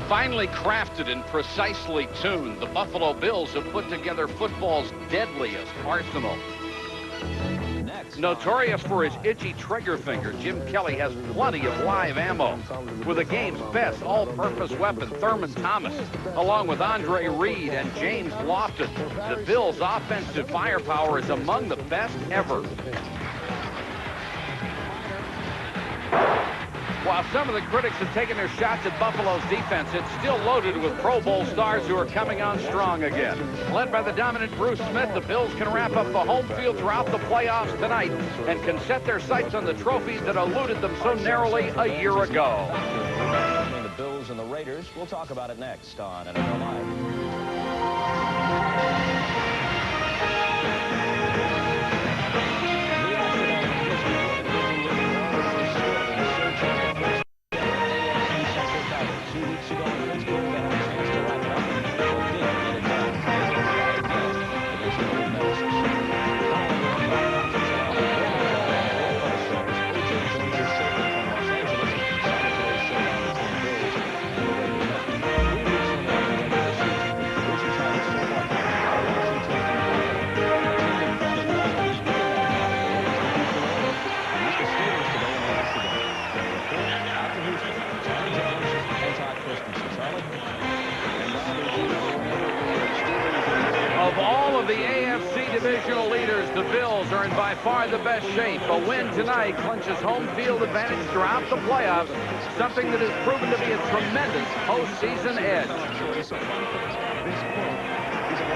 Finely crafted and precisely tuned, the Buffalo Bills have put together football's deadliest arsenal. Notorious for his itchy trigger finger, Jim Kelly has plenty of live ammo. With the game's best all-purpose weapon, Thurman Thomas, along with Andre Reed and James Lofton, the Bills' offensive firepower is among the best ever. While some of the critics have taken their shots at Buffalo's defense, it's still loaded with Pro Bowl stars who are coming on strong again. Led by the dominant Bruce Smith, the Bills can wrap up the home field throughout the playoffs tonight and can set their sights on the trophies that eluded them so narrowly a year ago. Between the Bills and the Raiders, we'll talk about it next on NFL Live. Of all of the AFC divisional leaders, the Bills are in by far the best shape. A win tonight clinches home field advantage throughout the playoffs, something that has proven to be a tremendous postseason edge.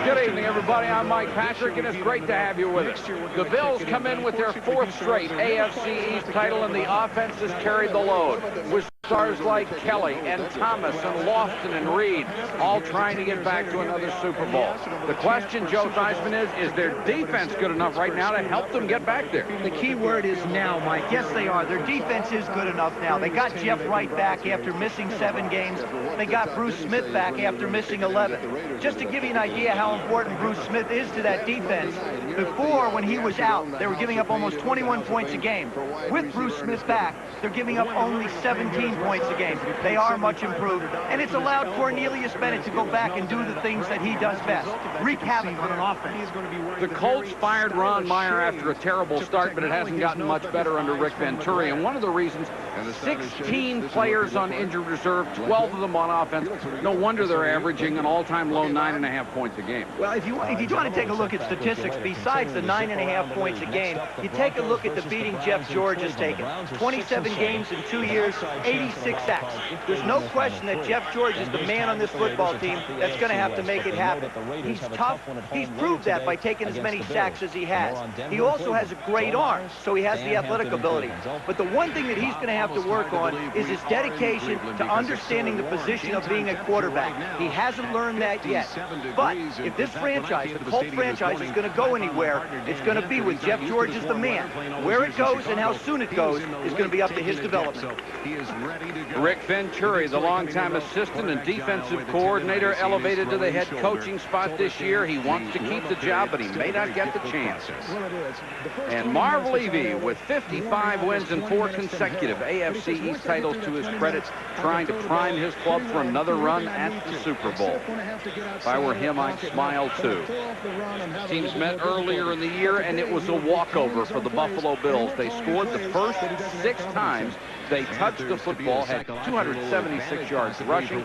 Good evening, everybody. I'm Mike Patrick, and it's great to have you with us. The Bills come in with their fourth straight AFC East title, and the offense has carried the load, with stars like Kelly and Thomas and Lofton and Reed all trying to get back to another Super Bowl. The question, Joe Theismann, is their defense good enough right now to help them get back there? The key word is now, Mike. Yes, they are. Their defense is good enough now. They got Jeff Wright back after missing 7 games. They got Bruce Smith back after missing 11. Just to give you an idea how important Bruce Smith is to that defense, before, when he was out, they were giving up almost 21 points a game. With Bruce Smith back, they're giving up only 17 points a game. They are much improved, and it's allowed Cornelius Bennett to go back and do the things that he does best, wreak havoc on an offense. The Colts fired Ron Meyer after a terrible start, but it hasn't gotten much better under Rick Venturi, and one of the reasons, 16 players on injured reserve, 12 of them on offense. No wonder they're averaging an all-time low 9.5 points a game. Well, if you want to take a look at statistics, besides the 9.5 points a game, you take a look at the beating Jeff George has taken. 27 games in 2 years, 86 sacks. There's no question that Jeff George is the man on this football team that's going to have to make it happen. He's tough. He's proved that by taking as many sacks as he has. He also has a great arm, so he has the athletic ability. But the one thing that he's going to have to work on is his dedication to understanding the position of being a quarterback. He hasn't learned that yet. But if this franchise, the Colt franchise, is going to go anywhere, it's going to be with Jeff George as the man. Where it goes and how soon it goes is going to be up to his development. Rick Venturi, the longtime assistant and defensive coordinator, elevated to the head coaching spot this year. He wants to keep the job, but he may not get the chance. And Marv Levy, with 55 wins and 4 consecutive AFC East titles to his credit, trying to prime his club for another run at the Super Bowl. If I were him, I'd smile too. Teams met earlier in the year, and it was a walkover for the Buffalo Bills. They scored the first 6 times they touched the football, had 276 yards rushing,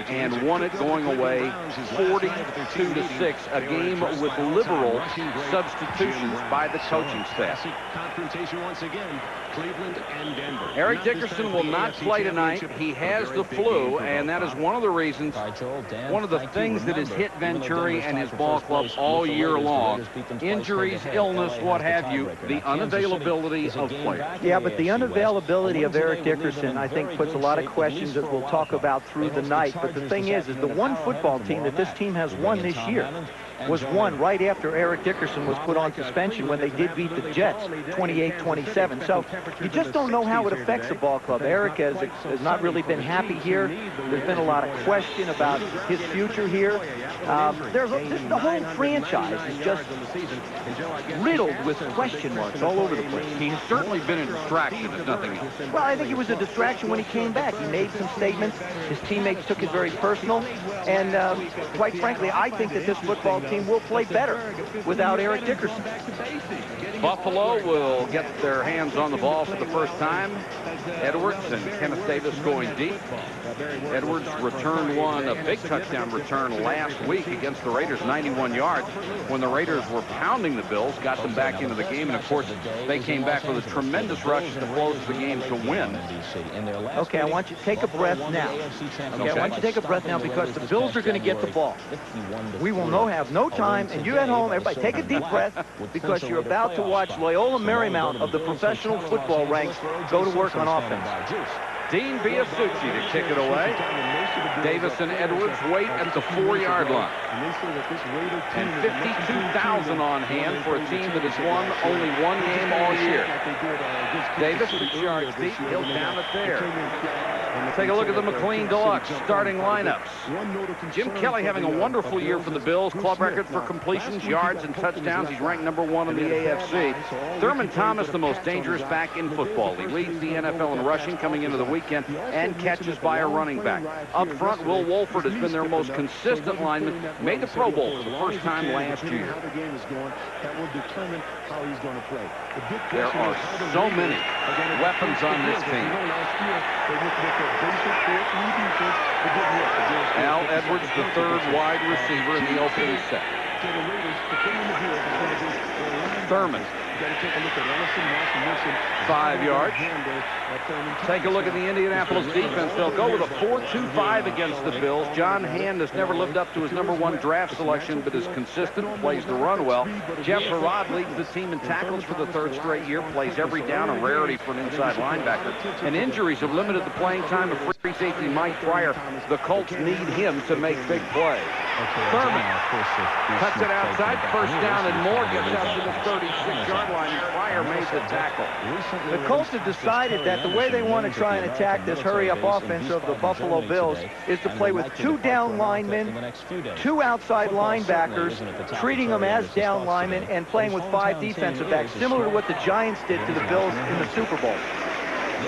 and won it going away 42-6, a game with liberal substitutions by the coaching staff. Confrontation once again, Cleveland and Denver. Eric Dickerson will not play tonight. He has the flu, and that is one of the reasons, one of the things that has hit Venturi and his ball club all year long. Injuries, illness, what have you, the unavailability of players. Yeah, but the unavailability of Eric Dickerson, I think, puts a lot of questions that we'll talk about through the night. But the thing is the one football team that this team has won this year was won right after Eric Dickerson was put on suspension when they did beat the Jets 28-27. So you just don't know how it affects the ball club. Eric has not really been happy here. There's been a lot of question about his future here. The whole franchise is just riddled with question marks all over the place. He's certainly been a distraction, if nothing else. Well, I think he was a distraction when he came back. He made some statements. His teammates took it very personal. And quite frankly, I think that this football team will play better without Eric Dickerson. Buffalo will get their hands on the ball for the first time. Edwards and Kenneth Davis going deep. Edwards returned a big touchdown return last week against the Raiders, 91 yards, when the Raiders were pounding the Bills, got them back into the game, and of course they came back with a tremendous rush to close the game to win. Okay, I want you to take a breath now. Okay, I want you to take a breath now because the Bills are going to get the ball. We will have no time, and you at home, everybody take a deep breath because you're about to watch Loyola Marymount of the professional football ranks go to work on offense. Dean Biasucci to kick it away. Davis and Edwards wait at the 4-yard line. And 52,000 on hand for a team that has won only one game all year. Davis to charge deep. He'll down it there. Take a look at the McLean Deluxe starting lineups. Jim Kelly having a wonderful year for the Bills. Club record for completions, yards, and touchdowns. He's ranked #1 in the AFC. Thurman Thomas, the most dangerous back in football. He leads the NFL in rushing coming into the weekend and catches by a running back. Up front, Will Wolford has been their most consistent lineman. Made the Pro Bowl for the first time last year. There are so many weapons on this team. Al Edwards, the third wide receiver in the opening set. Thurman. 5 yards. Take a look at the Indianapolis defense. They'll go with a 4-2-5 against the Bills. John Hand has never lived up to his #1 draft selection, but is consistent, plays the run well. Jeff Harrod leads the team in tackles for the 3rd straight year, plays every down, a rarity for an inside linebacker. And injuries have limited the playing time of free safety Mike Pryor. The Colts need him to make big plays. Thurman cuts it outside, first down and more, gets out to the 36-yard line, and Pryor made the tackle. The Colts have decided that the way they want to try and attack this hurry-up offense of the Buffalo Bills is to play with 2 down linemen, 2 outside linebackers, treating them as down linemen, and playing with 5 defensive backs, similar to what the Giants did to the Bills in the Super Bowl.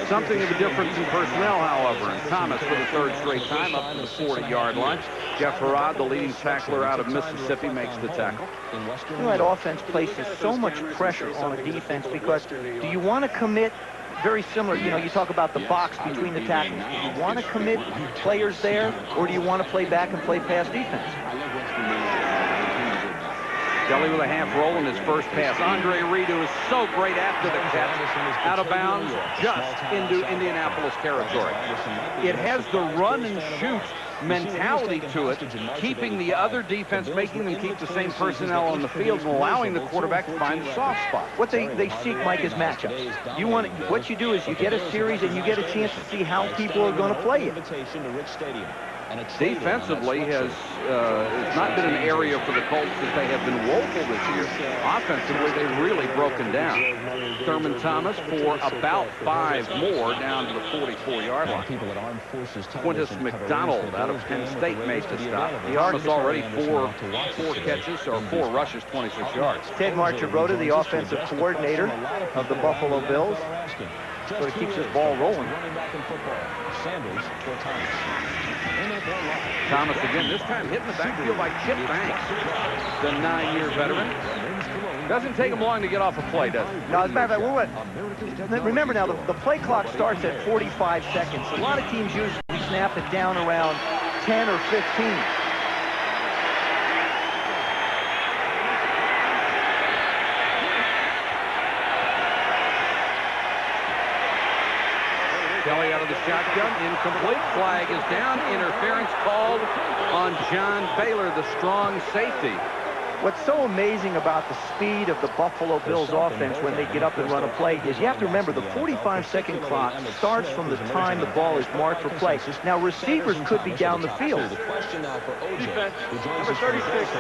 Something of a difference in personnel, however, and Thomas for the 3rd straight time up to the 40-yard line. Jeff Harrod, the leading tackler out of Mississippi, makes the tackle. You know, that offense places so much pressure on a defense because do you want to commit very similar, you know, you talk about the box between the tackles. Do you want to commit players there, or do you want to play back and play pass defense? Kelly with a half roll in his first pass. Andre Reed, who is so great after the catch, out of bounds, just into Indianapolis territory. It has the run and shoot mentality to it, keeping the other defense, making them keep the same personnel on the field and allowing the quarterback to find the soft spot. What they seek, Mike, is matchups. What you do is you get a series and you get a chance to see how people are going to play it. Defensively has not been an area for the Colts that they have been woeful this year. Offensively, they've really broken down. Thurman Thomas for about 5 more down to the 44-yard line. Quintus McDonald out of Penn State made the stop. Thomas already 4 catches or 4 rushes, 26 yards. Ted Marchibroda, the offensive coordinator of the Buffalo Bills, sort of keeps his ball rolling. Thomas again, this time hitting the backfield by Chip Banks, the 9-year veteran. Doesn't take him long to get off a play, does it? No, as a matter of fact, remember now, the play clock starts at 45 seconds. A lot of teams usually snap it down around 10 or 15. Kelly out of the shotgun, incomplete. Flag is down. Interference called on John Baylor, the strong safety. What's so amazing about the speed of the Buffalo Bills offense when they get up and run a play is you have to remember the 45-second clock starts from the time the ball is marked for play. Now, receivers could be down the field. Defense, number 36,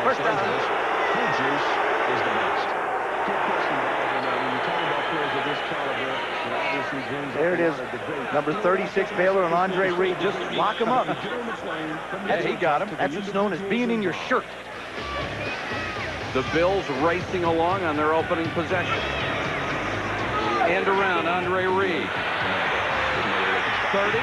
first down. Is the best. There it is. Number 36, Baylor, and Andre Reed. Just lock him up. Yeah, he got him. That's what's known as being in your shirt. The Bills racing along on their opening possession. And around Andre Reed. 30,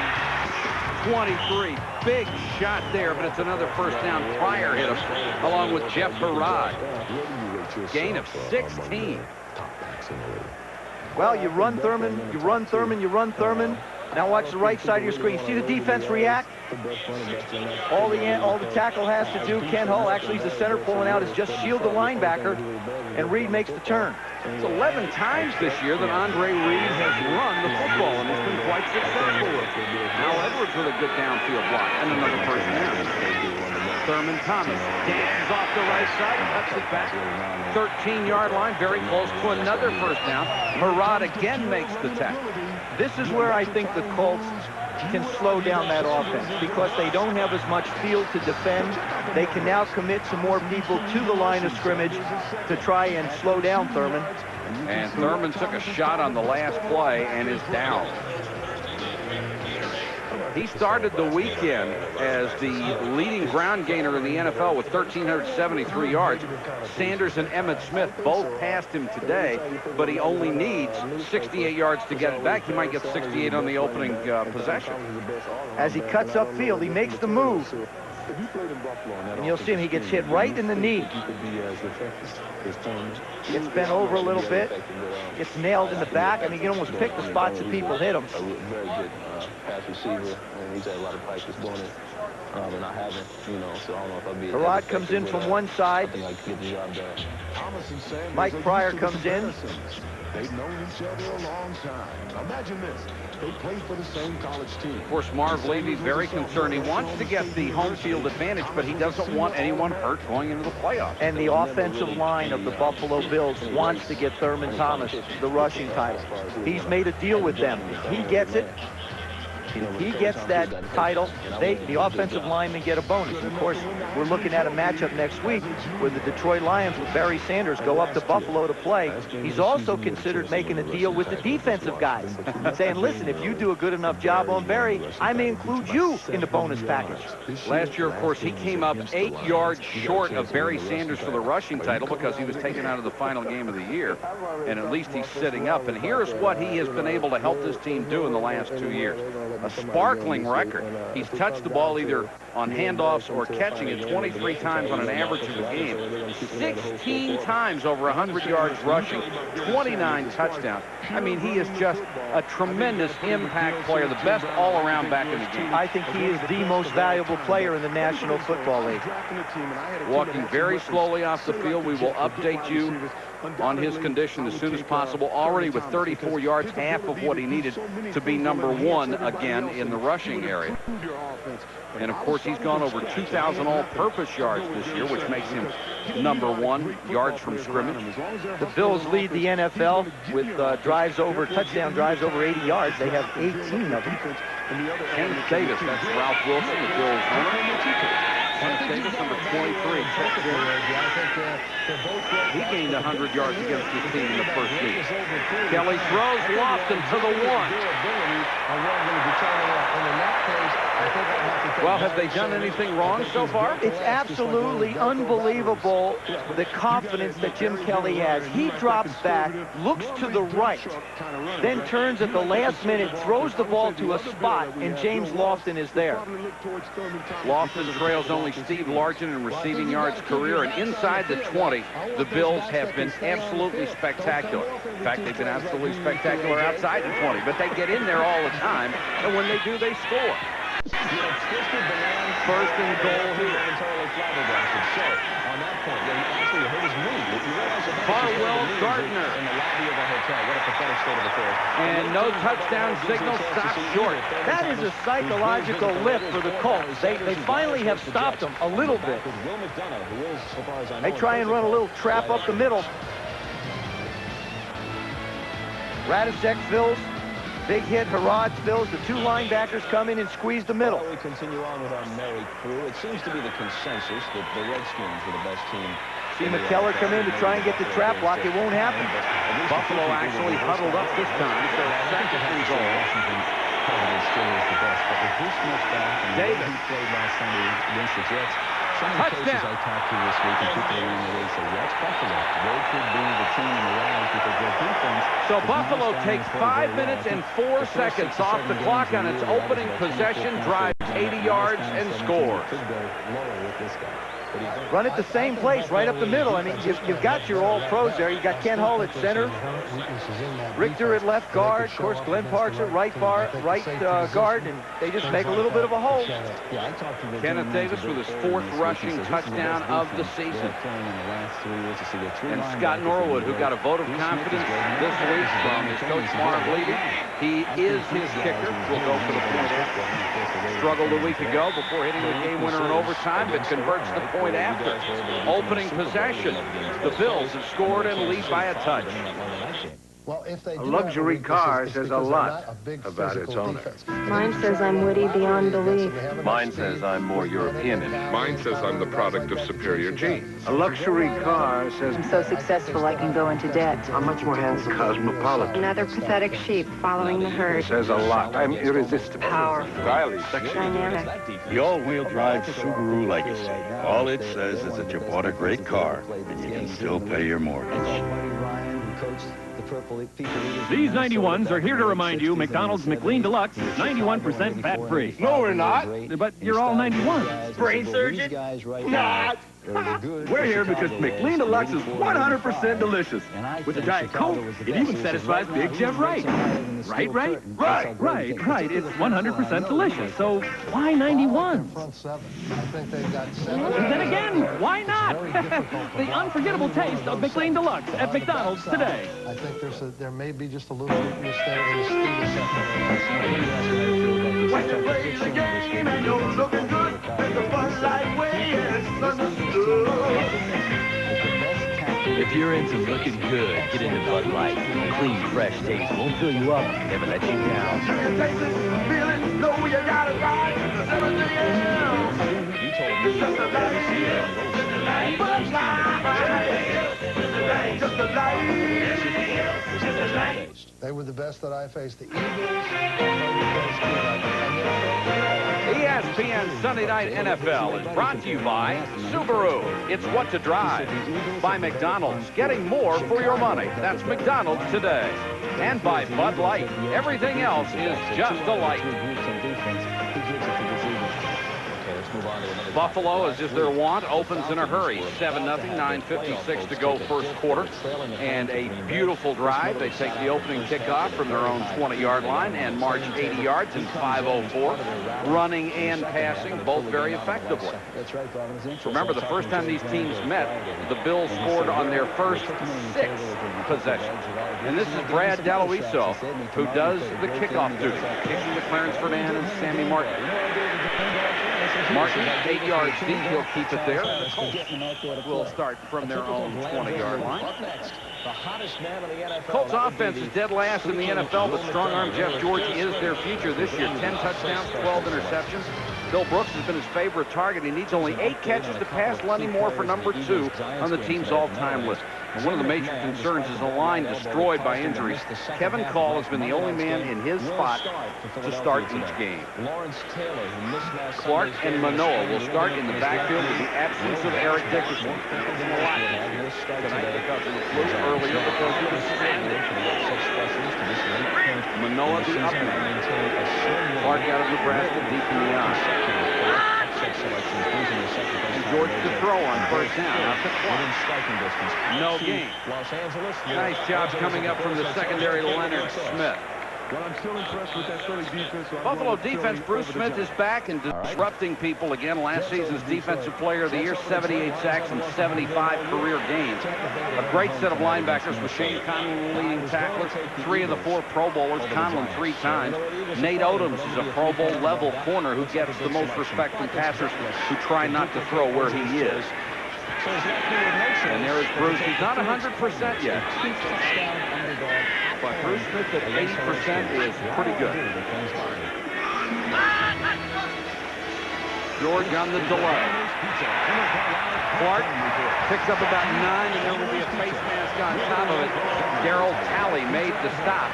23. Big shot there, but it's another first down. Pryor hit him along with Jeff Herrod. Gain of 16. Well, you run Thurman, you run Thurman, you run Thurman. Now watch the right side of your screen. See the defense react? All the tackle has to do, Ken Hull, actually he's the center pulling out, is just shield the linebacker, and Reed makes the turn. It's 11 times this year that Andre Reed has run the football, and he's been quite successful with it. Now Edwards with a good downfield block, and another first down. Thurman Thomas dances off the right side, cuts it back. 13-yard line, very close to another first down. Herrod again makes the tackle. This is where I think the Colts can slow down that offense because they don't have as much field to defend. They can now commit some more people to the line of scrimmage to try and slow down Thurman. And Thurman took a shot on the last play and is down. He started the weekend as the leading ground gainer in the NFL with 1,373 yards. Sanders and Emmitt Smith both passed him today, but he only needs 68 yards to get it back. He might get 68 on the opening possession. As he cuts upfield, he makes the move. And you'll see him, he gets hit right in the knee. Gets bent over a little bit. Gets nailed in the back. I mean, you can almost pick the spots that people hit him. Very good pass receiver, and he's had a lot of practice doing it. And I haven't, so I don't know if I'll be... Herrod comes in from one side. I think I can get the job done. Mike Pryor comes in. They've known each other a long time. Imagine this. They played for the same college team. Of course, Marv Levy's very concerned. He wants to get the home field advantage, but he doesn't want anyone hurt going into the playoffs. And the offensive line of the Buffalo Bills wants to get Thurman Thomas the rushing title. He's made a deal with them. He gets it. He gets that title. The offensive linemen get a bonus. Of course, we're looking at a matchup next week where the Detroit Lions with Barry Sanders go up to Buffalo to play. He's also considered making a deal with the defensive guys, saying, listen, if you do a good enough job on Barry, I may include you in the bonus package. Last year, of course, he came up 8 yards short of Barry Sanders for the rushing title because he was taken out of the final game of the year, and at least he's sitting up. And here's what he has been able to help this team do in the last 2 years. A sparkling record. He's touched the ball either on handoffs or catching it 23 times on an average of a game. 16 times over 100 yards rushing, 29 touchdowns. I mean, he is just a tremendous impact player, the best all-around back in the game. I think he is the most valuable player in the National Football League. Walking very slowly off the field. We will update you on his condition as soon as possible. Already with 34 yards, half of what he needed to be #1 again in the rushing area. And of course, he's gone over 2,000 all-purpose yards this year, which makes him #1 yards from scrimmage. The Bills lead the NFL with touchdown drives over 80 yards. They have 18 of them. Ken Davis, that's Ralph Wilson, the Bills owner. Ken Davis, number 23. He gained 100 yards against his team in the first week. Kelly throws Lofton to the 1. Well, have they done anything wrong so far? It's absolutely unbelievable the confidence that Jim Kelly has. He drops back, looks to the right, then turns at the last minute, throws the ball to a spot, and James Lofton is there. Lofton trails only Steve Largent in receiving yards career, and inside the 20, the Bills have been absolutely spectacular. In fact, they've been absolutely spectacular outside the 20, but they get in there all the time, and when they do, they score. First and goal here. Farwell Gardner. And no touchdown signal, stopped short. That is a psychological lift for the Colts. They finally have stopped them a little bit. They try and run a little trap up the middle. Radicek fills. Big hit, Haraj fills. The two linebackers come in and squeeze the middle. We continue on with our merry crew. It seems to be the consensus that the Redskins are the best team. See McKellar come in to try and get the trap block. It won't happen. Buffalo actually huddled up this time, so second and goal. Davis. Touchdown. So Buffalo takes 5 minutes and 4 seconds off the clock on its opening possession, drives 80 yards, and scores. Run it the same place, right up the middle. I mean, you've got your all-pros there. You've got Ken Hull at center, Richter at left guard, of course, Glenn Parks at right guard, and they just make a little bit of a hole. Kenneth Davis with his 4th rushing touchdown of the season. And Scott Norwood, who got a vote of confidence this week from his coach, Marv Levy. He is his kicker. Will go for the point after. Struggled a week ago before hitting the game winner in overtime, but converts the point after. Opening possession. The Bills have scored and lead by a touch. Well, if they a luxury car says a lot about its owner. Mine says I'm witty beyond belief. Mine says I'm more European. Mine says I'm the product of superior genes. A luxury car says I'm so successful I can go into debt. I'm much more handsome. Cosmopolitan. Another pathetic sheep following the herd. Says a lot. I'm irresistible. Powerful. Stylish. Sexy. Dynamic. The all-wheel drive Subaru Legacy. All it says is that you bought a great car and you can still pay your mortgage. These 91s are here to remind you McDonald's McLean Deluxe is 91% fat-free. No, we're not. But you're all 91. Brain surgeon? Not. We're here because McLean Deluxe is 100% delicious. With a Diet Coke, it even satisfies Big Jeff Right. Right? Right. It's 100% delicious. So why 91? And then again, why not? The unforgettable taste of McLean Deluxe at McDonald's today. I think there may be just a little weakness there in the speed. When you play the game and you're looking good, and the Bud Light way is understood. If you're into looking good, get into Bud Light. Clean, fresh taste won't fill you up, never let you down. You taste it, feel it, know you got it right. Everything else. It's just a light. Bud Light. Just a light. They were the best that I faced. The Eagles. ESPN Sunday Night NFL is brought to you by Subaru. It's what to drive. By McDonald's, getting more for your money. That's McDonald's today. And by Bud Light. Everything else is just a light. Buffalo, as is their wont, opens in a hurry. 7-0, 9:56 to go first quarter. And a beautiful drive. They take the opening kickoff from their own 20-yard line and march 80 yards in 5:04. Running and passing, both very effectively. Remember, the first time these teams met, the Bills scored on their first 6 possessions. And this is Brad Deloiso, who does the kickoff duty, kicking to Clarence Vernan and Sammy Martin. Martin, 8 yards deep. He'll keep it there. The Colts will start from their own 20-yard line. Colts offense is dead last in the NFL, but strong-arm Jeff George is their future this year. 10 touchdowns, 12 interceptions. Bill Brooks has been his favorite target. He needs only 8 catches to pass Lenny Moore for number 2 on the team's all-time list. And one of the major concerns is a line destroyed by injuries. Kevin Call has been the only man in his spot to start each game. Clark and Manoa will start in the backfield with the absence of Eric Dickerson. Tonight because of the flu, earlier because he was suspended. Manoa the up man. Clark out of Nebraska deep in the eye. And George to throw on first down. Up to Clark. No gain. Nice job coming up from the secondary, Leonard Smith. Well, I'm still impressed with that Philly defense. So Buffalo defense, Bruce Smith is back and disrupting people again. Last season's Defensive Player of the Year, 78 sacks and 75 career games. A great set of linebackers with Shane Conlon leading tackler, 3 of the 4 Pro Bowlers, Conlon 3 times. Nate Odoms is a Pro Bowl level corner who gets the most respect from passers who try not to throw where he is. And there is Bruce. He's not 100% yet. But Bruce Smith at 80% is pretty good. George on the delay. Clark picks up about 9, and there will be a face mask on top of it. Darryl Talley made the stop.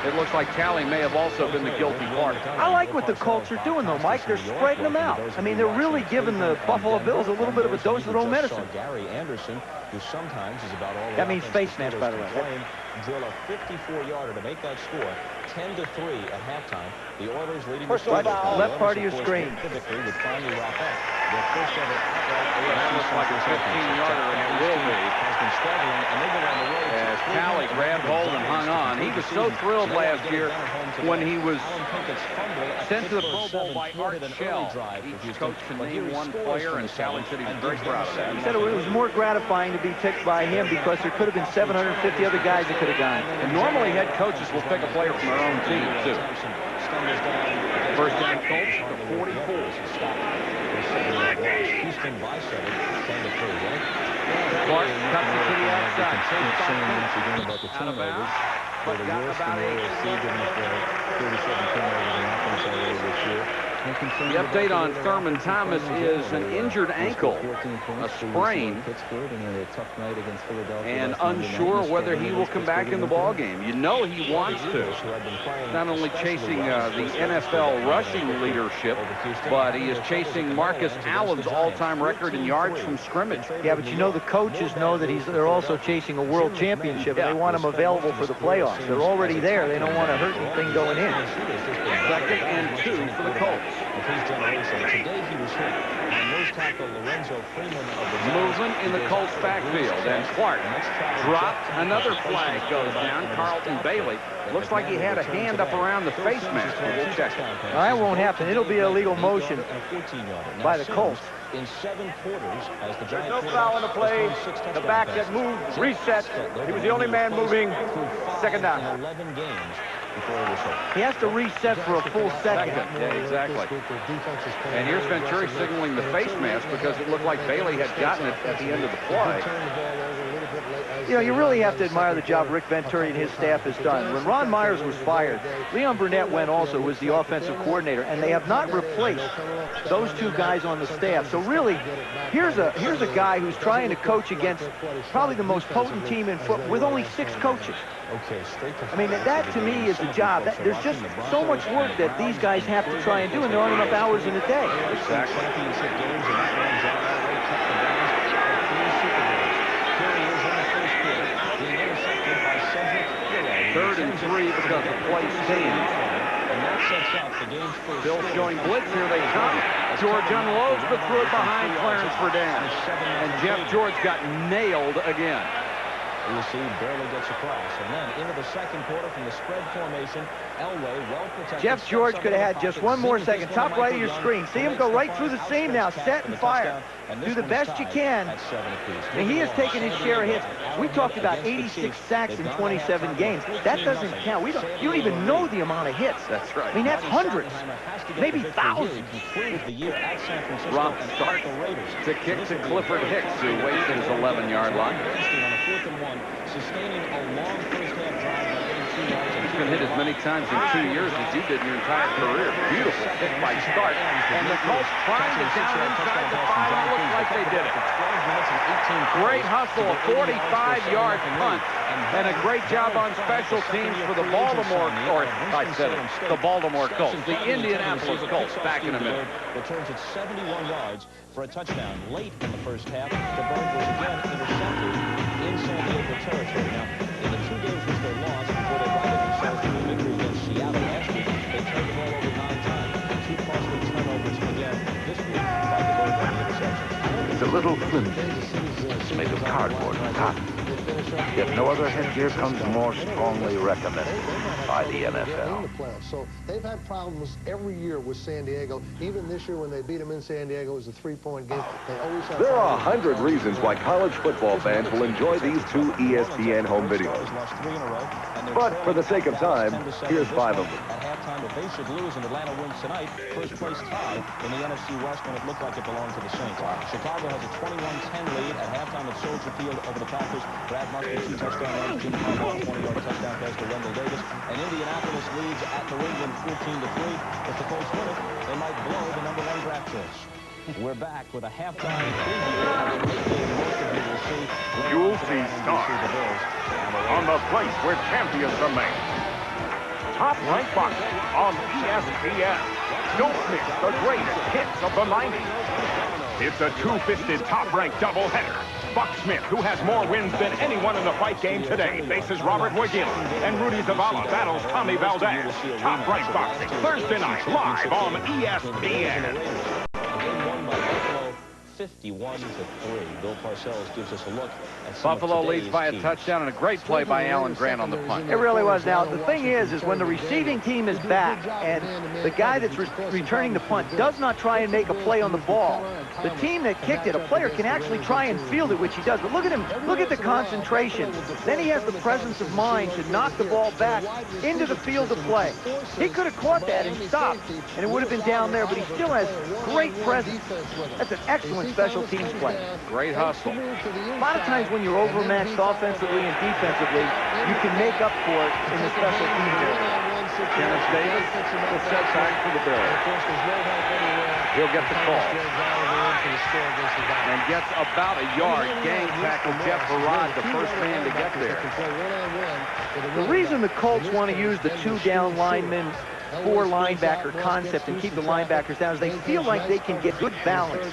It looks like Talley may have also been the guilty party. I like what the Colts are doing, though, Mike. They're spreading them out. I mean, they're really giving the Buffalo Bills a little bit of a dose of their own medicine. That means face mask, by the way. Drill a 54-yarder to make that score 10-3 at halftime. The Oilers leading the left part of your screen. The victory would finally wrap up their first ever outright That looks like a 15-yarder, and it will be. Has been struggling, and they go on the road. As Talley grabbed hold and hung on. He was so thrilled last year when he was sent to the Pro Bowl by Art Shell. Each coach can name one player, and Talley said he was very proud of that. He said it was more gratifying to be picked by him because there could have been 750 other guys that could have gone. And normally head coaches will pick a player from their own team, too. First down Colts to 44. Houston by 7, 10-3. Clark cuts it to the outside. Out of bounds. But got about 8. The update on Thurman Thomas is an injured ankle, a sprain, and unsure whether he will come back in the ballgame. You know he wants to. Not only chasing the NFL rushing leadership, but he is chasing Marcus Allen's all-time record in yards from scrimmage. Yeah, but you know the coaches know that they're also chasing a world championship, and they want him available for the playoffs. They're already there. They don't want to hurt anything going in. 2nd and 2 for the Colts. Of his generation. Today he was hit on nose tackle Lorenzo Freeman of the movement in the Colts backfield, and Clark dropped. Another flag goes down. Carlton Bailey. Looks like he had a hand up around the face mask. We'll check it. Well, that won't happen. It'll be illegal motion by the Colts. In 7 quarters, as the There's no foul in the play. The back that moved, reset. He was the only man moving. 2nd down. 11 games before he was hit. He has to reset for a full second. Yeah, exactly. And here's Venturi signaling the face mask because it looked like Bailey had gotten it at the end of the play. You know, you really have to admire the job Rick Venturi and his staff has done. When Ron Myers was fired, Leon Burnett went also, was the offensive coordinator, and they have not replaced those 2 guys on the staff. So really, here's a guy who's trying to coach against probably the most potent team in football with only 6 coaches. I mean, that to me is the job. There's just so much work that these guys have to try and do, and there aren't enough hours in a day. Exactly. 3rd and 3 because the play stands. Bill showing blitz. Here they come. George unloads, but threw it behind Clarence for down. And Jeff George got nailed again. You see, barely gets across. And then into the 2nd quarter from the spread formation, Elway well protected. Jeff George could have had just one more second. Top right of your screen. See him go right through the seam now. Set and fire. Do the best you can. And he has taken his share of hits. We talked about 86 sacks in 27 games. That doesn't count. You don't even know the amount of hits. That's right. I mean, that's hundreds, maybe thousands. Rock starts to kick to Clifford Hicks, who waits at his 11-yard line. Sustaining a long first half drive by getting 2 yards. He's been hit as many times in 2 years as you did in your entire career. Beautiful hit by Stark. And the Colts trying to down inside the 5. It looks like they did it. Great hustle, a 45-yard punt, and a great job on special teams for the Baltimore, or I said it, the Baltimore Colts, the Indianapolis Colts. Back in a minute. Returns at 71 yards for a touchdown late in the first half. The Bird was again intercepted in San Diego territory. Now, in the 2 games which they lost before they righted themselves to a victory against Seattle last week, they turned the ball over 9 times. 2 costly turnovers again this week by the Bird on the interceptions. It's a little flimsy. It's made of cardboard and cotton. If no other headgear comes more strongly recommended by the NFL. So they've had problems every year with San Diego. Even this year when they beat them in San Diego, it was a 3-point game. They always have. There are 100 reasons why college football fans will enjoy these two ESPN home videos. But for the sake of time, here's 5 of them. At halftime, if they should lose and Atlanta wins tonight, first place tie in the NFC West when it looked like it belonged to the Saints. Chicago has a 21-10 lead at halftime at Soldier Field over the Packers. Brad Martin, 2 touchdown runs, Jimmy Harbaugh, 20-yard touchdown pass to Wendell Davis. And Indianapolis leads at New England 14-3. If the Colts win it, they might blow the #1 draft choice. We're back with a halftime preview of the late game most of you will see. You'll see stars on the place where champions are made. Top Rank Boxing on ESPN. Don't miss the greatest hits of the 90s. It's a two-fisted top-ranked doubleheader. Buck Smith, who has more wins than anyone in the fight game today, faces Robert Wagilla, and Rudy Zavala battles Tommy Valdez. Top Rank Boxing, Thursday night, live on ESPN. 51-3. Bill Parcells gives us a look at Buffalo leads by a touchdown and a great play by Alan Grant on the punt. It really was. Now, the thing is when the receiving team is back and the guy that's returning the punt does not try and make a play on the ball, the team that kicked it, a player can actually try and field it, which he does. But look at him. Look at the concentration. Then he has the presence of mind to knock the ball back into the field of play. He could have caught that and stopped, and it would have been down there, but he still has great presence. That's an excellent special teams play. Great hustle. A lot of times when you're overmatched offensively and defensively, you can make up for it in the special teams area. Kenneth Davis will set back for the Bills. He'll get the call. And gets about a yard. Gang tackle Jeff Harrod, the first man to get there. The reason the Colts want to use the 2-down linemen, 4 linebacker concept and keep the linebackers down is they feel like they can get good balance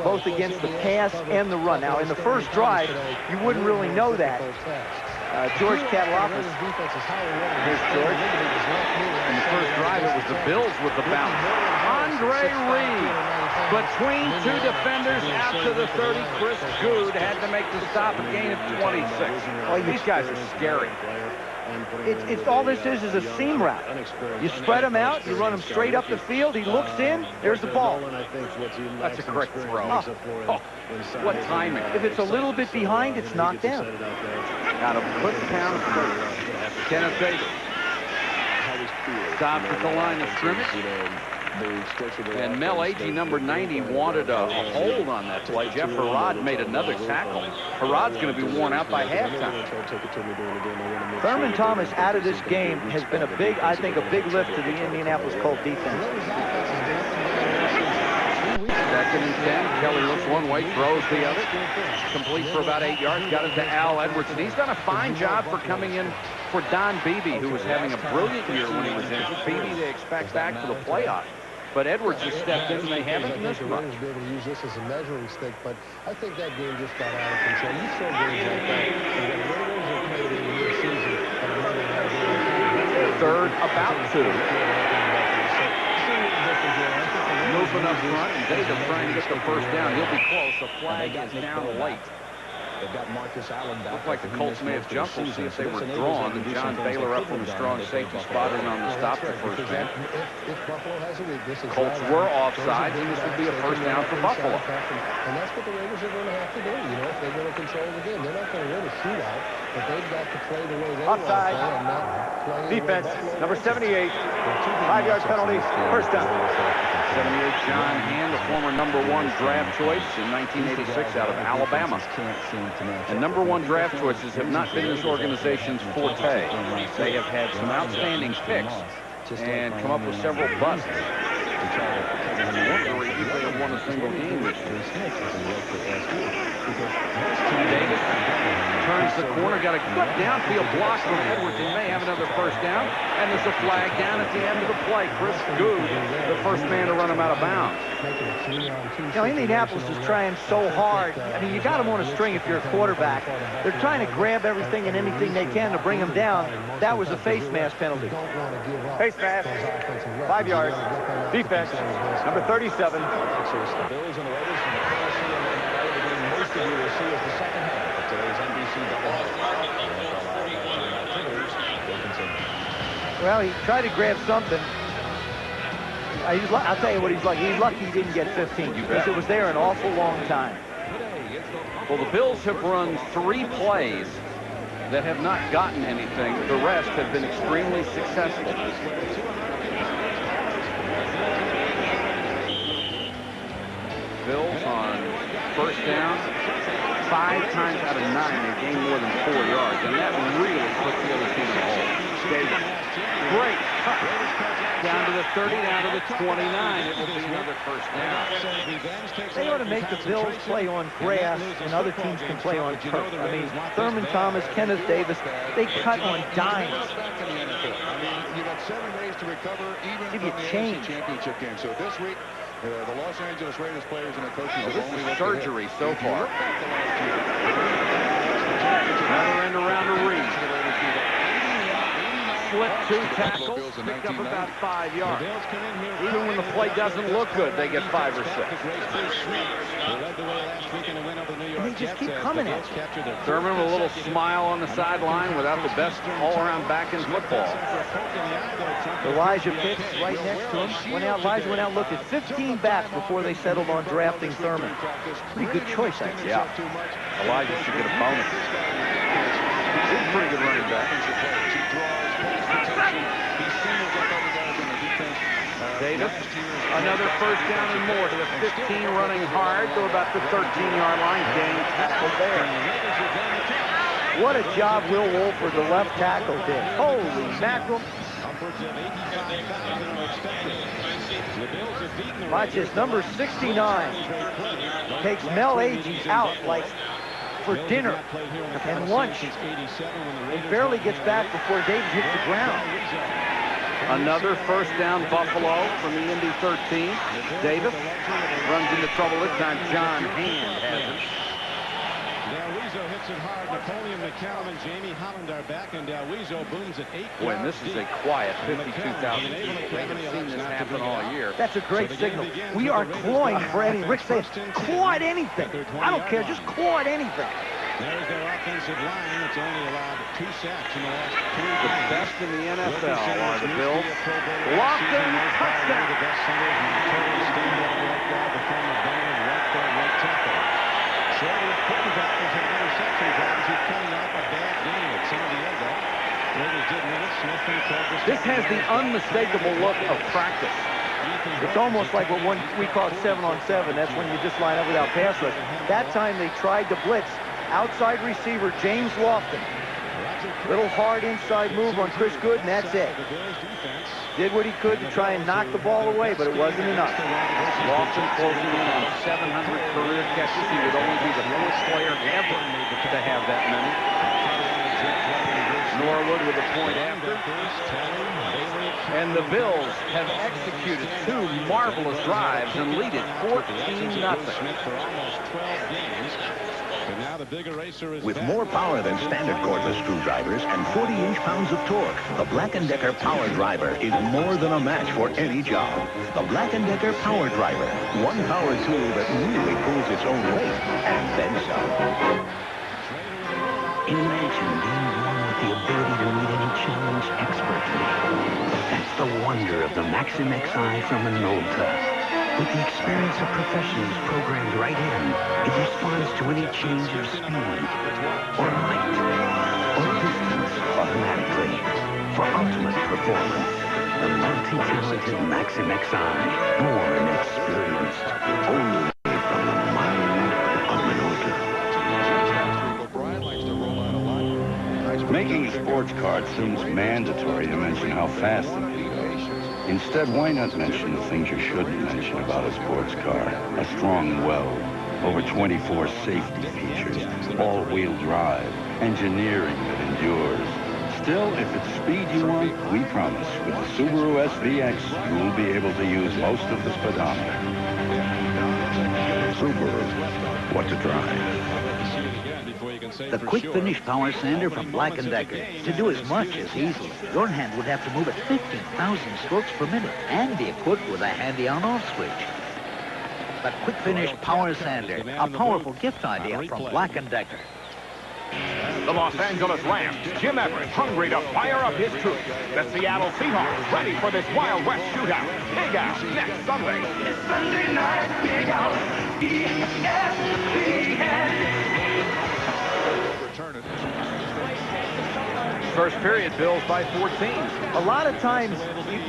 both against the pass and the run. Now, in the first drive, you wouldn't really know that. George Catalopoulos. Here's George. In the first drive, it was the Bills with the bounce. Andre Reed, between 2 defenders after the 30, Chris Good had to make the stop, a gain of 26. Boy, these guys are scary. It's all this is a seam route. You spread him out, you run him straight up the field, he looks in, there's the ball. That's a correct throw. Oh, what timing. If it's a little bit behind, it's knocked down. Got a foot-pound first. Kenneth Davis stops at the line of scrimmage. And Mel Agee, number 90, wanted a hold on that play. Jeff Harrod made another tackle. Harrod's going to be worn out by halftime. Thurman Thomas out of this game has been a big, I think, a big lift to the Indianapolis Colts defense. 2nd and 10. Kelly looks one way, throws the other. Complete for about 8 yards. Got it to Al Edwards. And he's done a fine job for coming in for Don Beebe, who was having a brilliant year when he was injured. Beebe they expect back for the playoffs. But Edwards has stepped in, and they haven't missed much. Be able to use this as a measuring stick, but I think that game just got out of control. You saw games like that. 3rd, about 2. Moving up front, and Davis trying to get the first down. He'll be close. The flag is down late. They've got Marcus Allen back. Looked like the Colts may have jumped to see if they were drawn, and John Baylor up from a strong safety spot in on the stop the first man. Colts were offside, and this would be a first down for Buffalo. And that's what the Raiders are going to have to do. You know, if they're going to control the game, they're not going to win a shootout, but they've got to play the way they want to play and not play. Defense, number 78, 5-yard penalty, first down. 78 John Hand, the former number 1 draft choice in 1986 out of Alabama. And number 1 draft choices have not been this organization's forte. They have had some outstanding picks and come up with several busts. They have won a single game this year. Davis turns the corner, got a good downfield block from Edwards. He may have another first down, and there's a flag down at the end of the play. Chris Good, the first man to run him out of bounds. You know, Indianapolis is trying so hard. I mean, you got them on a string if you're a quarterback. They're trying to grab everything and anything they can to bring them down. That was a face mask penalty. Face mask, 5 yards. Defense, number 37. rest of you will see is the second half of today's NBC doubleheader. The NFL halftime activities will continue. Well, he tried to grab something. I'll tell you what he's lucky. He's lucky he didn't get 15 because it was there an awful long time. Well, the Bills have run 3 plays that have not gotten anything. The rest have been extremely successful. Bills on first down, 5 times out of 9 they gained more than 4 yards, and that really puts the other team in a hole. Davis, great cut. Down to the 30, down to the 29. It will be another first down. They ought to make the Bills play on grass, and other teams can play on turf. I mean, Thurman Thomas, Kenneth Davis, they cut on dimes. You got 7 days to recover, even Give you from the change. AFC Championship game. So this week, the Los Angeles Raiders players and the coaches have This only is looked surgery ahead. so far. Another end around to Reed. Split 2 tackles, picked up about 5 yards. Even when the play doesn't look good, they get 5 or 6. And they just keep coming at you. Thurman with a little smile on the sideline without the best all-around back in football. Elijah Pitts right next to him. Elijah went out and looked at 15 backs before they settled on drafting Thurman. Pretty good choice, I think. Yeah. Elijah should get a bonus. He's a pretty good running back. Davis, another first down and more to the 15, running hard to about the 13-yard line. Game tackle there. What a job Will Wolford, the left tackle, did. Holy mackerel. Watch this, number 69 takes Mel Agee out like for dinner and lunch. And barely gets back before Davis hits the ground. Another first down, Buffalo from the Indy 13. Davis runs into trouble this time. John Hand has it. Dalwizo hits it hard. Napoleon McCallum and Jamie Holland are back, and Dalwizo booms at 8 Boy, and yards this is deep. a quiet 52,000 people. We haven't seen this happen all year. That's a great signal. We are clawing for any. Rick says, claw at anything. I don't care, just claw at anything. There's their offensive line. It's only allowed 2 sacks in the last 3 The games. best in the NFL are the Bills. Lofton, touchdown. The best center is Montgomery, standout right guard, the former Bangor right guard, right tackle. Shorty putting back into interception problems. He's coming off a bad game at San Diego. Raiders did win it. Smith and Cobras. This has the unmistakable look of practice. It's almost like what we call 7-on-7. That's when you just line up without pass rush. That time they tried to blitz. Outside receiver James Lofton. Little hard inside move on Chris Good, and that's it. Did what he could to try and knock the ball away, but it wasn't enough. Lofton closing in on 700 career catches. He would only be the 4th player ever to have that many. Norwood with a point after. And the Bills have executed 2 marvelous drives and lead it 14-0. With more power than standard cordless screwdrivers and 40 inch-pounds of torque, the Black & Decker Power Driver is more than a match for any job. The Black & Decker Power Driver, one power tool that really pulls its own weight and then some. Imagine being born with the ability to meet any challenge expertly. That's the wonder of the Maxim XI from Minolta. With the experience of professionals programmed right in, it responds to any change of speed, or light, or distance automatically. For ultimate performance, the multi-talented Maxim XI, born experienced, only from the mind of Minolta. Making a sports card seems mandatory to mention how fast it can go. Instead, why not mention the things you shouldn't mention about a sports car? A strong weld, over 24 safety features, all-wheel drive, engineering that endures. Still, if it's speed you want, we promise, with the Subaru SVX, you'll be able to use most of the speedometer. Subaru, what to drive. The quick finish power sander from Black & Decker. To do as much as easily, your hand would have to move at 15,000 strokes per minute and be equipped with a handy on-off switch. The quick finish power sander. A powerful gift idea from Black & Decker. The Los Angeles Rams, Jim Everett, hungry to fire up his troops. The Seattle Seahawks, ready for this Wild West shootout. Big Out, next Sunday. It's Sunday night, Big Out, ESPN. First period, Bills by 14. A lot of times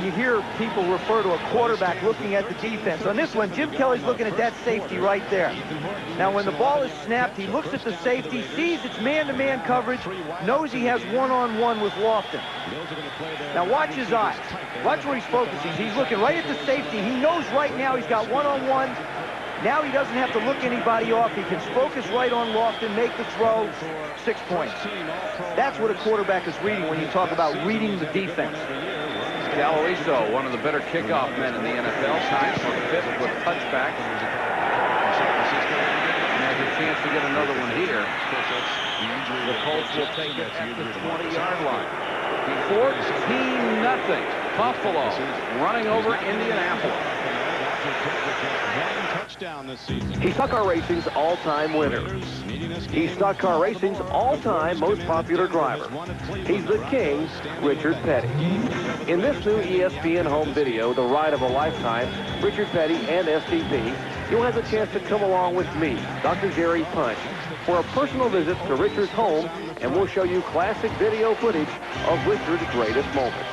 you hear people refer to a quarterback looking at the defense. On this one, Jim Kelly's looking at that safety right there. Now, when the ball is snapped, he looks at the safety, sees it's man-to-man coverage, knows he has one-on-one with Lofton. Now, watch his eyes. Watch where he's focusing. He's looking right at the safety. He knows right now he's got one-on-one. Now he doesn't have to look anybody off. He can focus right on Lofton, make the throw, 6 points. That's what a quarterback is reading when you talk about reading the defense. Galoiso, one of the better kickoff men in the NFL, tied for fifth with touchback. And has a chance to get another one here. The Colts will take it at the 20-yard line. 14-0. Buffalo running over Indianapolis. He's Stock Car Racing's all-time winner. He's Stock Car Racing's all-time most popular driver. He's the king, Richard Petty. In this new ESPN home video, The Ride of a Lifetime, Richard Petty and STP, you'll have the chance to come along with me, Dr. Jerry Punch, for a personal visit to Richard's home, and we'll show you classic video footage of Richard's greatest moments.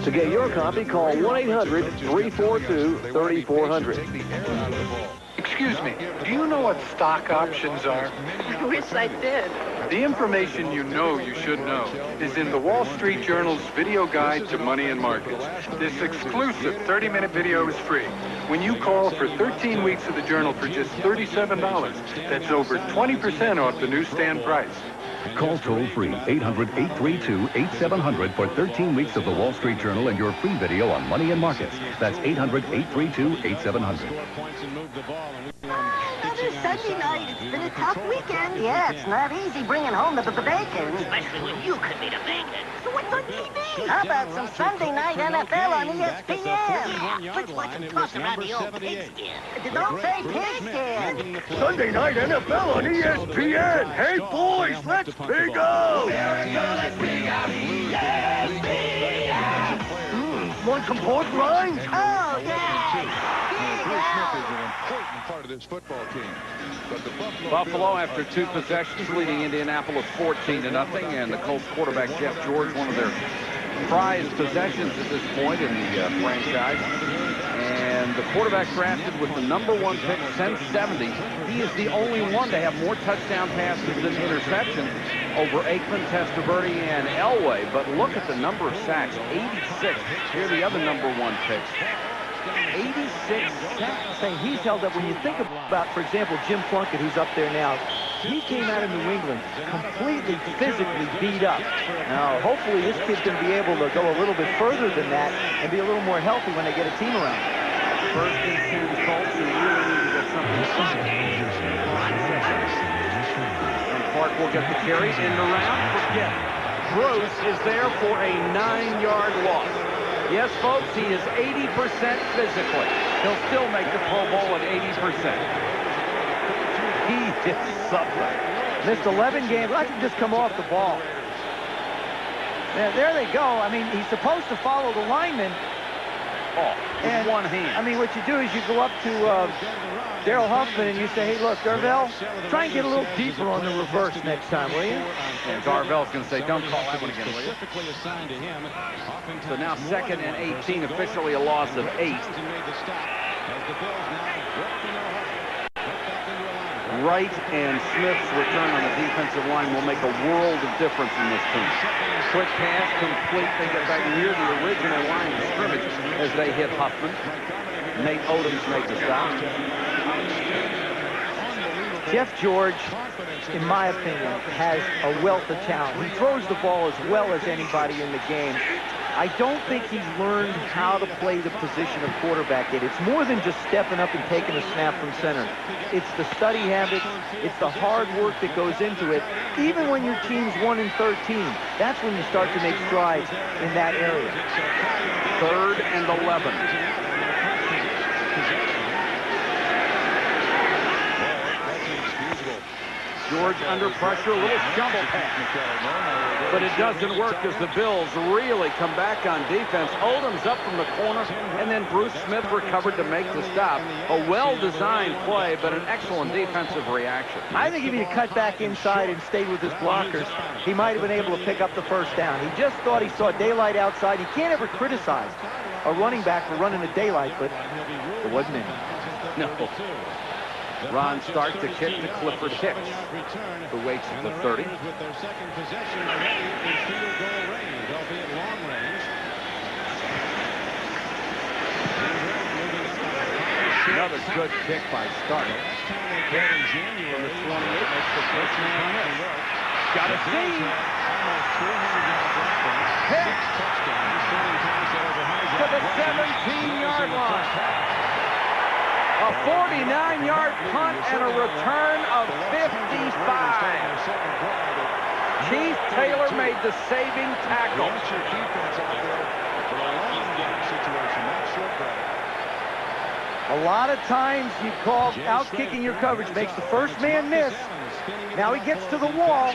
To get your copy, call 1-800-342-3400. Excuse me, do you know what stock options are? I wish I did. The information you know you should know is in the Wall Street Journal's video guide to money and markets. This exclusive 30-minute video is free. When you call for 13 weeks of the journal for just $37, that's over 20% off the newsstand price. Call toll-free 800-832-8700 for 13 weeks of the Wall Street Journal and your free video on money and markets. That's 800-832-8700. Another Sunday night. It's been a tough weekend. Yeah, it's not easy bringing home the bacon. Especially when you could be the bacon. So what's on TV? How about some Sunday night NFL on ESPN? Yeah, let's watch them toss around the old pigskin. Don't say pigskin. Sunday night NFL on ESPN. Hey, boys, let's pig out. Let's pig out ESPN. Want some pork rinds? Oh, yeah. Part of this football team. But the Buffalo, after 2 possessions, leading Indianapolis 14-0, and the Colts quarterback Jeff George, one of their prized possessions at this point in the franchise. And the quarterback drafted with the #1 pick since '70. He is the only one to have more touchdown passes than interceptions over Aikman, Testaverde, and Elway. But look at the number of sacks, 86. Here are the other #1 picks. 86 sacks. Saying he's held up. When you think about, for example, Jim Plunkett, who's up there now, he came out of New England completely physically beat up. Now, hopefully this kid's going to be able to go a little bit further than that and be a little more healthy when they get a team around. First and 10 Colts, who really need to get something started. And Clark will get the carry in the round. Forget. Bruce is there for a 9-yard loss. Yes, folks, he is 80% physically. He'll still make the Pro Bowl at 80%. He is something. Missed 11 games. I can just come off the ball. Yeah, there they go. I mean, he's supposed to follow the lineman. Oh, with one hand. I mean, what you do is you go up to Daryl Huffman and you say, hey, look, Darvell, try and get a little deeper on the reverse next time, will you? And Darvell's going to say, don't call that one again, will you? So now 2nd and 18, officially a loss of 8. Wright and Smith's return on the defensive line will make a world of difference in this team. Quick pass, complete. They get back near the original line of scrimmage as they hit Huffman. Nate Odoms makes a stop. Jeff George, in my opinion, has a wealth of talent. He throws the ball as well as anybody in the game. I don't think he's learned how to play the position of quarterback yet. It's more than just stepping up and taking a snap from center. It's the study habits. It's the hard work that goes into it. Even when your team's 1-13, that's when you start to make strides in that area. 3rd and 11. coverage, under pressure, a little shovel pass. But it doesn't work as the Bills really come back on defense. Odom's up from the corner, and then Bruce Smith recovered to make the stop. A well-designed play, but an excellent defensive reaction. I think if he had cut back inside and stayed with his blockers, he might have been able to pick up the first down. He just thought he saw daylight outside. You can't ever criticize a running back for running the daylight, but it wasn't in. No. Ron Stark to kick to Clifford Hicks, who waits at the 30. Another good kick by Stark. From the 28 makes the first man miss. Got a seam. Hicks to the 17-yard line. A 49-yard punt and a return of 55. Keith Taylor made the saving tackle. A lot of times you call out-kicking your coverage, makes the first man miss. Now he gets to the wall,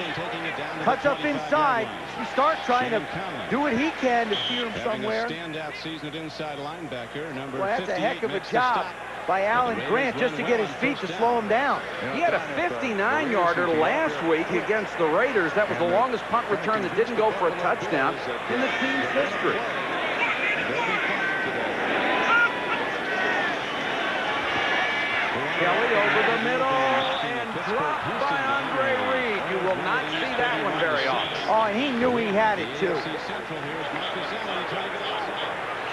cuts up inside. You start trying to do what he can to steer him somewhere. Well, that's a heck of a job by Alan Grant just to get his feet to slow him down. He had a 59-yarder last week against the Raiders. That was the longest punt return that didn't go for a touchdown in the team's history. Kelly over the middle and dropped by Andre Reed. You will not see that one very often. Oh, and he knew he had it, too.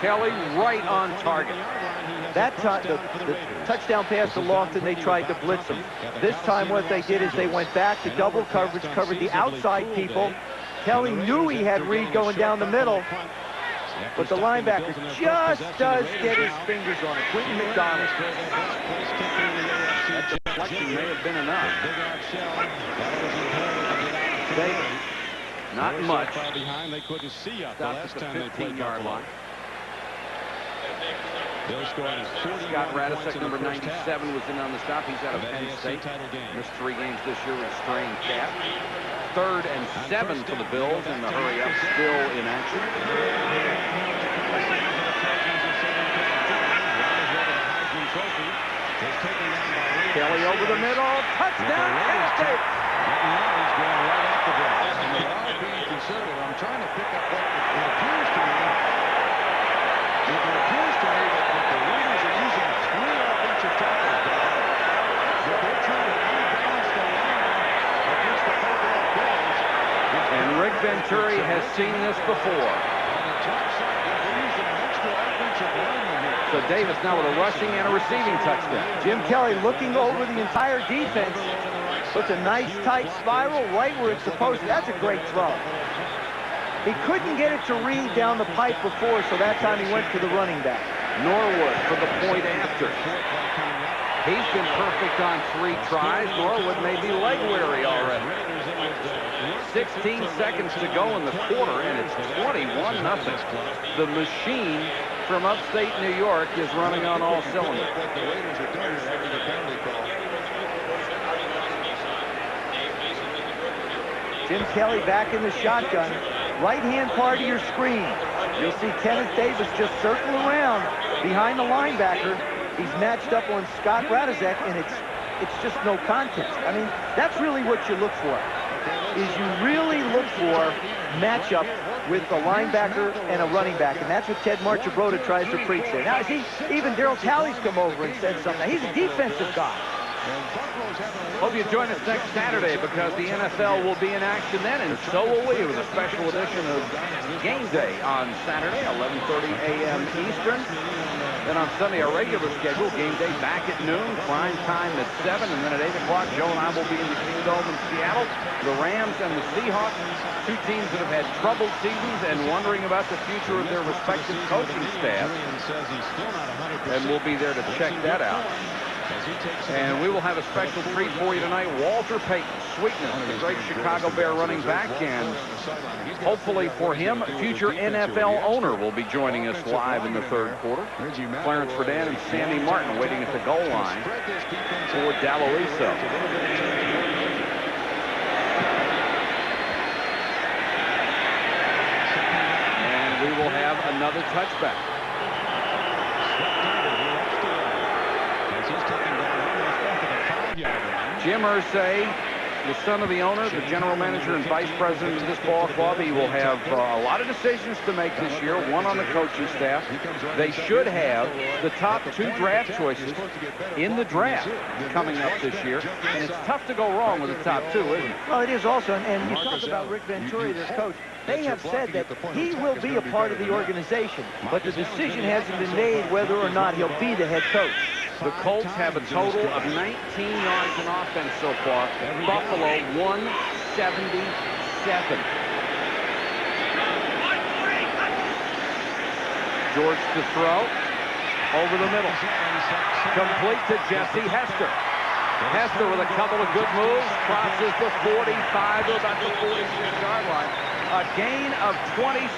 Kelly right on target. That time, the touchdown pass to Lofton, they tried to blitz him. This time what they did is they went back to double coverage, covered the outside people. Kelly knew he had Reed going down the middle, but the linebacker just does get his fingers on it. Quentin McDonald. That deflection may have been enough. Davis, not much. Stopped at the 15-yard line. Scott Radisek, number 97, was in on the stop. He's out of Penn State. Missed 3 games this year with a strained calf. 3rd and 7 for the Bills in the hurry-up, still in action. Kelly over the middle, touchdown, Kent Davis. I'm trying to pick up what it appears to me. It appears to me that the Raiders are using 3 offensive tackles. That they're trying to rebalance the line against the football Bills. And Rick Venturi has seen this before. So Davis now with a rushing and a receiving touchdown. Jim Kelly looking over the entire defense. Puts a nice tight spiral right where it's supposed to. That's a great throw. He couldn't get it to Reed down the pipe before, so that time he went to the running back. Norwood for the point after. He's been perfect on 3 tries. Norwood may be leg weary already. 16 seconds to go in the quarter, and it's 21-0. The machine from upstate New York is running on all cylinders. Jim Kelly back in the shotgun. Right-hand part of your screen. You'll see Kenneth Davis just circle around behind the linebacker. He's matched up on Scott Radisek, and it's just no contest. I mean, that's really what you look for, is you really look for matchup with a linebacker and a running back, and that's what Ted Marchibroda tries to preach there. Now, see, even Darryl Talley's come over and said something. He's a defensive guy. Hope you join us next Saturday, because the NFL will be in action then, and so will we, with a special edition of Game Day on Saturday, 11:30 a.m. Eastern. Then on Sunday, our regular schedule, Game Day back at noon, prime time at 7, and then at 8 o'clock, Joe and I will be in the Kingdome in Seattle. The Rams and the Seahawks, 2 teams that have had troubled seasons and wondering about the future of their respective coaching staff. And we'll be there to check that out. And we will have a special treat for you tonight. Walter Payton, Sweetness, the great Chicago Bear running back, and hopefully for him, future NFL owner will be joining us live in the 3rd quarter. Clarence Verdun and Sandy Martin waiting at the goal line for Daloiso. will have another touchback. Jim Irsay, the son of the owner, the general manager and vice president of this ball club, he will have a lot of decisions to make this year, one on the coaching staff. They should have the top 2 draft choices in the draft coming up this year, and it's tough to go wrong with the top 2, isn't it? Well, it is also, and you talk about Rick Venturi, their coach. They have said that he will be a part of the organization, but the decision hasn't been made whether or not he'll be the head coach. The Colts have a total of 19 yards in offense so far. Buffalo 177. George to throw. Over the middle. Complete to Jesse Hester. Hester with a couple of good moves. Crosses the 45 to about the 46-yard line. A gain of 26.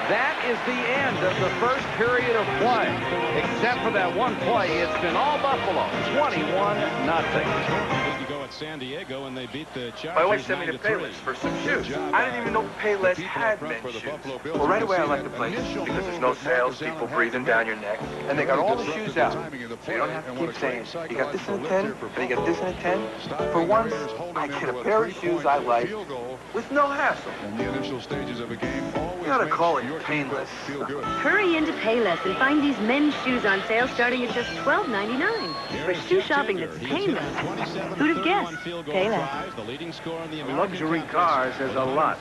That is the end of the first period of play. Except for that one play, it's been all Buffalo. 21-0. San Diego, and they beat the Chargers. My wife sent me to Payless for some shoes. I didn't even know Payless had men's shoes. Well, right away I like the place because there's no salespeople breathing down your neck, and they got all the shoes out. So you don't have to keep saying, you got this in a 10, and you got this in a 10. For once, I get a pair of shoes I like with no hassle. You ought to call it Payless. Hurry into Payless and find these men's shoes on sale starting at just $12.99. For shoe shopping that's painless. Who'd have guessed? Payless. A luxury car says a lot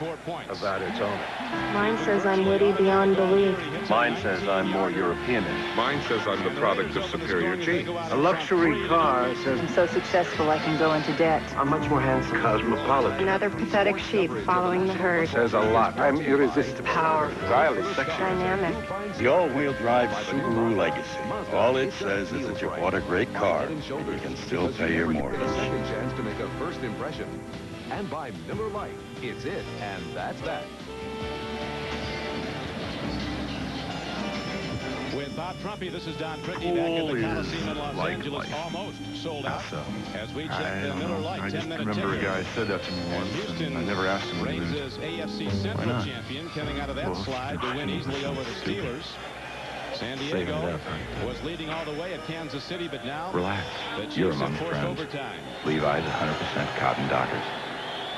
about its owner. Mine says I'm witty beyond belief. Mine says I'm more European. Mine says I'm the product of superior genes. A luxury car says I'm so successful I can go into debt. I'm much more handsome. Cosmopolitan. Another pathetic sheep following the herd. Says a lot. I'm irresistible. Powerful. Highly sexual. Dynamic. The all-wheel drive Subaru Legacy. All it says is that you bought a great car and you can still pay your mortgage. Chance to make a first impression. And by Miller Lite, it's it, and that's that. With Bob Trumpy, this is Don Trickey back at the Coliseum in Los Angeles, almost sold out. As we check the Miller Lite 10-minute ticket. I remember a guy said that to me once, and I never asked him what he Reigns is AFC Central champion, coming out of that slide to win easily over the Steelers. San Diego was leading all the way at Kansas City, but now Relax. The Chiefs You're among have forced friends. overtime. Levi's 100% cotton Dockers.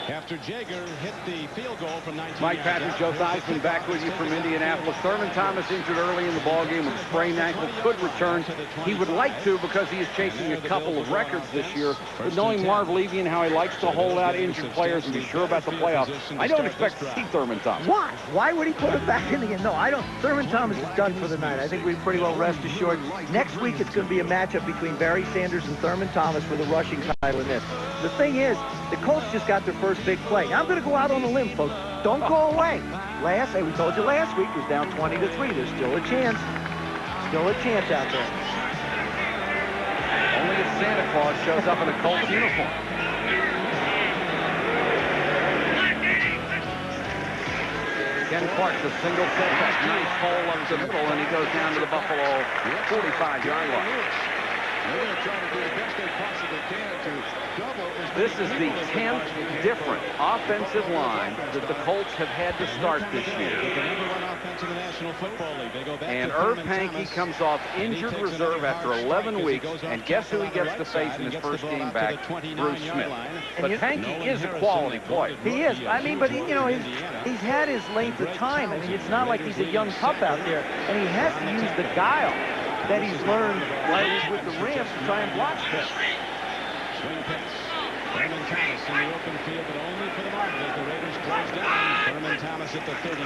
After Jaeger hit the field goal from 19 Mike Patrick, Joe Theismann back with you from Indianapolis. Thurman Thomas injured early in the ballgame with a sprained ankle, could return. He would like to because he is chasing a couple of records this year. But knowing Marv Levy and how he likes to hold out injured players and be sure about the playoffs, I don't expect to see Thurman Thomas. Why? Why would he put him back in the game? No, I don't. Thurman Thomas is done for the night. I think we pretty well rest assured. Next week it's going to be a matchup between Barry Sanders and Thurman Thomas for the rushing title in this. The thing is, the Colts just got their first big play. Now I'm going to go out on a limb, folks. Don't go away. We told you last week, was down 20-3. There's still a chance. Still a chance out there. Only if Santa Claus shows up in a Colts uniform. Ken Clark's a single setback. Nice hole up the middle, and he goes down to the Buffalo 45-yard line. They're going to try to do the best they possibly can to double. This is the 10th different offensive line that the Colts have had to start this year. And Irv Pankey comes off injured reserve after 11 weeks, and guess who he gets to face in his first game back? Bruce Smith. But Pankey is a quality player. He is. I mean, but he's had his length of time. I mean, it's not like he's a young pup out there, and he has to use the guile that he's learned while he's with the Rams to try and block Smith. Swing pass. Thurman Thomas in the open field, but only for the mark as the Raiders close down. Thurman Thomas at the 32.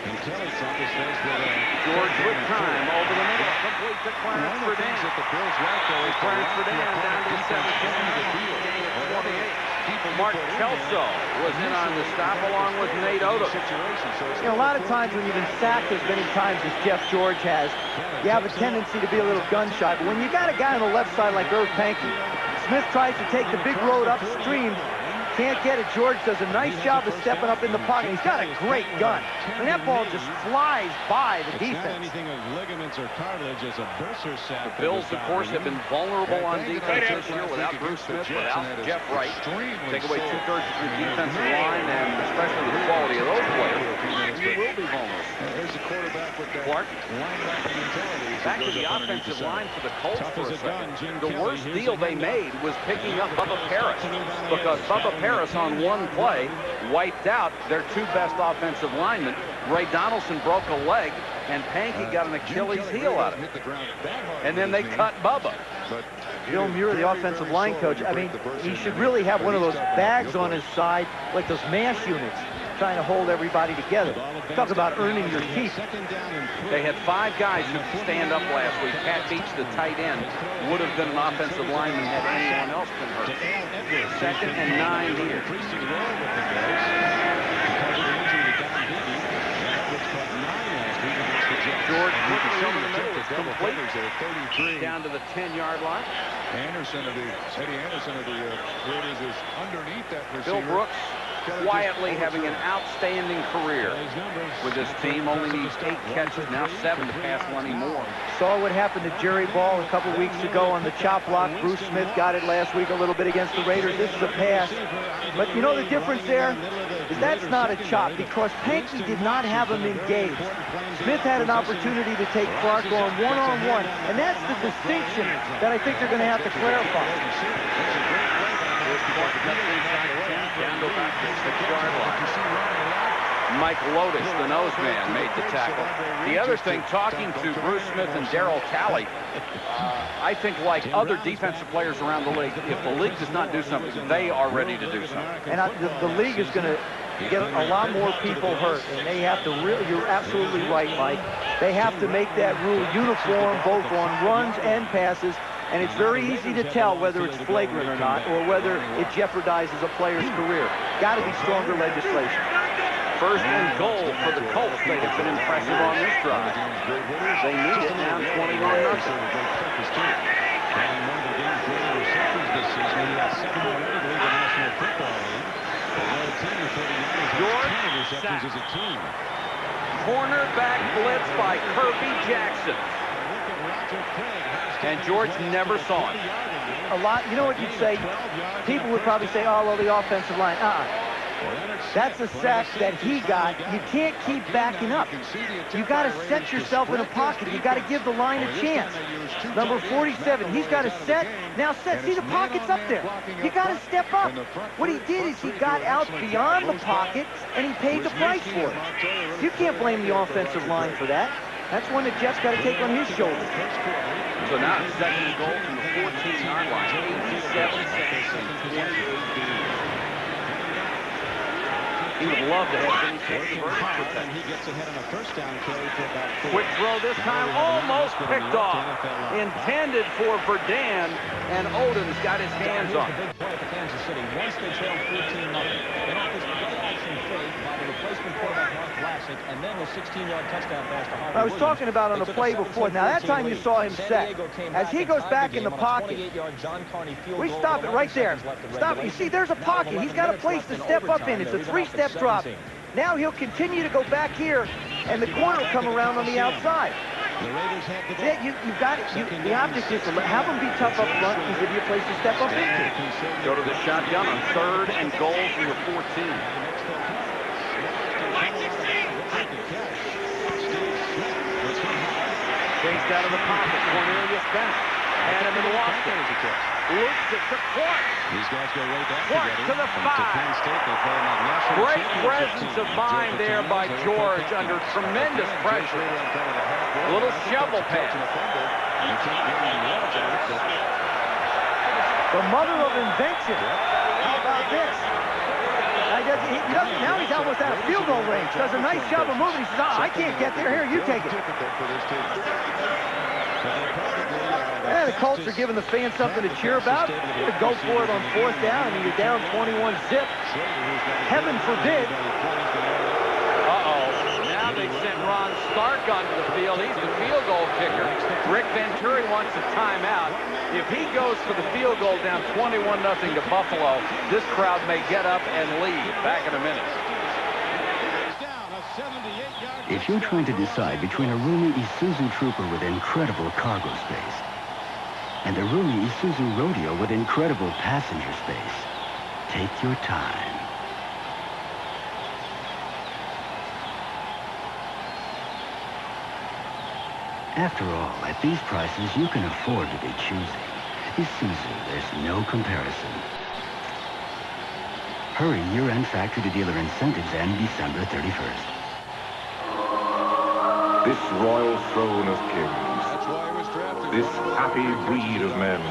And Kelly Trump is faced with George with time over the middle. Complete to Clarence Verdun. Clarence Verdun down to the 17. 28. Mark Kelso was in on the stop along with Nate Odom. You know, a lot of times when you've been sacked as many times as Jeff George has, you have a tendency to be a little gun shy. But when you got a guy on the left side like Irv Pankey, Smith tries to take the big road upstream, Can't get it. George does a nice job of stepping up in the pocket. He's got a great gun. And that ball just flies by the defense. Anything of ligaments or cartilage as a Burser sack. The Bills, of course, have been vulnerable on defense this year without Bruce Smith, without Jeff Wright. Take away 2/3 of your defensive line, and especially the quality of those players, you will be vulnerable. There's the quarterback with that Clark. linebacker mentality. Back to the offensive line for the Colts for a second. The worst deal they made was picking up Bubba Paris, because Bubba Paris on one play wiped out their two best offensive linemen. Ray Donaldson broke a leg, and Pankey got an Achilles heel out of it. And then they cut Bubba. Bill Muir, the offensive line coach, I mean, he should really have one of those bags on his side, like those MASH units, trying to hold everybody together. Talk about earning your keep. They had 5 guys who could stand up last week. Pat Beach, the tight end, would have been an offensive lineman had anyone else been hurt. 2nd and 9 here. George quickly over the middle is complete. Down to the 10-yard line. Eddie Anderson of the Raiders is underneath that receiver. Bill Brooks quietly having an outstanding career with this team. Only needs 8 catches, now 7 to pass Lenny Moore. Saw what happened to Jerry Ball a couple weeks ago on the chop block. Bruce Smith got it last week a little bit against the Raiders. This is a pass. But you know the difference there? Is that's not a chop, because Pankey did not have him engaged. Smith had an opportunity to take Clark on one-on-one, and that's the distinction that I think they're going to have to clarify. Down to about the 6-yard line. Mike Lotus, the nose man, made the tackle. The other thing, talking to Bruce Smith and Darryl Talley, I think like other defensive players around the league, if the league does not do something, they are ready to do something. And the league is going to get a lot more people hurt, and they have to really, you're absolutely right, Mike. They have to make that rule uniform both on runs and passes, and it's very easy to tell whether it's flagrant or not, or whether it jeopardizes a player's career. Got to be stronger legislation. 1st and goal for the Colts. They have been impressive on this drive. They need it now, 21-0. George sack. Cornerback blitz by Kirby Jackson. And George never saw it. A lot, you know what you'd say? People would probably say, oh, well, the offensive line. That's a sack that he got. You can't keep backing up. You got to set yourself in a pocket. You got to give the line a chance. Number 47, he's got to set. Now set. See, the pocket's up there. You got to step up. What he did is he got out beyond the pocket, and he paid the price for it. You can't blame the offensive line for that. That's one that Jeff's got to take on his shoulders. So now it's 2nd and goal from the 14-yard line. 87 seconds and 28. He would love to have any sort of conversion. He gets ahead on a 1st down carry for about 4. Quick throw this time, almost picked off. Intended for Verdun, and Oden's got his hands on it. Big play for Kansas City. Once they trailed 14-0. Then off this play-action fake by the replacement quarterback Mark Vlasic, and then the 16-yard touchdown pass to Harvey I was talking about on the play before. Now, that time you saw him set. As he goes back in the pocket, we stop it right there. Stop it. You see, there's a pocket. He's got a place to step up in. It's a 3-step drop. Now he'll continue to go back here, and the corner will come around on the outside. You've got it. The object is to have them be tough up front and give you a place to step up into. Go to the shotgun on 3rd and goal from the 14. Chased out of the pocket. Cornelius Bennett had him and lost it. Loops it to Clark. These guys go right back Clark to the 5. Great presence of mind there by George under tremendous pressure. A little shovel pass. The mother of invention. How about this? Now he's almost out of field goal range. Does a nice job of moving. He says, I can't get there. Here, you take it. Yeah, the Colts are giving the fans something to cheer about. You're going to go for it on 4th down, and you're down 21-zip. Heaven forbid. Uh-oh. Now they sent Ron Stark onto the field. He's the field goal kicker. Rick Venturi wants a timeout. If he goes for the field goal down 21-0 to Buffalo, this crowd may get up and leave. Back in a minute. If you're trying to decide between a roomy Isuzu Trooper with incredible cargo space and a roomy Isuzu Rodeo with incredible passenger space, take your time. After all, at these prices, you can afford to be choosy. Isuzu, there's no comparison. Hurry, year-end factory-to-dealer incentives end December 31st. This royal throne of kings, this happy breed of men,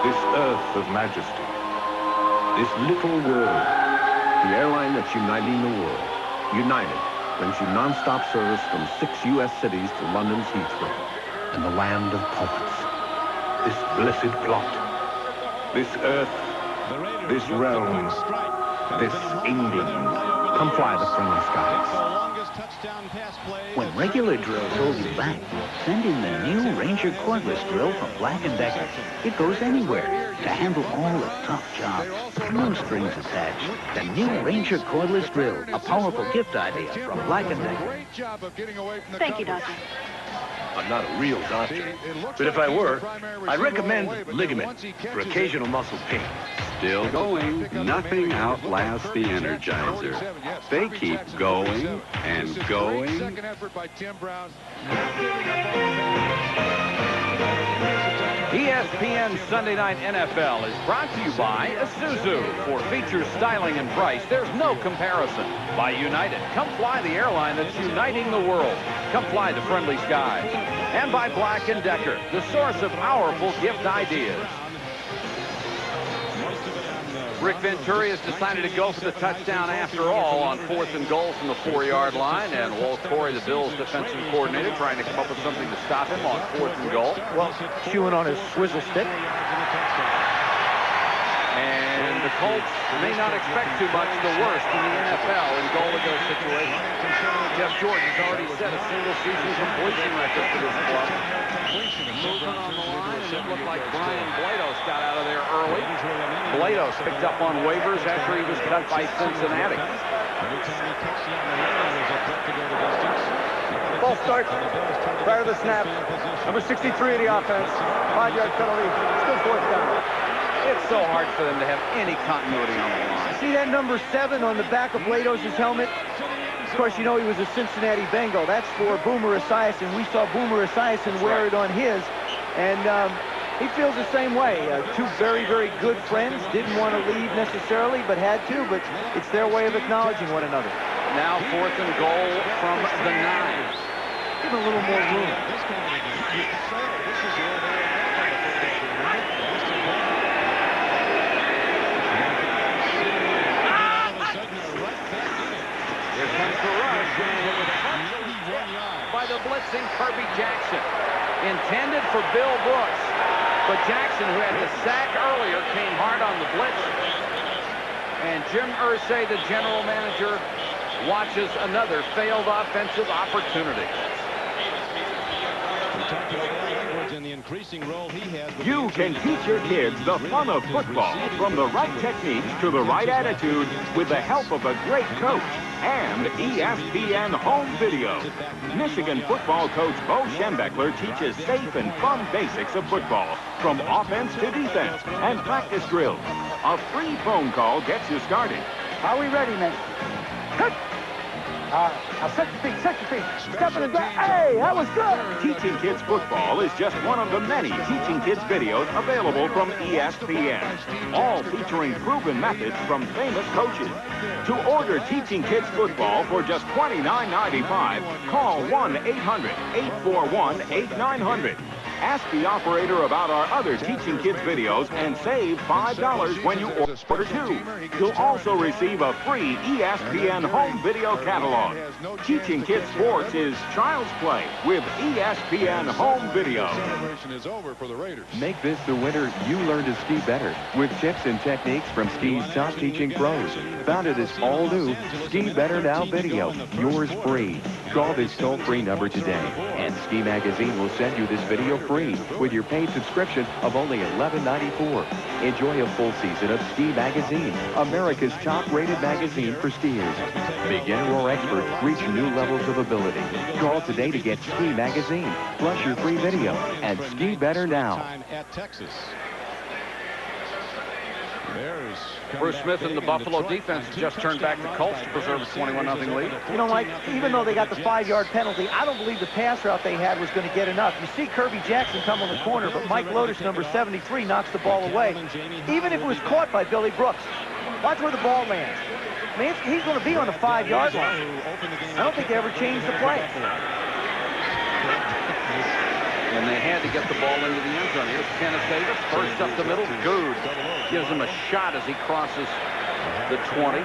this earth of majesty, this little world, The airline that's uniting the world. United brings you non-stop service from 6 U.S. cities to London's Heathrow and the land of poets. this blessed plot, this earth, this realm, this England. Come fly the friendly skies. When regular drills hold you back, send in the new Ranger cordless drill from Black & Decker. It goes anywhere to handle all the tough jobs. No strings attached. The new Ranger cordless drill, a powerful gift idea from Black & Decker. Thank you, Doctor. I'm not a real doctor, but if I were, I'd recommend ligament for occasional muscle pain. Still going. Nothing outlasts the Energizer. They keep going and going. ESPN Sunday Night NFL is brought to you by Isuzu. For features, styling, and price, there's no comparison. By United. Come fly the airline that's uniting the world. Come fly the friendly skies. And by Black & Decker, the source of powerful gift ideas. Rick Venturi has decided to go for the touchdown after all on 4th and goal from the 4-yard line. And Walt Corey, the Bills defensive coordinator, trying to come up with something to stop him on 4th and goal. Well, chewing on his swizzle stick. And the Colts may not expect too much. The worst in the NFL in goal-to-go situations. Jeff Jordan's already set a single-season completion record for this club. Movement on the line, and it looked like Brian Blados got out of there early. Blados picked up on waivers after he was cut by Cincinnati. Ball starts prior to the snap. Number 63 of the offense. 5-yard penalty. Still 4th down. It's so hard for them to have any continuity on the line. See that number 7 on the back of Blados' helmet? Of course, you know he was a Cincinnati Bengal. That's for Boomer Esiason. We saw Boomer Esiason wear it on his. And he feels the same way. Two very, very good friends. Didn't want to leave necessarily, but had to. But it's their way of acknowledging one another. Now 4th and goal from the 9. Give him a little more room. By the blitzing Kirby Jackson. Intended for Bill Brooks. But Jackson, who had the sack earlier, came hard on the blitz. And Jim Irsay, the general manager, watches another failed offensive opportunity. You can teach your kids the fun of football from the right techniques to the right attitude with the help of a great coach and ESPN home video. Michigan football coach Bo Schembechler teaches safe and fun basics of football from offense to defense and practice drills. A free phone call gets you started. Are we ready, men? Cut! Now set your feet, step in the ground. Hey, that was good. Teaching Kids Football is just one of the many Teaching Kids videos available from ESPN, all featuring proven methods from famous coaches. To order Teaching Kids Football for just $29.95, call 1-800-841-8900. Ask the operator about our other Teaching Kids videos and save $5 when you order 2. You'll also receive a free ESPN home video catalog. Teaching Kids Sports is child's play with ESPN home video. Is over for the Raiders. Make this the winter you learn to ski better with tips and techniques from ski's top teaching pros. Found in this all-new Ski Better Now video. Yours free. Call this toll-free number today, and Ski Magazine will send you this video free with your paid subscription of only $11.94. Enjoy a full season of Ski Magazine, America's top-rated magazine for skiers. Beginner or expert, reach new levels of ability. Call today to get Ski Magazine, plus your free video, and Ski Better Now. At Texas. Bruce Smith and the Buffalo defense just turned back the Colts to preserve a 21-0 lead. You know, Mike, even though they got the 5-yard penalty, I don't believe the pass route they had was going to get enough. You see Kirby Jackson come on the corner, but Mike Lotus, number 73, knocks the ball away. Even if it was caught by Billy Brooks. Watch where the ball lands. I mean, he's going to be on the 5-yard line. I don't think they ever changed the play. And they had to get the ball into the end zone. Here's Kenneth Davis, first up the middle. Good. Gives him a shot as he crosses the 20.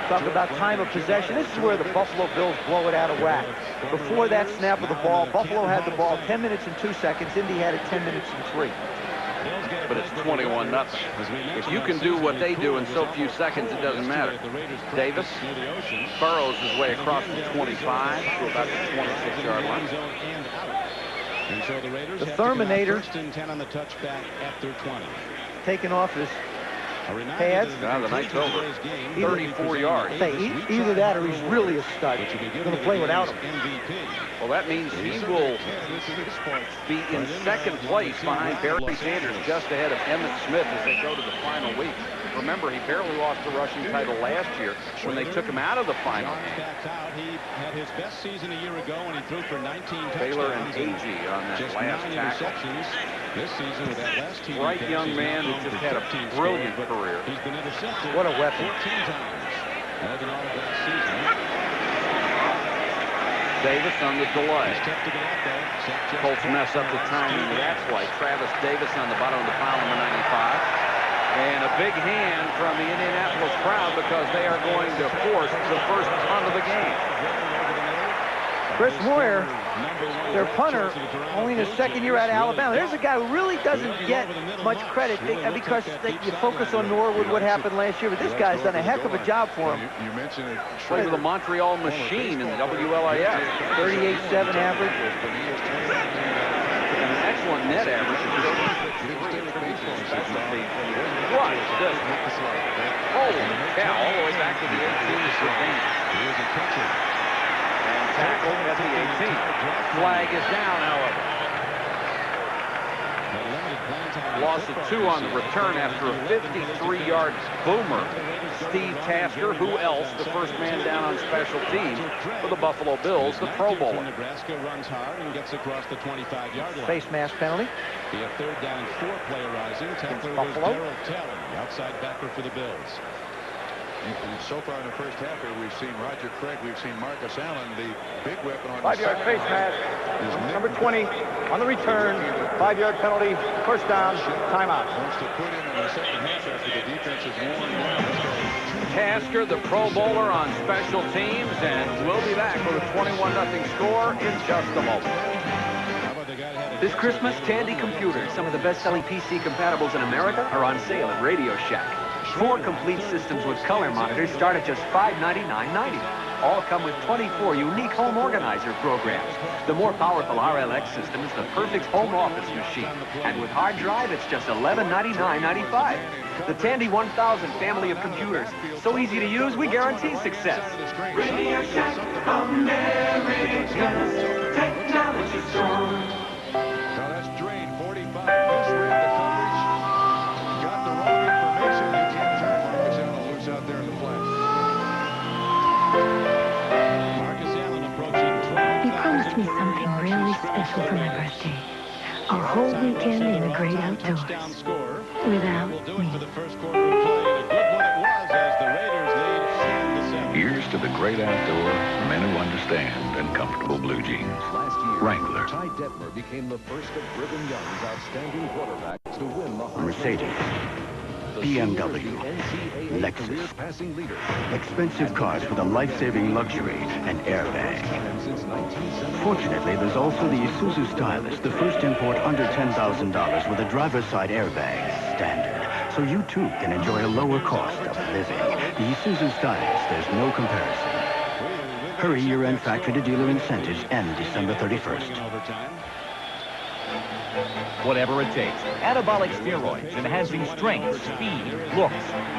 Talk about time of possession. This is where the Buffalo Bills blow it out of whack. Before that snap of the ball, Buffalo had the ball 10 minutes and 2 seconds. Indy had it 10 minutes and 3. But it's 21-0. If you can do what they do in so few seconds, it doesn't matter. Davis burrows his way across the 25 to about the 26-yard line. And so the Raiders the Terminator first and 10 on the touchback at their 20. Taking off his pads. The night's over. 34 yards. Either that or he's really a stud. He's going to play without him. Well, that means he will be in second place behind Barry Sanders, just ahead of Emmitt Smith as they go to the final week. Remember, he barely lost the rushing title last year when they took him out of the final. He had his best season a year ago when he threw for 19 touchdowns. Taylor and Agee on that last tackle. This season with that last team. Bright young man who just had a brilliant career. He's been intercepted. What a weapon. 14 times. More than all of last season. Davis on the delay. Colts mess up the timing of that play. Travis Davis on the bottom of the pile, number 95. And a big hand from the Indianapolis crowd because they are going to force the first punt of the game. Chris Moyer, their punter, only in his second year out of Alabama. There's a guy who really doesn't get much credit because you focus on Norwood, what happened last year, but this guy's done a heck of a job for him. You mentioned it. Played with the Montreal Machine in the WLIF. 38.7 average. And an excellent net average. What is this? Holy cow, all the way back to the 18. And tackled at the 18. Flag is down, however. Loss of 2 on the return after a 53-yard boomer. Steve Tasker, who else? The first man down on special teams for the Buffalo Bills, the Pro Bowler. Nebraska runs hard and gets across the 25-yard line. Face mask penalty. Be a third down and 4 play arising. Tackler was Darrell Taylor, outside backer for the Bills. And so far in the first half here, we've seen Roger Craig, we've seen Marcus Allen, the big weapon on 5-yard face mask. Number 20 on the return. 5-yard penalty. First down. Timeout. Wants to put in the second half after the defense is worn down. Tasker, the Pro Bowler on special teams, and we'll be back with a 21-0 score in just a moment. This Christmas, Tandy Computers, some of the best-selling PC compatibles in America, are on sale at Radio Shack. 4 complete systems with color monitors start at just $599.90. All come with 24 unique home organizer programs. The more powerful RLX system is the perfect home office machine. And with hard drive, it's just $1199.95. The Tandy 1000 family of computers. So easy to use, we guarantee success. Radio Shack, America's technology store. Now that's drain 45. Misread the coverage. Got the wrong information. You can't turn Marcus Allen loose out there in the flat. Marcus Allen approaching 12. You promised me something really special for my birthday. A whole weekend in the great outdoors. Without me. Here's to the great outdoor, men who understand, and comfortable blue jeans. Last year, Wrangler. Ty Detmer became the first of Brigham Young's outstanding quarterbacks to win the Heisman. Mercedes, BMW, Lexus. Passing leader. Expensive cars with a life-saving luxury and airbag. Fortunately, there's also the Isuzu Stylus, the first import under $10,000 with a driver's side airbag standard. So you too can enjoy a lower cost of living. The Isuzu Stylus, there's no comparison. Hurry, year-end factory-to-dealer incentives end December 31st. Whatever it takes. Anabolic steroids, enhancing strength, speed, looks.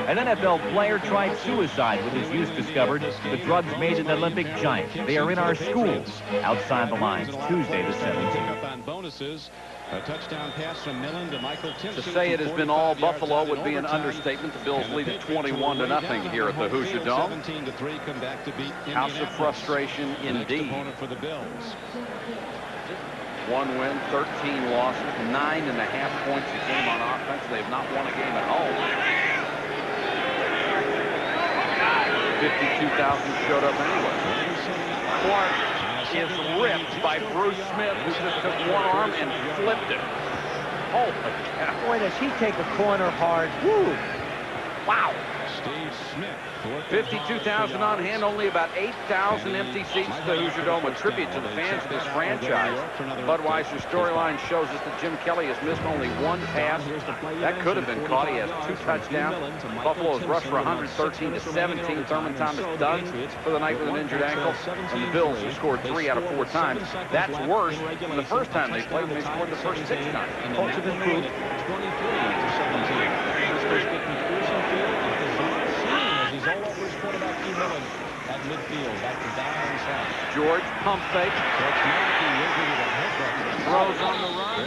An NFL player tried suicide with his use discovered. The drugs made an Olympic giant. They are in our schools. Outside the lines, Tuesday the 17th. A touchdown pass from Millen to Michael Timpson. To say it has been all Buffalo would be an understatement. The Bills lead at 21-0 here at the Hoosier Dome. 17-3 come back to beat House of frustration indeed. For the Bills. 1 win, 13 losses, 9.5 points a game on offense. They have not won a game at home. 52,000 showed up anyway. Clark is ripped by Bruce Smith, who just took one arm and flipped it. Holy cow. Boy, does he take a corner hard. Woo! Wow. Steve Smith. 52,000 on hand, only about 8,000 empty seats at the Hoosier Dome, a tribute to the fans of this franchise. Budweiser's storyline shows us that Jim Kelly has missed only one pass. That could have been caught. He has 2 touchdowns. Buffalo has rushed for 113-17. Thurman Thomas done for the night with an injured ankle. And the Bills have scored 3 out of 4 times. That's worse than the first time they played when they scored the first 6 times. Colts have improved. 23-17. He's all over his quarterback, Hugh Millen, at midfield. Back to down inside. George pump fake. Throws on the run.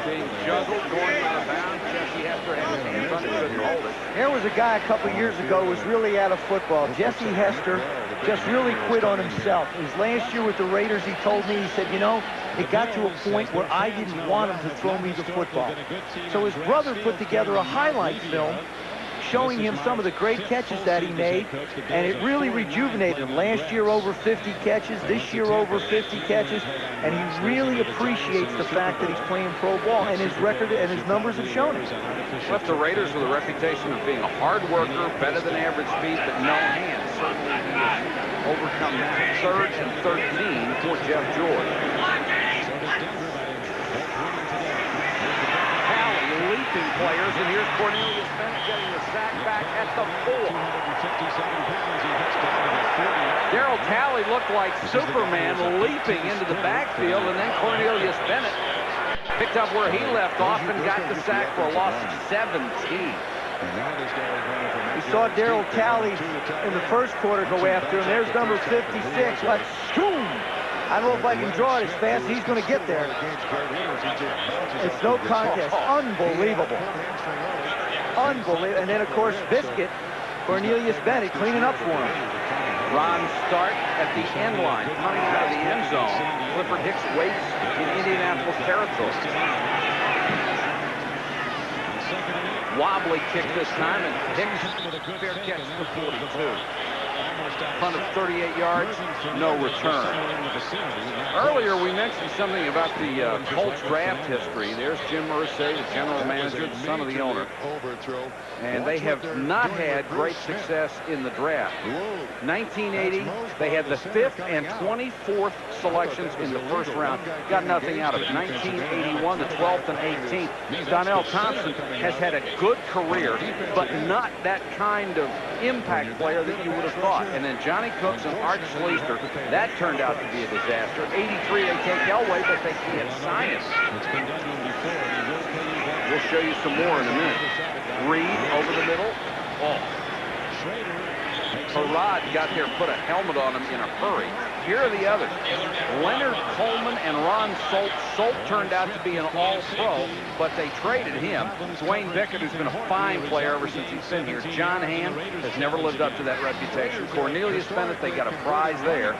Being juggled, going out of bounds. Jesse Hester had his hands on it, couldn't hold it. There was a guy a couple years ago who was really out of football. Jesse Hester just really quit on himself. His last year with the Raiders, he told me, he said, you know, it got to a point where I didn't want him to throw me the football. So his brother put together a highlight film showing him some of the great catches that he made, and it really rejuvenated him. Last year, over 50 catches. This year, over 50 catches. And he really appreciates the fact that he's playing pro ball, and his record and his numbers have shown it. Left the Raiders with a reputation of being a hard worker, better than average speed, but no hands. Certainly he has overcome that. 3rd and 13 for Jeff George. Leaping players, and here's Cornelius Bennett getting the sack back at the 4. Darryl Talley looked like Superman leaping into the backfield, and then Cornelius Bennett picked up where he left off and got the sack for a loss of 17. We saw Darryl Talley in the first quarter go after him. There's number 56. Let's shoom! I don't know if I can draw it as fast as he's going to get there. It's no contest. Unbelievable. Unbelievable. And then, of course, Biscuit, Cornelius Bennett cleaning up for him. Ron Stark at the end line, coming out of the end zone. Clifford Hicks waits in Indianapolis territory. Wobbly kick this time, and Hicks with a fair catch for 42. Punt of 38 yards, no return. Earlier, we mentioned something about the Colts draft history. There's Jim Irsay, the general manager, the son of the owner. And they have not had great success in the draft. 1980, they had the 5th and 24th selections in the first round. Got nothing out of it. 1981, the 12th and 18th. Donnell Thompson has had a good career, but not that kind of impact player that you would have thought. And then Johnny Cooks and Art Schleister, that turned out to be a disaster. 83, they take Elway, but they can't sign him. We'll show you some more in a minute. Reed over the middle. Oh. Parrott got there, put a helmet on him in a hurry. Here are the others. Leonard Coleman and Ron Solt. Solt turned out to be an all-pro, but they traded him. Dwayne Bickett, who's been a fine player ever since he's been here. John Hand has never lived up to that reputation. Cornelius Bennett, they got a prize there,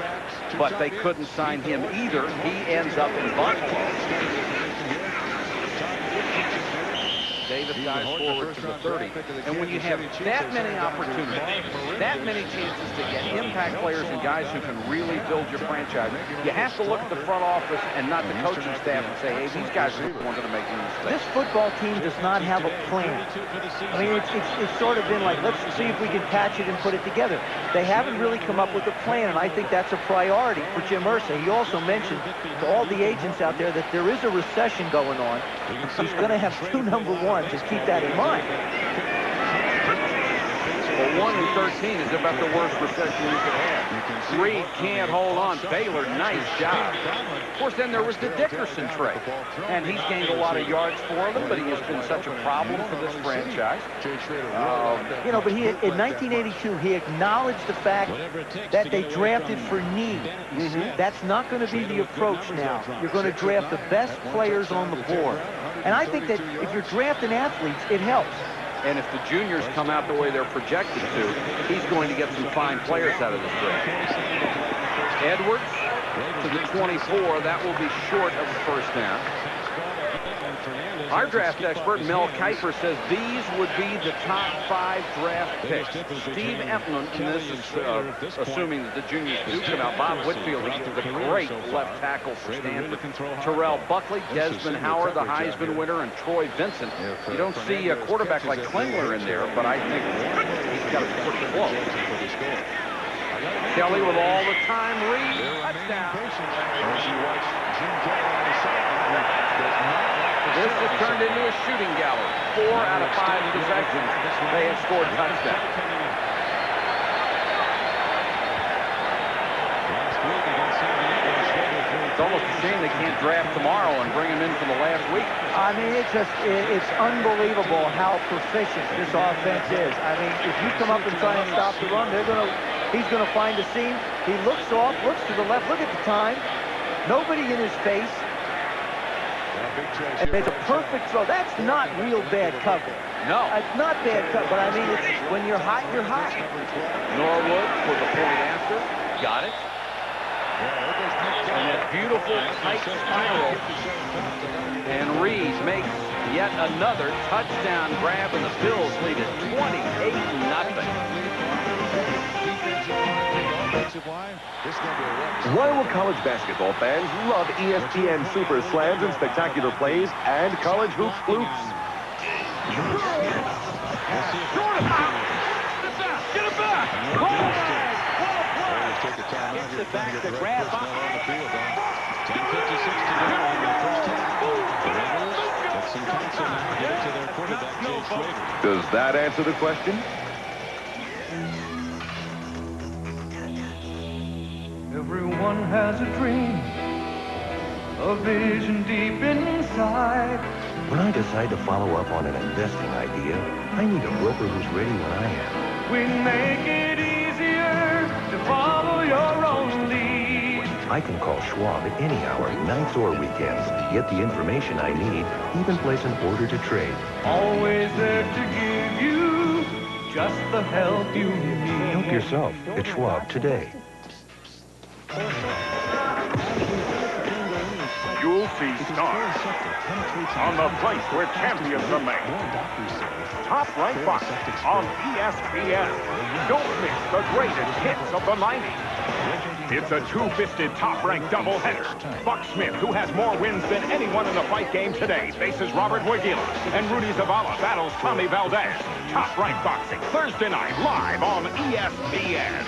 but they couldn't sign him either. He ends up in Buffalo. Davis dives forward to the 30. And when you have that many opportunities, that many chances to get impact players and guys who can really build your franchise, you have to look at the front office and not the coaching staff and say, hey, these guys are going to make any mistakes. This football team does not have a plan. I mean, it's sort of been like, let's see if we can patch it and put it together. They haven't really come up with a plan, and I think that's a priority for Jim Irsay. He also mentioned to all the agents out there that there is a recession going on. He's going to have 2 number ones, just keep that in mind. Well, 1-13 is about the worst recession you could have. Reed can't hold on. Baylor, nice job. Of course, then there was the Dickerson trade. And he's gained a lot of yards for them, but he has been such a problem for this franchise. You know, but in 1982, he acknowledged the fact that they drafted for need. That's not going to be the approach now. You're going to draft the best players on the board. And I think that if you're drafting athletes, it helps. And if the juniors come out the way they're projected to, he's going to get some fine players out of this draft. Edwards to the 24. That will be short of the first down. Our draft expert, Mel Kiper, says these would be the top 5 draft picks. Steve Emtman, and this is assuming that the juniors do come out. Bob Whitfield, the great left tackle for Stanford. Terrell Buckley, Desmond Howard, the Heisman winner, and Troy Vincent. You don't see a quarterback like Klingler in there, but I think he's got to be pretty close. Kelly with all the time. Reed, touchdown. This has turned into a shooting gallery. 4 out of 5 possessions, they have scored touchdowns. It's almost a shame they can't draft tomorrow and bring him in for the last week. I mean, it's unbelievable how proficient this offense is. I mean, if you come up and try and stop the run, he's going to find a seam. He looks off, looks to the left. Look at the time. Nobody in his face. And it's a perfect throw. That's not real bad cover. No. It's not bad cover, but I mean, when you're hot, you're hot. Norwood for the point after. Got it. And that beautiful tight spiral. And Reed makes yet another touchdown grab, and the Bills lead it 28-0. Iowa college basketball fans love ESPN Super Slams and spectacular plays and college hoops floops. Get it back! Gets it back to grab. 10:56 to go in the first half. The Raiders get some counsel now. Get it to their quarterback, Jay Schrader. Does that answer the question? Everyone has a dream, a vision deep inside. When I decide to follow up on an investing idea, I need a broker who's ready when I am. We make it easier to follow your own lead. I can call Schwab at any hour, nights or weekends, get the information I need, even place an order to trade. Always there to give you just the help you need. Help yourself at Schwab today. You'll see stars on the place where champions are made. Top Rank Boxing on ESPN. Don't miss the greatest hits of the 90s. It's a two-fisted top-ranked doubleheader. Buck Smith, who has more wins than anyone in the fight game today, faces Robert Wagila, and Rudy Zavala battles Tommy Valdez. Top Rank Boxing, Thursday night, live on ESPN.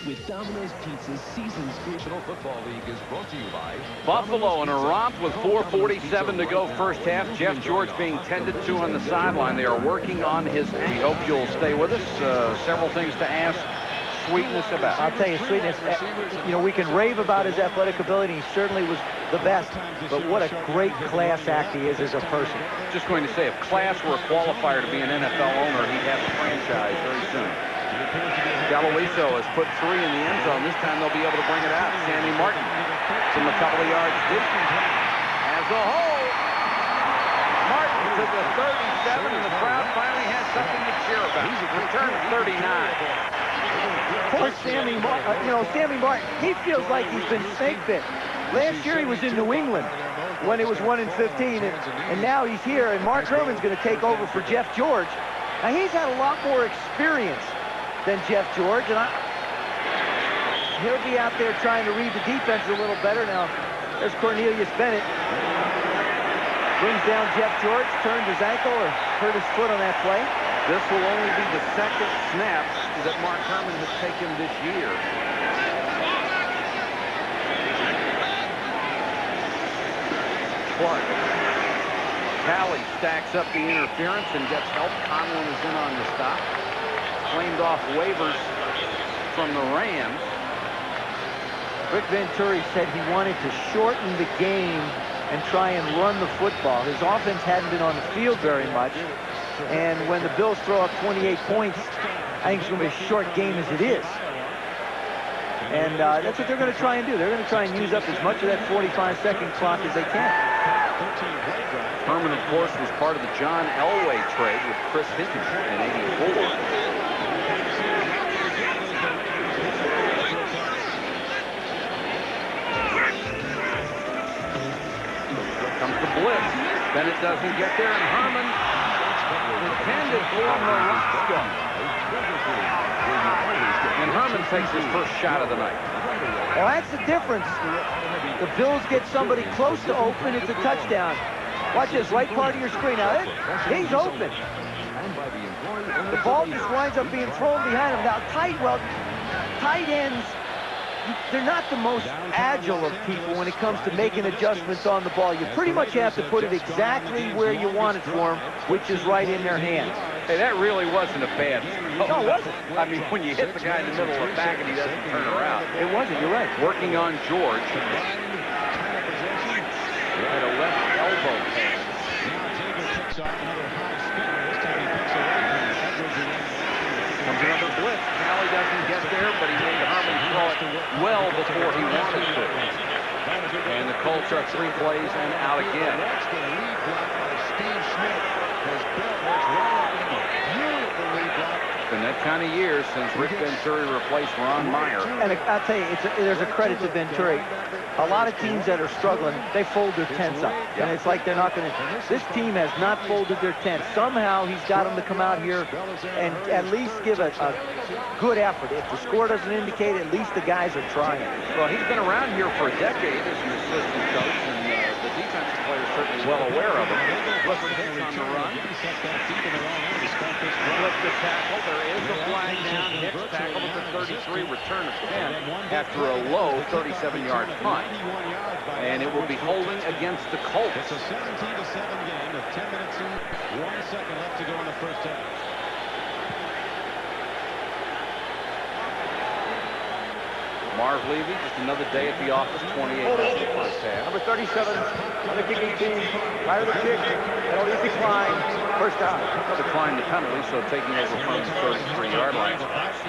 With Domino's Pizza's Seasons Regional Football League is brought to you by Buffalo in a romp with 4:47 to go first half. Jeff George being tended to on the sideline. They are working on his ankle. We hope you'll stay with us. Several things to ask Sweetness about. I'll tell you, Sweetness, you know, we can rave about his athletic ability. He certainly was the best, but what a great class act he is as a person. Just going to say, if class were a qualifier to be an NFL owner, he'd have a franchise very soon. Galoiso has put 3 in the end zone. This time they'll be able to bring it out. Sammy Martin from a couple of yards deep. As a hole. Martin to the 37, and the crowd finally has something to cheer about. Return of 39. Poor Sammy Martin, Sammy Martin, he feels like he's been snake bit. Last year he was in New England when it was 1-15, and now he's here, and Mark Herman's going to take over for Jeff George. Now, he's had a lot more experience than Jeff George, and he'll be out there trying to read the defense a little better. Now, there's Cornelius Bennett. Brings down Jeff George, turned his ankle or hurt his foot on that play. This will only be the second snap that Mark Herman has taken this year. Clark. Talley stacks up the interference and gets help. Conlon is in on the stop. Claimed off waivers from the Rams. Rick Venturi said he wanted to shorten the game and try and run the football. His offense hadn't been on the field very much. And when the Bills throw up 28 points, I think it's going to be a short game as it is. And that's what they're going to try and do. They're going to try and use up as much of that 45-second clock as they can. Herman, of course, was part of the John Elway trade with Chris Hinton in '84. Comes the blitz. Bennett doesn't get there, and Herman intended for Morosco. And Herman takes his first shot of the night. Well, that's the difference. The Bills get somebody close to open, it's a touchdown. Watch this, right part of your screen. Now, he's open. The ball just winds up being thrown behind him. Now, tight ends, they're not the most agile of people when it comes to making adjustments on the ball. You pretty much have to put it exactly where you want it for them, which is right in their hands. Hey, that really wasn't a bad throw. No, it wasn't. I mean, when you hit the guy in the middle of the back and he doesn't turn around. It wasn't, you're right. Working on George. At a left elbow pass. Comes another blitz. Talley doesn't get there, but he made Herman throw it well before he wanted to. And the Colts are 3 plays and out again. It's been that kind of year since Rick Venturi replaced Ron Meyer. And I'll tell you, there's a credit to Venturi. A lot of teams that are struggling, they fold their tents up. And it's like they're not going to... This team has not folded their tents. Somehow he's got them to come out here and at least give a good effort. If the score doesn't indicate, at least the guys are trying. Well, he's been around here for a decade as an assistant coach, and the defensive players are certainly well aware of him. Clifford hits on the run. Flip the tackle. There is a flag down. Hicks tackled at the 33, return of 10 after a low 37-yard punt. And it will be holding against the Colts. It's a 17-7 game with 10 minutes and 1 second left to go in the first half. Marv Levy, just another day at the office, 28 in the first half. Number 37 on the kicking team. Right of the kick. Penalty decline. First down. Declined the penalty, so taking over from the 33-yard line.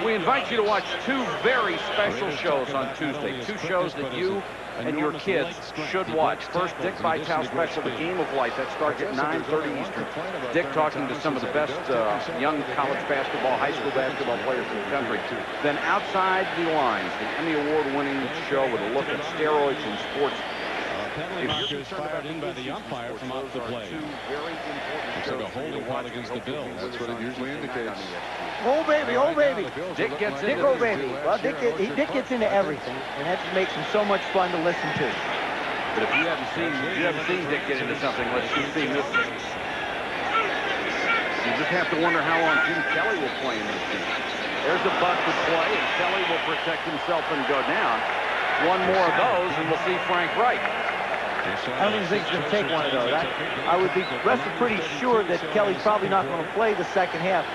We invite you to watch 2 very special shows on Tuesday. 2 shows that you and your kids should watch. First, Dick Vitale special, The Game of Life. That starts at 9:30 Eastern. Dick talking to some of the best young college basketball, high school basketball players in the country. Then Outside the Lines, the Emmy Award-winning show with a look at steroids in sports. Penalty markers fired in by the umpire from off the play. Looks like a holding call against the Bills. That's what it usually indicates. Oh, baby, oh, baby. Dick gets into oh, baby. Well, Dick gets into everything, and that makes him so much fun to listen to. But if you haven't seen Dick get into something, let's just see this. You just have to wonder how long Jim Kelly will play in this game. There's a busted play, and Kelly will protect himself and go down. One more of those, and we'll see Frank Wright. I don't even think he's going to take one of those. I would be pretty sure that Kelly's probably not going to play the second half.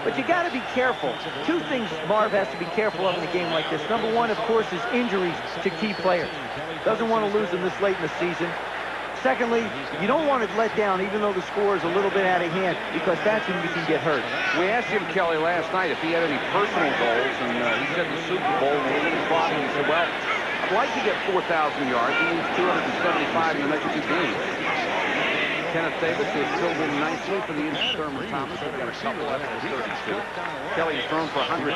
But you got to be careful. 2 things Marv has to be careful of in a game like this. Number 1, of course, is injuries to key players. Doesn't want to lose them this late in the season. Secondly, you don't want to let down even though the score is a little bit out of hand, because that's when you can get hurt. We asked Jim Kelly last night if he had any personal goals, and he said the Super Bowl, and he said, well, I'd like to get 4,000 yards. He needs 275 in the next 2 games. Kenneth Davis, who has filled in nicely for the injured Thurman Thomas. We've got a couple after the 32. Kelly's thrown for 119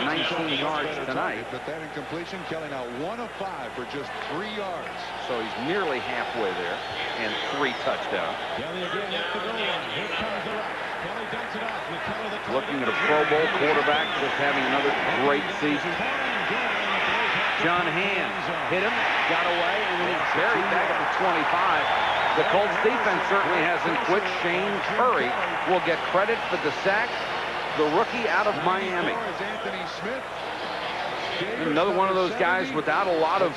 yards tonight. But that incompletion, Kelly now 1 of 5 for just 3 yards. So he's nearly halfway there, and 3 touchdowns. Kelly again at the goal line. Here comes the rush. Kelly dumps it off. Looking at a Pro Bowl quarterback, just having another great season. John Hands hit him, got away, and then he's buried back at the 25. The Colts defense certainly hasn't quit. Shane Curry will get credit for the sack. The rookie out of Miami. Another one of those guys without a lot of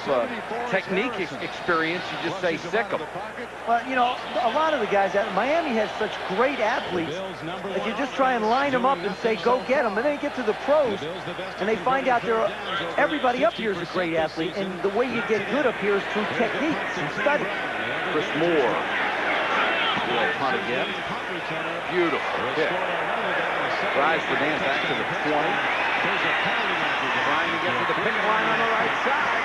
technique experience. You just say sick him. Well, you know, a lot of the guys out Miami has such great athletes that you just try and line them up and say, go get them. And then you get to the pros, and they find out everybody up here is a great athlete. And the way you get good up here is through techniques and study. Chris Moore. Will punt again. Beautiful kick. Drives the Dan back to the 20. Trying to get to the pick line on the right side.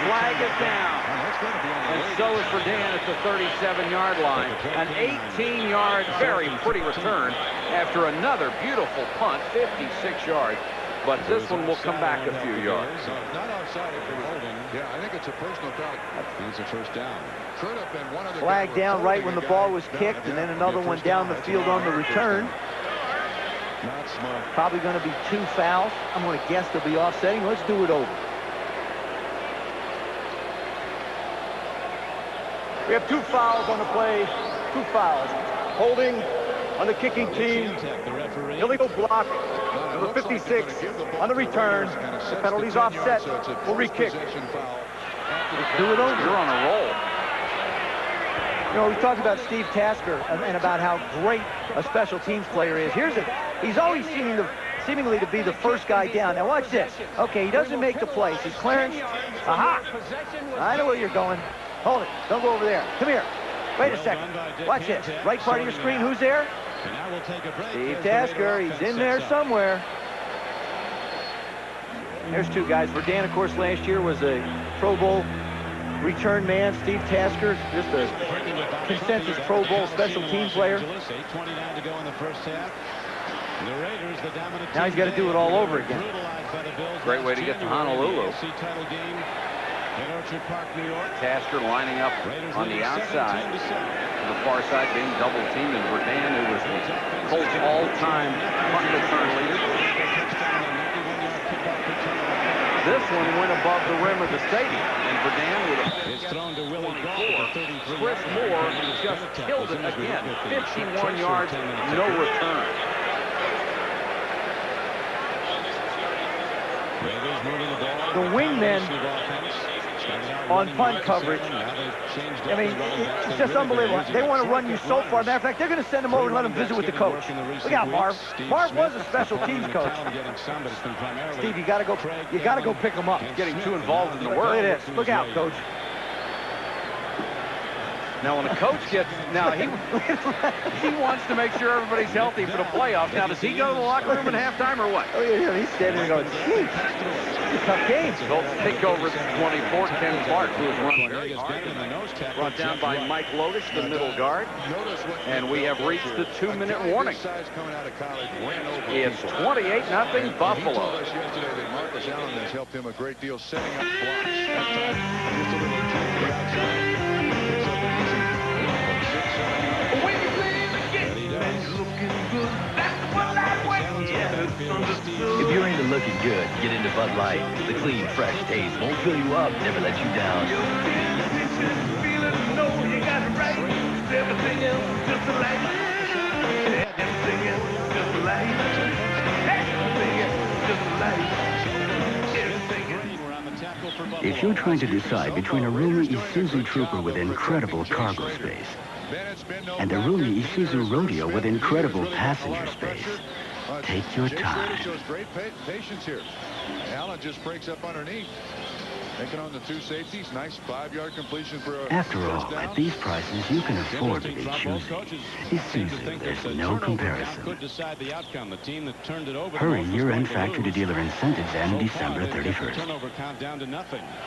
Flag is down. And so is for Dan at the 37-yard line. An 18-yard, very pretty return after another beautiful punt, 56 yards. But this one will come back a few yards. Not offside if it was holding. Yeah, I think it's a personal foul. It's a first down. Could have been one of the flag down right when the ball was kicked, and then another one down the field on the return. Not smart. Probably going to be 2 fouls. I'm going to guess they'll be offsetting. Let's do it over. We have 2 fouls on the play. 2 fouls. Holding on the kicking team. Illegal block. Number 56 on the return. The penalty's offset. We'll re-kick. Let's do it over. You're on a roll. You know, we talked about Steve Tasker and about how great a special teams player is. He's always seemingly to be the first guy down. Now watch this. Okay, he doesn't make the plays. He's clearance. Aha! I know where you're going. Hold it. Don't go over there. Come here. Wait a second. Watch this. Right part of your screen. Who's there? Steve Tasker. He's in there somewhere. There's 2 guys. Verdan, of course, last year was a Pro Bowl return man. Steve Tasker, just a consensus Pro Bowl special team player. Now he's got to do it all over again. Great way to get to Honolulu. Tasker lining up on the outside. To the far side being double teamed, and Verdan, who was the Colts all-time punt return leader. This one went above the rim of the stadium, and Verdan with a thrown to Willie 24. Chris Moore just killed it again. 51 yards, no return. The wingmen on punt coverage, I mean, it's just unbelievable. They want to run you so far. Matter of fact, they're going to send him over and let him visit with the coach. Look out, Marv. Marv was a special teams coach. Steve, you got to go pick him up. Getting too involved in the work. Look at this. Look out, coach. Now, when a coach gets, he wants to make sure everybody's healthy for the playoffs. Now, does he go to the locker room at halftime or what? Oh, yeah, he's standing there going, geez, it's a tough game. Colts take over the 24. Ken Clark, who is run very hard. Brought down by Mike Lotish, the middle guard. And we have reached the 2-minute warning. It's 28-0 Buffalo. Marcus Allen has helped him a great deal setting up blocks. If you're into looking good, get into Bud Light. The clean, fresh taste won't fill you up, never let you down. If you're trying to decide between a roomy Isuzu Trooper with incredible cargo space and a roomy Isuzu Rodeo with incredible passenger space, take your time. Shows great patience here. Allen just breaks up underneath. Taking on the 2 safeties. Nice 5-yard completion for a After all, at these prices, you can afford to be choosy. Isuzu, there's no comparison. Hurry, year-end factory-to-dealer incentives end December 31st.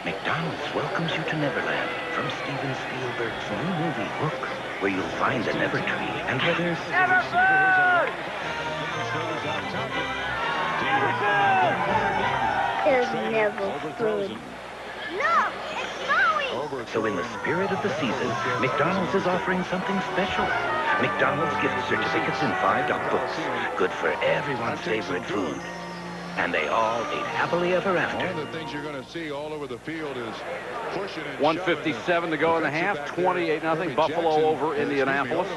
McDonald's welcomes you to Neverland from Steven Spielberg's new movie, Hook. where you'll find the never tree and where there's... There's never food. Look, it's snowing! So in the spirit of the season, McDonald's is offering something special. McDonald's gift certificates in $5 books. Good for everyone's favorite food. And they all ate happily ever after. One of the things you're going to see all over the field is pushing and 1:57 to go in the half, 28-0, Buffalo over Indianapolis.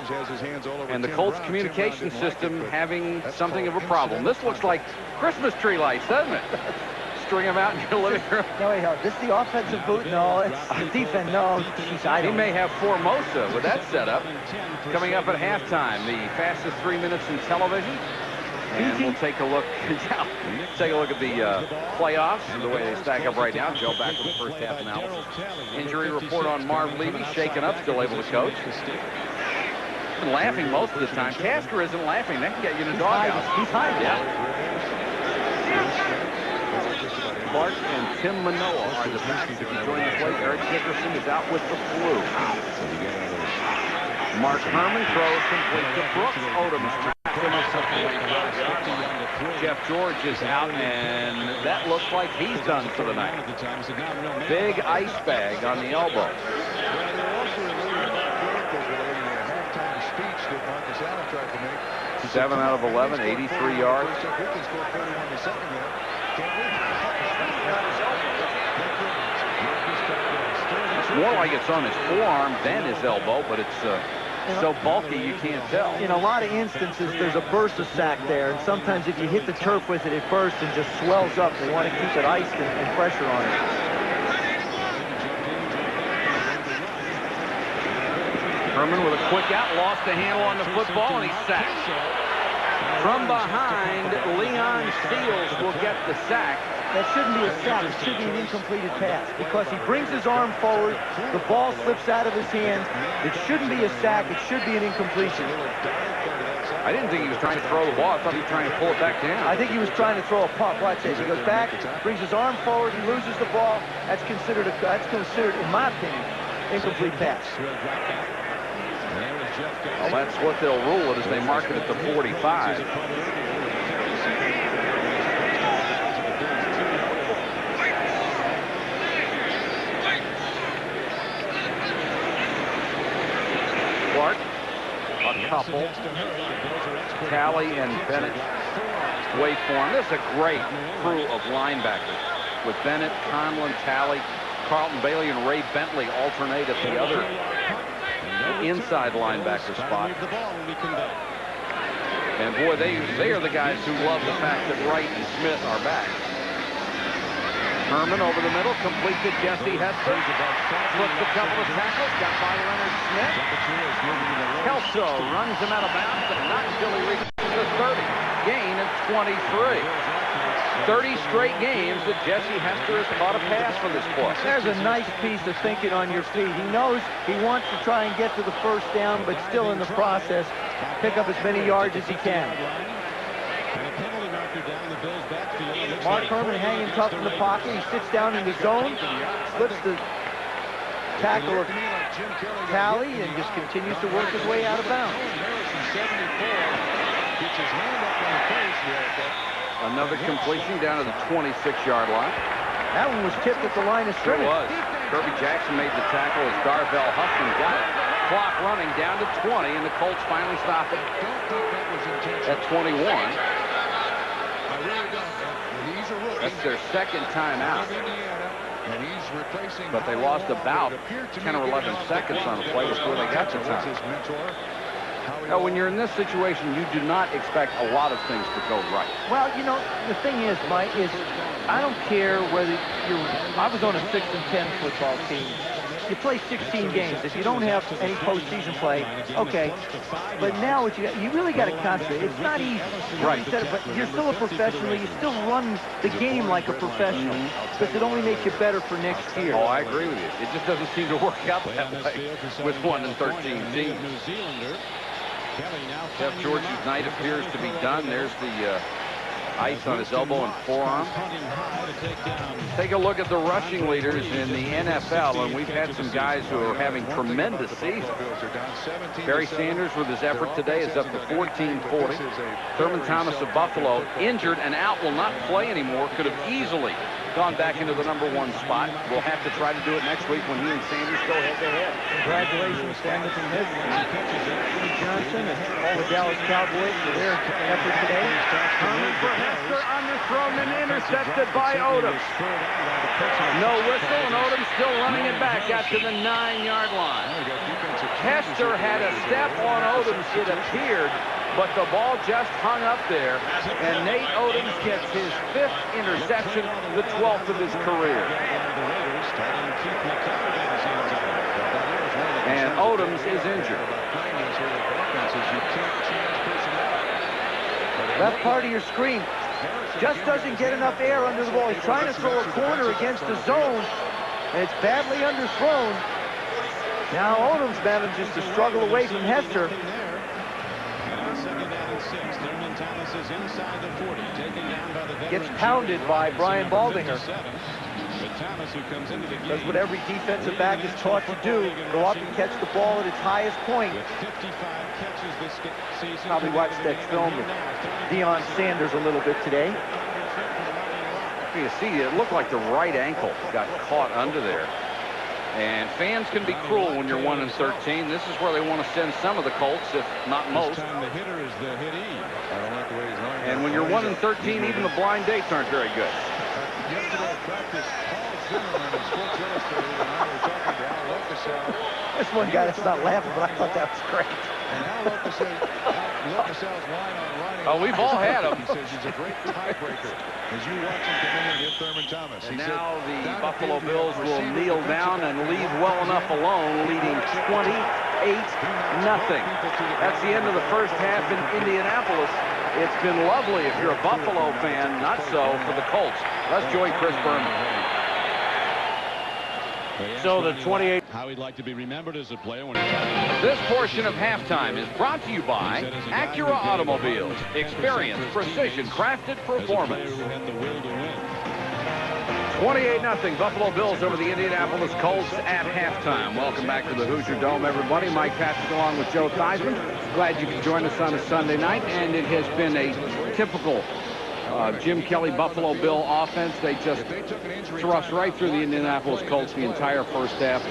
And the Colts communication system having something of a problem. This looks like Christmas tree lights, doesn't it? String them out in your living room. No, wait, this is the offensive boot? No, it's the defense. No, he may have Formosa with that setup. Coming up at halftime, the fastest 3 minutes in television. And we'll take a look. Take a look at the playoffs and the way they stack up right now. Joe back with the first half analysis. Injury report on Marv Levy, shaken up, still able to coach. Been laughing most of the time. Tasker isn't laughing. That can get you in a doghouse. He's hiding. Yeah. Clark and Tim Manoa are the backs. If you join this late, Eric Dickerson is out with the flu. Mark Herman throws complete to Brooks. Odom's Jeff George is out, and that looks like he's done for the night. Big ice bag on the elbow. 7 out of 11, 83 yards. It's more like it's on his forearm than his elbow, but it's so bulky you can't tell. In a lot of instances, there's a bursa sac there, and sometimes if you hit the turf with it, it bursts and just swells up. They want to keep it iced and pressure on it. Herman with a quick out, lost the handle on the football, and he's sacked. From behind, Leon Seals will get the sack. That shouldn't be a sack. It should be an incompleted pass because he brings his arm forward. The ball slips out of his hand. It shouldn't be a sack. It should be an incompletion. I didn't think he was trying to throw the ball. I thought he was trying to pull it back down. I think he was trying to throw a pump. Watch this. He goes back, brings his arm forward, he loses the ball. That's considered, in my opinion, incomplete pass. Well, that's what they'll rule it as they mark it at the 45. Clark, a couple. Talley and Bennett wait for him. This is a great crew of linebackers with Bennett, Conlon, Talley, Carlton Bailey, and Ray Bentley alternate at the other inside linebacker spot. And boy, they are the guys who love the fact that Wright and Smith are back. Herman over the middle, complete to Jesse Hester. Flips a couple of tackles, got by Leonard Smith. Kelso runs him out of bounds, but not until he reaches the 30. Gain of 23. 30 straight games that Jesse Hester has caught a pass for this club. There's a nice piece of thinking on your feet. He knows he wants to try and get to the first down, but still in the process, pick up as many yards as he can. Mark Herman hanging tough in the pocket. He sits down in the zone, slips the tackle of Talley, and just continues to work his way out of bounds. Another completion down to the 26-yard line. That one was tipped at the line of scrimmage. It was. Kirby Jackson made the tackle as Darvell Huffman got it. Clock running down to 20, and the Colts finally stop it at 21. That's their second time out. But they lost about 10 or 11 seconds on the play before they got the time. Now, when you're in this situation, you do not expect a lot of things to go right. Well, you know, the thing is, Mike, is I don't care whether you're... I was on a 6 and 10 football team. You play 16 games. If you don't have any postseason play, okay. But now what you really got to concentrate. It's not easy. Right. But you're still a professional. You still run the game like a professional because it only makes you better for next year. Oh, I agree with you. It just doesn't seem to work out that way with 1 and 13 teams. Jeff George's night appears to be done. There's the Ice on his elbow and forearm. Take a look at the rushing leaders in the NFL, and we've had some guys who are having tremendous seasons. Barry Sanders, with his effort today, is up to 1440. Thurman Thomas of Buffalo, injured and out, will not play anymore. Could have easily gone back into the #1 spot. We'll have to try to do it next week when he and Sanders go head-to-head. Congratulations to Anderson Jimmy Johnson, and all the Dallas Cowboys for their effort today. Coming for Hester, underthrown and intercepted by Odom. No whistle, and Odom still running it back out to the 9-yard line. Hester had a step on Odoms, it appeared, but the ball just hung up there, and Nate Odoms gets his 5th interception, the 12th of his career. And Odoms is injured. Left part of your screen just doesn't get enough air under the ball. He's trying to throw a corner against the zone, and it's badly underthrown. Now Odoms manages to struggle away from Hester. Gets pounded by Brian Baldinger. Does what every defensive back is taught to do. Go up and catch the ball at its highest point. Probably watched that film of Deion Sanders a little bit today. You see, it looked like the right ankle got caught under there. And fans can be cruel when you're 1-13. This is where they want to send some of the Colts, if not most. And when you're 1-13, even the blind dates aren't very good. Yesterday at practice, Paul Zimmerman of Sports Illustrated and I were talking to Al Locasell. There's one guy that's not laughing, but I thought that was great. And Al Locasell's line on Ronnie. Oh, we've all had him. He says he's a great tiebreaker as you watch him come in and hit Thurman Thomas. And now the Buffalo Bills will kneel down and leave well enough alone, leading 28-0. That's the end of the first half in Indianapolis. It's been lovely if you're a Buffalo fan, not so for the Colts. Let's join Chris Berman. So the 28. How he'd like to be remembered as a player when This portion of halftime is brought to you by Acura Automobiles. Experience, precision, crafted performance. 28-0 Buffalo Bills over the Indianapolis Colts at halftime. Welcome back to the Hoosier Dome, everybody. Mike Patrick along with Joe Theismann. Glad you could join us on a Sunday night, and it has been a typical Jim Kelly Buffalo Bill offense. They just thrust right through the Indianapolis Colts the entire first half.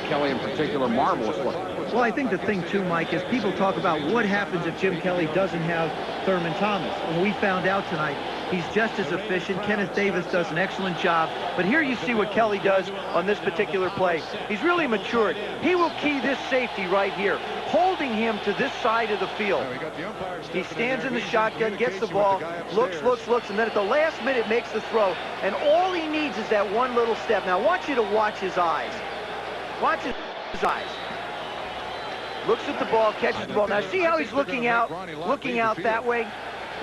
Kelly in particular, marvelous look. Well, I think the thing too, Mike, is people talk about what happens if Jim Kelly doesn't have Thurman Thomas. And we found out tonight he's just as efficient. Kenneth Davis does an excellent job. But here you see what Kelly does on this particular play. He's really matured. He will key this safety right here, holding him to this side of the field. He stands in the shotgun, gets the ball, looks, and then at the last minute makes the throw. And all he needs is that one little step. Now, I want you to watch his eyes. Watch his eyes. Looks at the ball, catches the ball. Now, see how he's looking out that way,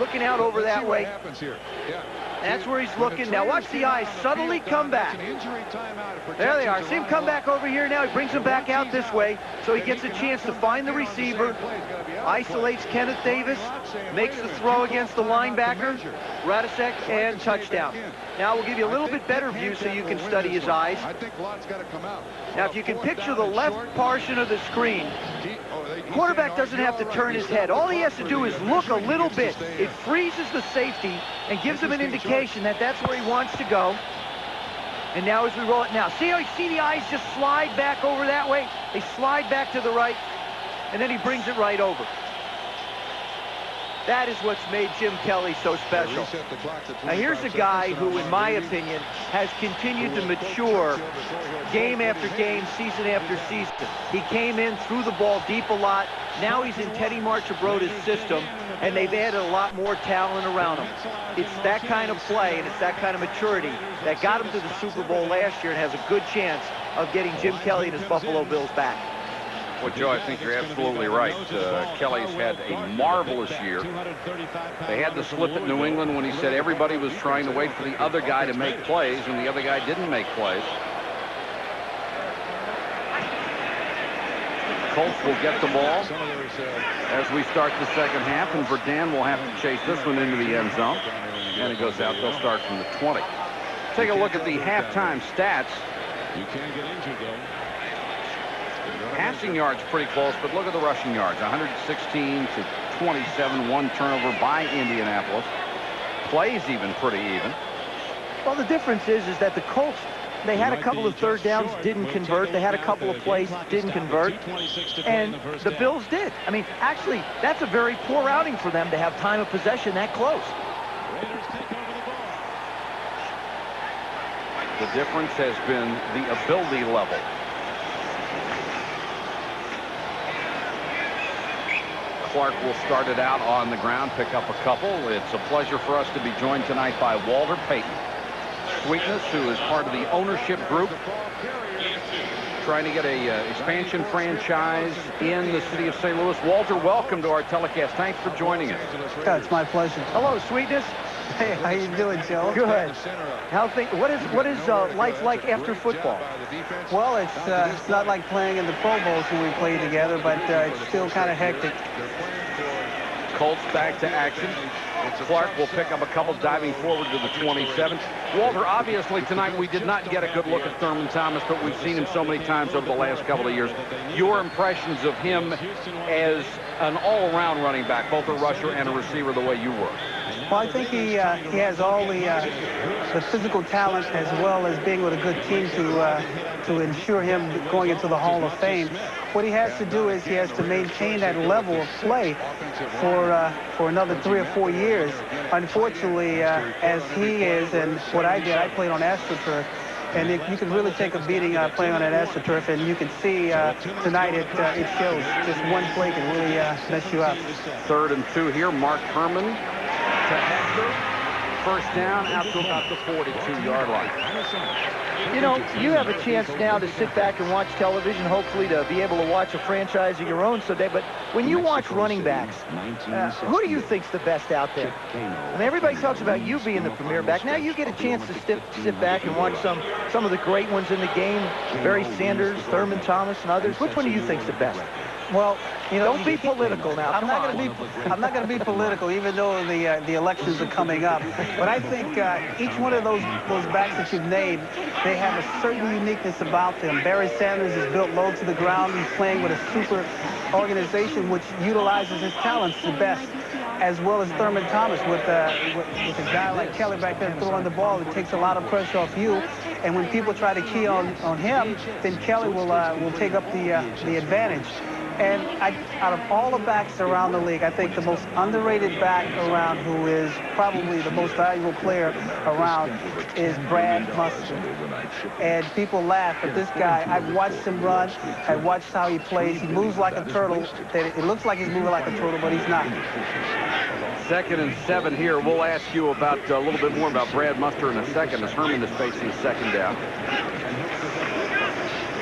looking out over that way. That's where he's looking. Now watch the eyes subtly come back. There they are. See him come back over here now. He brings him back out this way, so he gets a chance to find the receiver. Isolates Kenneth Davis, makes the throw against the linebacker, Radicek, and touchdown. Now we'll give you a little bit better view so you can study his eyes. Now if you can picture the left portion of the screen, quarterback doesn't have to turn his head. All he has to do is look a little bit. It freezes the safety and gives him an indication that that's where he wants to go. And now as we roll it now, see how you see the eyes just slide back over that way? They slide back to the right, and then he brings it right over. That is what's made Jim Kelly so special. Now here's a guy who, in my opinion, has continued to mature game after game, season after season. He came in, threw the ball deep a lot. Now he's in Teddy Marchibroda's system, and they've added a lot more talent around him. It's that kind of play, and it's that kind of maturity that got him to the Super Bowl last year and has a good chance of getting Jim Kelly and his Buffalo Bills back. Well, Joe, I think you're absolutely right. Kelly's had a marvelous year. They had the slip at New England when he said everybody was trying to wait for the other guy to make plays, and the other guy didn't make plays. Colts will get the ball as we start the second half, and Verdun will have to chase this one into the end zone. And it goes out. They'll start from the 20. Take a look at the halftime stats. You can't get injured, though. Passing yards pretty close, but look at the rushing yards. 116 to 27, one turnover by Indianapolis. Plays even pretty even. Well, the difference is that the Colts, they had a couple of third downs, didn't convert. They had a couple of plays, didn't convert. And the Bills did. I mean, actually, that's a very poor outing for them to have time of possession that close. The difference has been the ability level. Clark will start it out on the ground, pick up a couple. It's a pleasure for us to be joined tonight by Walter Payton. Sweetness, who is part of the ownership group, trying to get a expansion franchise in the city of St. Louis. Walter, welcome to our telecast. Thanks for joining us. Yeah, it's my pleasure. Hello, Sweetness. Hey, how you doing, Joe? Good. What is life like after football? Well, it's not like playing in the Pro Bowls when we played together, but it's still kind of hectic. Colts back to action. Clark will pick up a couple, diving forward to the 27. Walter, obviously tonight we did not get a good look at Thurman Thomas, but we've seen him so many times over the last couple of years. Your impressions of him as an all-around running back, both a rusher and a receiver, the way you were? Well, I think he has all the physical talent as well as being with a good team to ensure him going into the Hall of Fame. What he has to do is he has to maintain that level of play for another 3 or 4 years. Unfortunately, as he is and what I did, I played on AstroTurf. And you can really take a beating playing on that AstroTurf, and you can see tonight it shows. Just one play can really mess you up. 3rd and 2 here. Mark Herman to Hector. First down out to about the 42-yard line. You know, you have a chance now to sit back and watch television, hopefully to be able to watch a franchise of your own someday. But when you watch running backs, who do you think's the best out there? I mean, everybody talks about you being the premier back. Now you get a chance to sit back and watch some of the great ones in the game. Barry Sanders, Thurman Thomas, and others. Which one do you think's the best? Well, you know, don't be political now. I'm not going to be political, even though the elections are coming up. But I think each one of those backs that you've named, they have a certain uniqueness about them. Barry Sanders is built low to the ground. He's playing with a super organization which utilizes his talents the best, as well as Thurman Thomas with a guy like Kelly back there throwing the ball. It takes a lot of pressure off you, and when people try to key on him, then Kelly will take up the advantage. And out of all the backs around the league, I think the most underrated back around, who is probably the most valuable player around, is Brad Mustard. And people laugh, but this guy, I've watched him run. I watched how he plays. He moves like a turtle. It looks like he's moving like a turtle, but he's not. 2nd and 7 here. We'll ask you about a little bit more about Brad Mustard in a second as Herman is facing 2nd down.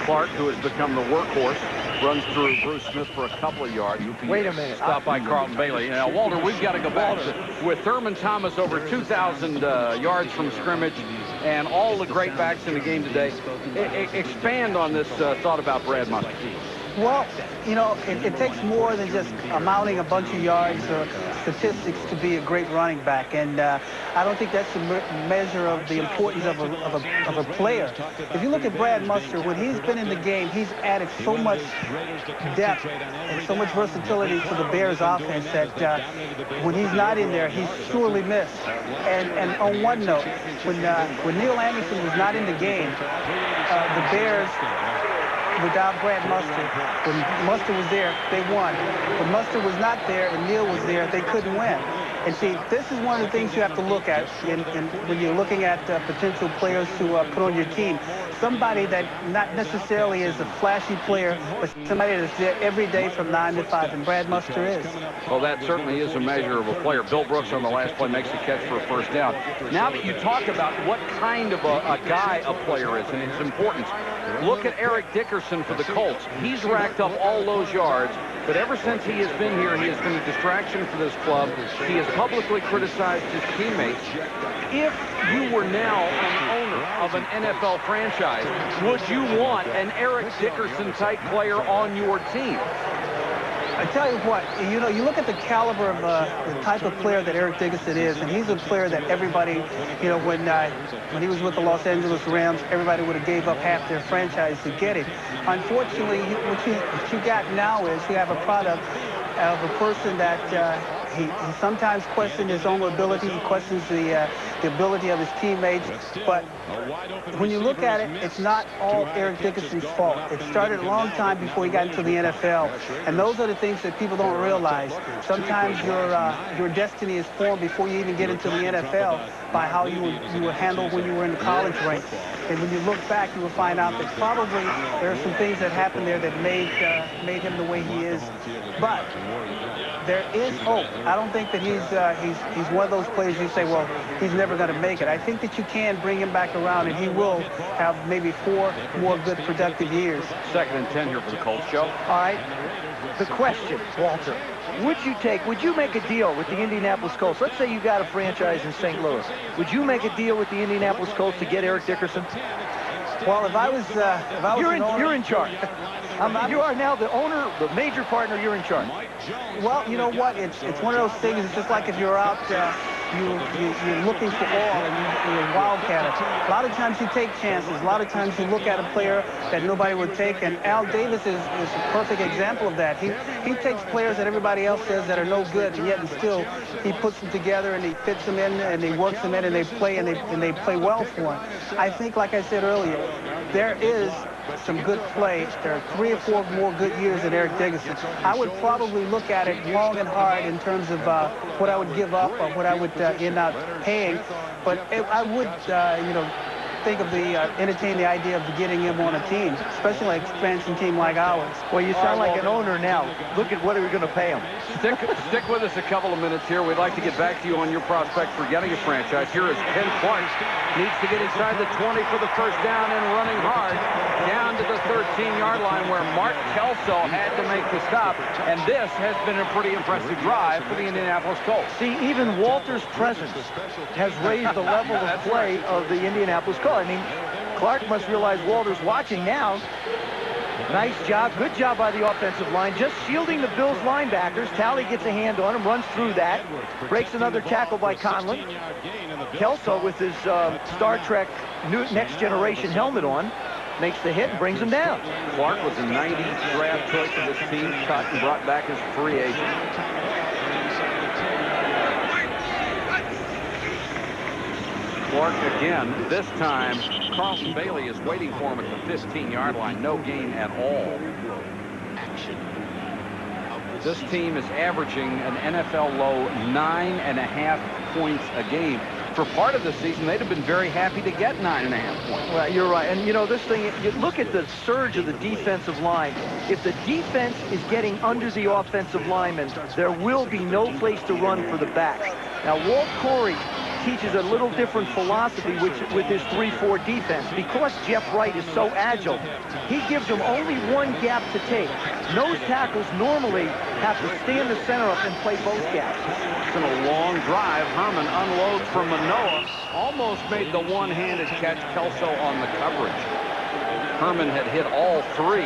Clark, who has become the workhorse, runs through Bruce Smith for a couple of yards. Wait a minute. Stopped by Carlton Bailey. Now, Walter, we've got to go back with Thurman Thomas over 2,000 yards from scrimmage and all the great backs in the game today. Expand on this thought about Brad Mustard. Well, you know, it takes more than just amounting a bunch of yards or statistics to be a great running back, and I don't think that's a measure of the importance of a player. If you look at Brad Mustard, when he's been in the game, he's added so much depth and so much versatility to the Bears offense that when he's not in there, he's surely missed. And on one note, when Neil Anderson was not in the game, the Bears, without Brad Mustard, when Mustard was there, they won. When Mustard was not there and Neil was there, they couldn't win. And see, this is one of the things you have to look at when you're looking at potential players to put on your team. Somebody that not necessarily is a flashy player, but somebody that's there every day from 9 to 5, and Brad Mustard is. Well, that certainly is a measure of a player. Bill Brooks on the last play makes the catch for a first down. Now that you talk about what kind of a guy a player is and his importance, look at Eric Dickerson for the Colts. He's racked up all those yards, but ever since he has been here, he has been a distraction for this club. He has publicly criticized his teammates. If you were now an owner of an NFL franchise, would you want an Eric Dickerson-type player on your team? I tell you what, you look at the caliber of the type of player that Eric Dickerson is, and he's a player that everybody, when he was with the Los Angeles Rams, everybody would have gave up half their franchise to get it. Unfortunately, what you got now is you have a product of a person that he sometimes questions his own ability. He questions the ability of his teammates. But when you look at it, it's not all Eric Dickerson's fault. It started a long time before he got into the NFL. And those are the things that people don't realize. Sometimes your destiny is formed before you even get into the NFL by how you were handled when you were in the college ranks. And when you look back, you will find out that probably there are some things that happened there that made him the way he is. But there is hope. I don't think that he's one of those players you say, well, he's never going to make it. I think that you can bring him back around, and he will have maybe 4 more good, productive years. 2nd and 10 here for the Colts, Joe. All right. The question, Walter, would you make a deal with the Indianapolis Colts? Let's say you got a franchise in St. Louis. Would you make a deal with the Indianapolis Colts to get Eric Dickerson? Well, if I was you're in charge. You are now the owner, the major partner. You're in charge. Well, you know what? It's one of those things. It's just like if you're out, you're looking for oil and you're a wildcatter. A lot of times you take chances. A lot of times you look at a player that nobody would take. And Al Davis is a perfect example of that. He takes players that everybody else says that are no good, and yet and still he puts them together and he fits them in and he works them in and they play well for him. I think, like I said earlier, there is some good play. There are 3 or 4 more good years in Eric Dickerson. I would probably look at it long and hard in terms of what I would give up or what I would end up paying. But I would, think of entertain the idea of getting him on a team, especially like an expansion team like ours. Well, you sound like an owner now. Look at what are we going to pay him. Stick with us a couple of minutes here. We'd like to get back to you on your prospect for getting a franchise. Here is Ken Clark. Needs to get inside the 20 for the first down and running hard down to the 13-yard line where Mark Kelso had to make the stop. And this has been a pretty impressive drive for the Indianapolis Colts. See, even Walter's presence has raised the level of play of the Indianapolis Colts. I mean, Clark must realize Walter's watching now. Nice job. Good job by the offensive line. Just shielding the Bills linebackers. Talley gets a hand on him, runs through that. Breaks another tackle by Conlon. Kelso with his Star Trek Next Generation helmet on. Makes the hit and brings him down. Clark was a 90 draft choice of this team. Cut and brought back as a free agent. Clark again, this time Carlton Bailey is waiting for him at the 15-yard line. No gain at all. This team is averaging an NFL low 9.5 points a game. For part of the season, they'd have been very happy to get 9.5 points. Well, you're right. And, this thing, you look at the surge of the defensive line. If the defense is getting under the offensive linemen, there will be no place to run for the backs. Now, Walt Corey teaches a little different philosophy with his 3-4 defense. Because Jeff Wright is so agile, he gives them only one gap to take. Nose tackles normally have to stay in the center up and play both gaps. It's been a long drive. Herman unloads from Manoa. Almost made the one-handed catch. Kelso on the coverage. Herman had hit all 3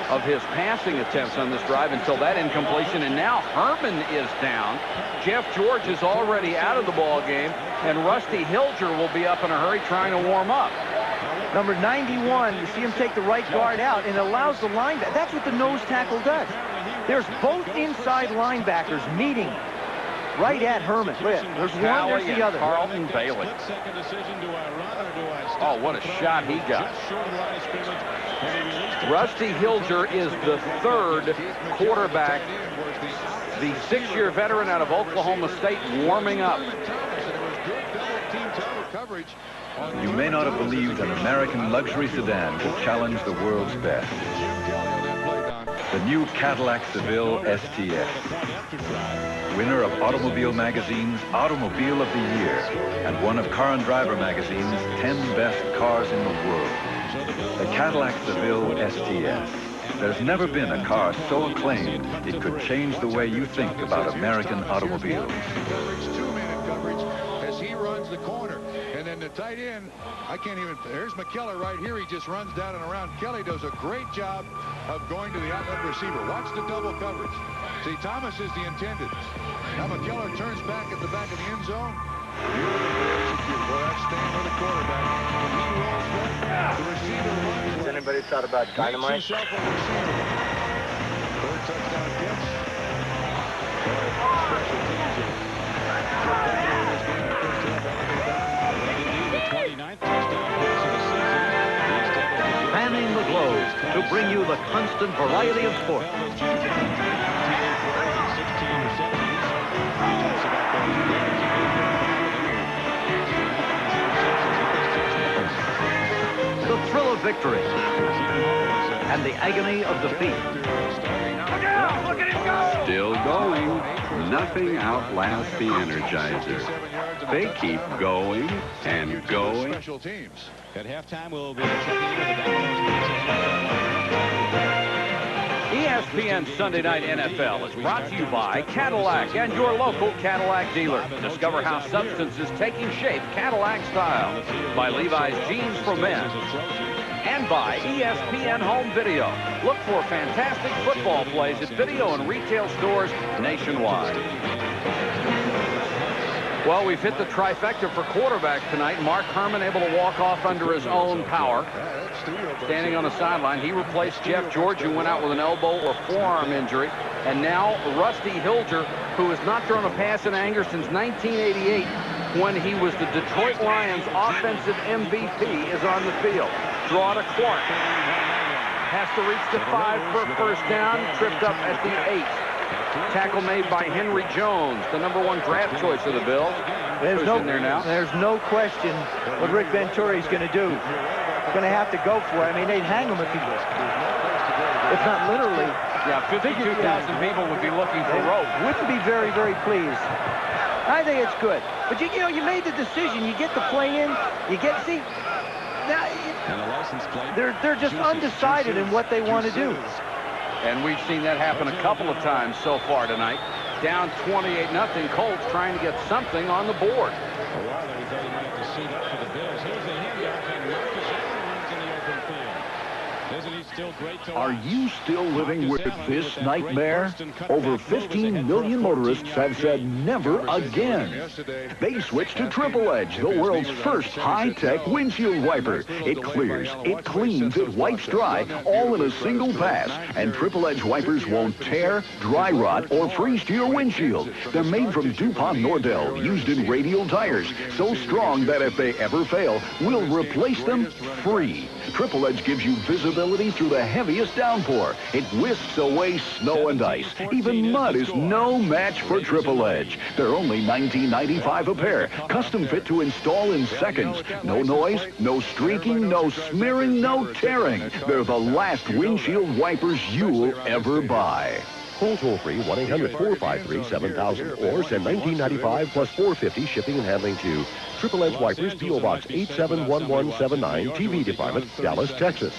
of his passing attempts on this drive until that incompletion, and now Herman is down. Jeff George is already out of the ball game, and Rusty Hilger will be up in a hurry trying to warm up. Number 91, you see him take the right guard out and allows the linebacker. That's what the nose tackle does. There's both inside linebackers meeting right at Herman. Look at, there's one, there's the other. Carlton Bailey. Oh, what a shot he got. Rusty Hilger is the 3rd quarterback, the 6-year veteran out of Oklahoma State, warming up. You may not have believed an American luxury sedan could challenge the world's best. The new Cadillac Seville STS. Winner of Automobile Magazine's Automobile of the Year and one of Car and Driver Magazine's 10 best cars in the world. The Cadillac Seville STS. There's never been a car so acclaimed it could change the way you think about American automobiles. Two-minute coverage as he runs the corner. And then the tight end. I can't even. There's McKellar right here. He just runs down and around. Kelly does a great job of going to the outlet receiver. Watch the double coverage. See, Thomas is the intended. Now McKellar turns back at the back of the end zone. Beautifully executed. Boy, that's staying with the quarterback. When he rolls left, the receiver runs. Has anybody thought about dynamite? Makes himself a receiver. Third touchdown catch. Special teams. Spanning the globe to bring you the constant variety of sport. The thrill of victory and the agony of defeat. Look at him go! Still going. Nothing outlasts the Energizer. They keep going and going. Special teams. At halftime, we'll be checking into the Domino's. ESPN Sunday Night NFL is brought to you by Cadillac and your local Cadillac dealer. Discover how substance is taking shape Cadillac style. By Levi's Jeans for Men. And by ESPN Home Video. Look for fantastic football plays at video and retail stores nationwide. Well, we've hit the trifecta for quarterback tonight. Mark Herman able to walk off under his own power. Standing on the sideline, he replaced Jeff George, who went out with an elbow or forearm injury. And now Rusty Hilger, who has not thrown a pass in anger since 1988, when he was the Detroit Lions offensive MVP, is on the field. Draw to Clark. Has to reach the 5 for a first down. Tripped up at the 8. Tackle made by Henry Jones, the #1 draft choice of the Bills. There's no question what Rick Venturi's going to do. He's going to have to go for it. I mean, they'd hang him if not literally. Yeah, 52,000 people would be looking for rope. Wouldn't be very, very pleased. I think it's good. But, you know, you made the decision. You get the play in. You get, see, now, they're just undecided in what they want to do. And we've seen that happen a couple of times so far tonight. Down 28-0, Colts trying to get something on the board. O'Reilly thought he might have to suit up for the Bills. Here's the handoff, and Marcus Allen runs in the open field. Isn't he still great to watch? Are you still living with this nightmare? Over 15 million motorists have said never again. They switched to Triple Edge, the world's first high-tech windshield wiper. It clears, it cleans, it wipes dry, all in a single pass. And Triple Edge wipers won't tear, dry rot, or freeze to your windshield. They're made from DuPont Nordell, used in radial tires, so strong that if they ever fail, we'll replace them free. Triple Edge gives you visibility through the heaviest downpour. It whisks away snow and ice. Even mud is no match for Triple Edge. They're only $19.95 a pair. Custom fit to install in seconds. No noise, no streaking, no smearing, no tearing. They're the last windshield wipers you'll ever buy. Call toll-free 1-800-453-7000 or send $19.95 plus $4.50 shipping and handling to Triple Edge Wipers, P.O. Box 871179, TV Department, Dallas, Texas.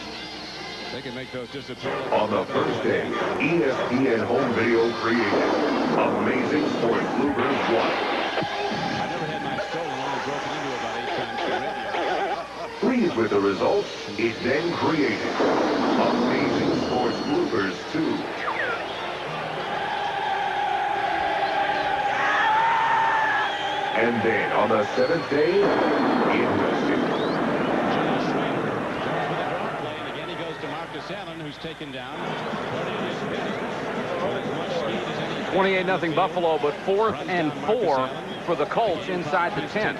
They can make those disappear. On the first day, ESPN Home Video created Amazing Sports Bloopers 1. I never had mine stolen, only broken into about 8 times for radio. Pleased with the results, it then created Amazing Sports Bloopers 2. And then on the 7th day, it rested. Again, he goes to Marcus Allen, who's taken down. 28-0 Buffalo, but 4th and 4 for the Colts inside the 10.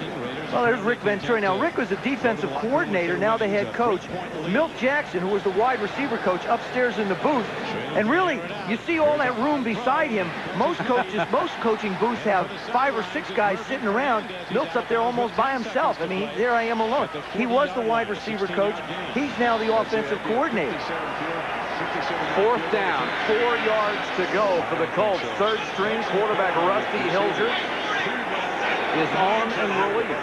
Well, there's Rick Venturi. Now, Rick was a defensive coordinator, now the head coach. Milt Jackson, who was the wide receiver coach, upstairs in the booth. And really, you see all that room beside him. Most coaching booths have 5 or 6 guys sitting around. Milt's up there almost by himself. I mean, there I am alone. He was the wide receiver coach. He's now the offensive coordinator. 4th down, 4 yards to go for the Colts. 3rd string quarterback Rusty Hilger is on in relief.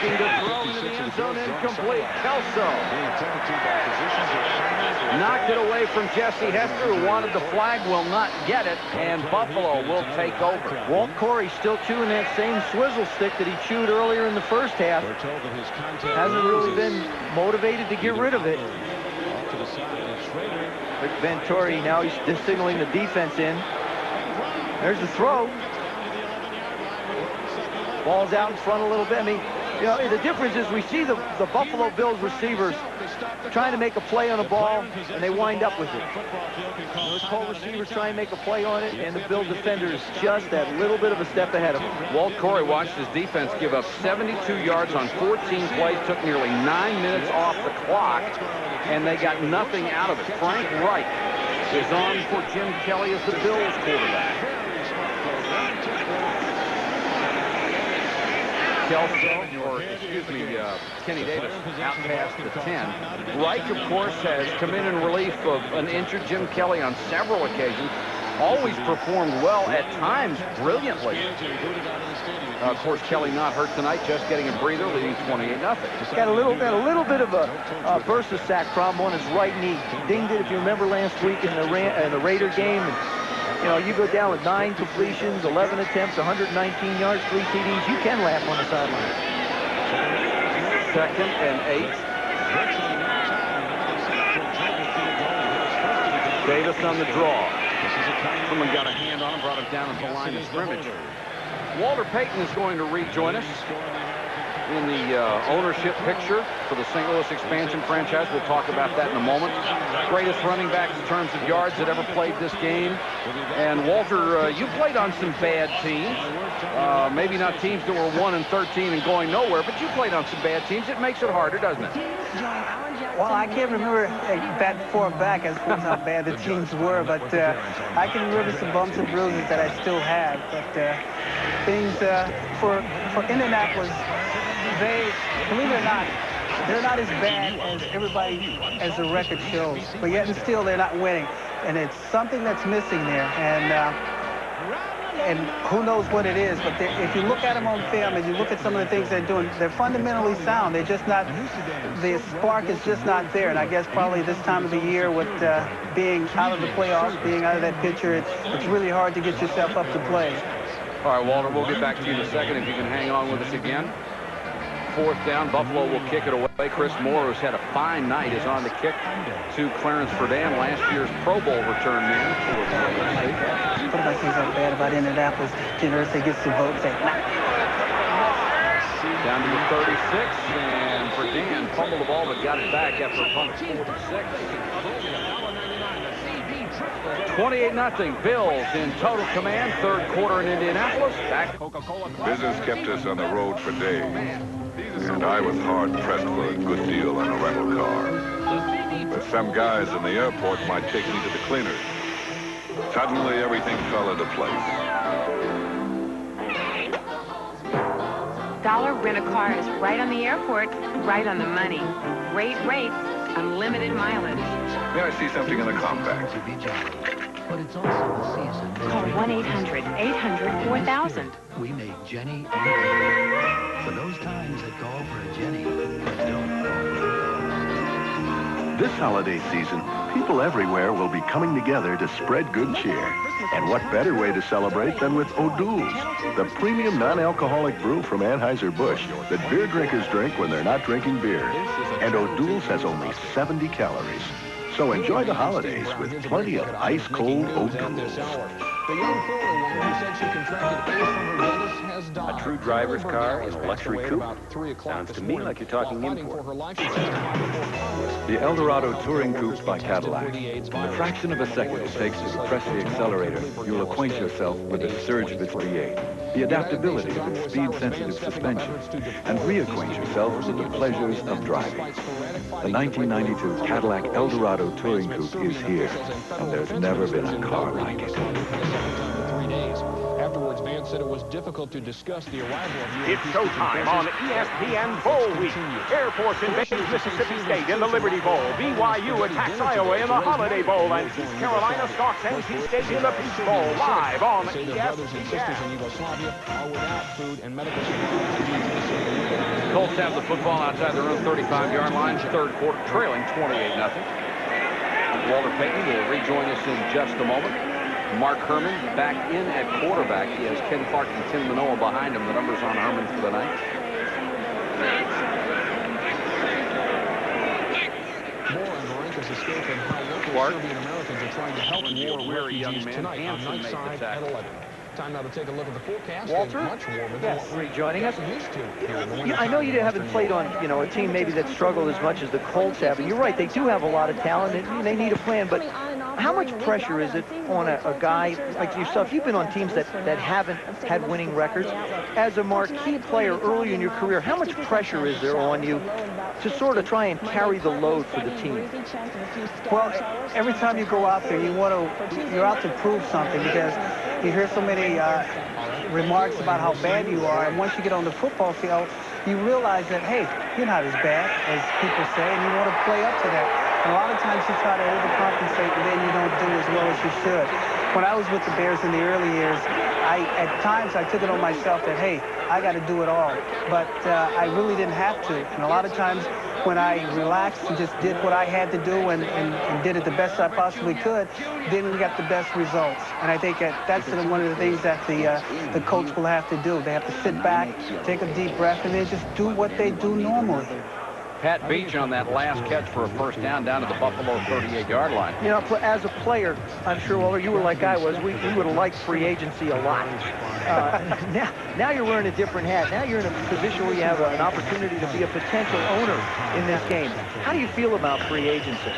Looking to throw into the end zone, incomplete. Kelso knocked it away from Jesse Hester, who wanted the flag, will not get it, and Buffalo will take over. Walt Corey still chewing that same swizzle stick that he chewed earlier in the first half. Hasn't really been motivated to get rid of it. Rick Venturi, now he's just signaling the defense in. There's the throw. Ball's out in front a little bit. I mean, you know, the difference is we see the Buffalo Bills receivers trying to make a play on a ball, and they wind up with it. Those Colt receivers try and make a play on it, and the Bill defender is just that little bit of a step ahead of them. Walt Corey watched his defense give up 72 yards on 14 plays, took nearly 9 minutes off the clock, and they got nothing out of it. Frank Reich is on for Jim Kelly as the Bills quarterback. Kelso, or excuse me, Kenny Davis out past the 10. Reich, of course, has come in relief of an injured Jim Kelly on several occasions. Always performed well, at times brilliantly. Of course, Kelly not hurt tonight, just getting a breather, leading 28-0. Got a little bit of a bursa sack problem on his right knee. Dinged it, if you remember last week in the Raider game. And, you know, you go down with 9 completions, 11 attempts, 119 yards, 3 TDs. You can laugh on the sideline. 2nd and 8. Davis on the draw. Someone got a hand on him, brought him down at the line of scrimmage. Walter Payton is going to rejoin us in the ownership picture for the St. Louis expansion franchise. We'll talk about that in a moment. Greatest running back in terms of yards that ever played this game. And Walter, you played on some bad teams. Maybe not teams that were 1-13 and going nowhere, but you played on some bad teams. It makes it harder, doesn't it? Well, I can't remember that far back as far as how bad the teams were, but I can remember some bumps and bruises that I still have. But things for Indianapolis, they, believe it or not, they're not as bad as everybody, as the record shows. But yet and still, they're not winning. And it's something that's missing there. And who knows what it is, but if you look at them on film and you look at some of the things they're doing, they're fundamentally sound. They're just not, the spark is just not there. And I guess probably this time of the year with being out of the playoffs, being out of that picture, it's really hard to get yourself up to play. All right, Walter, we'll get back to you in a second if you can hang on with us again. 4th down, Buffalo will kick it away. Chris Moore, who's had a fine night, is on the kick to Clarence Verdam, last year's Pro Bowl return man. What about things like bad about Indianapolis? Generously gets the vote. Down to the 36, and Verdam fumbled the ball but got it back after a punt of 46. 28-0. Bills in total command. 3rd quarter in Indianapolis. Back Coca-Cola. Business kept us on the road for days, and I was hard-pressed for a good deal on a rental car. But some guys in the airport might take me to the cleaners. Suddenly, everything fell into place. Dollar Rent-A-Car is right on the airport, right on the money. Great rates, unlimited mileage. May I see something in the compact? But it's also the season. Call 1-800-800-4000. We make Jenny for those times that call for a Jenny, but don't call. This holiday season, people everywhere will be coming together to spread good cheer. And what better way to celebrate than with O'Doul's, the premium non-alcoholic brew from Anheuser-Busch that beer drinkers drink when they're not drinking beer. And O'Doul's has only 70 calories. So enjoy the holidays with plenty of ice-cold O'Doul's. A true driver's car in a luxury coupe? Sounds to me like you're talking import. The Eldorado Touring Coupe by Cadillac. The fraction of a second it takes to press the accelerator, you'll acquaint yourself with the surge of its V8, the adaptability of its speed-sensitive suspension, and reacquaint yourself with the pleasures of driving. The 1992 Cadillac Eldorado Touring Coupe is here, and there's never been a car like it. 3 days. Afterwards, Vance said it was difficult to discuss the arrival of It's showtime on ESPN Bowl Week. Air Force invades Mississippi State in the Liberty Bowl. BYU attacks Iowa in the Holiday Bowl. And East Carolina stalks NC State in the Peach Bowl. Live on ESPN. Brothers and sisters in Yugoslavia are without food and medical support. Colts have the football outside their own 35-yard line. Third quarter, trailing 28-0. Walter Payton will rejoin us in just a moment. Mark Herman back in at quarterback. He has Ken Clark and Tim Manoa behind him. The numbers on Herman for the night. Escape and how local Serbian Americans are trying to help war refugees tonight on night side at 11. Time now to take a look at the forecast. Walter? Much warmer than Yes, what rejoining us. used to here in the winter. I know you haven't played on, a team maybe that struggled as much as the Colts have. And you're right, they do have a lot of talent, and they need a plan. But how much pressure is it on a guy like yourself? You've been on teams that haven't had winning records. As a marquee player early in your career, how much pressure is there on you to sort of try and carry the load for the team? Well, every time you go out there, you're out to prove something, because you hear so many remarks about how bad you are, and once you get on the football field, you realize that, hey, you're not as bad as people say, and you want to play up to that. And a lot of times you try to overcompensate, and then you don't do as well as you should. When I was with the Bears in the early years, at times I took it on myself that, hey, I got to do it all. But I really didn't have to. And a lot of times when I relaxed and just did what I had to do and did it the best I possibly could, then we got the best results. And I think that's one of the things that the coach will have to do. They have to sit back, take a deep breath, and then just do what they do normally. Pat Beach on that last catch for a first down to the Buffalo 38-yard line. As a player, I'm sure, Walter, you were like I was. We would have liked free agency a lot. Now you're wearing a different hat. Now you're in a position where you have an opportunity to be a potential owner in this game. How do you feel about free agency?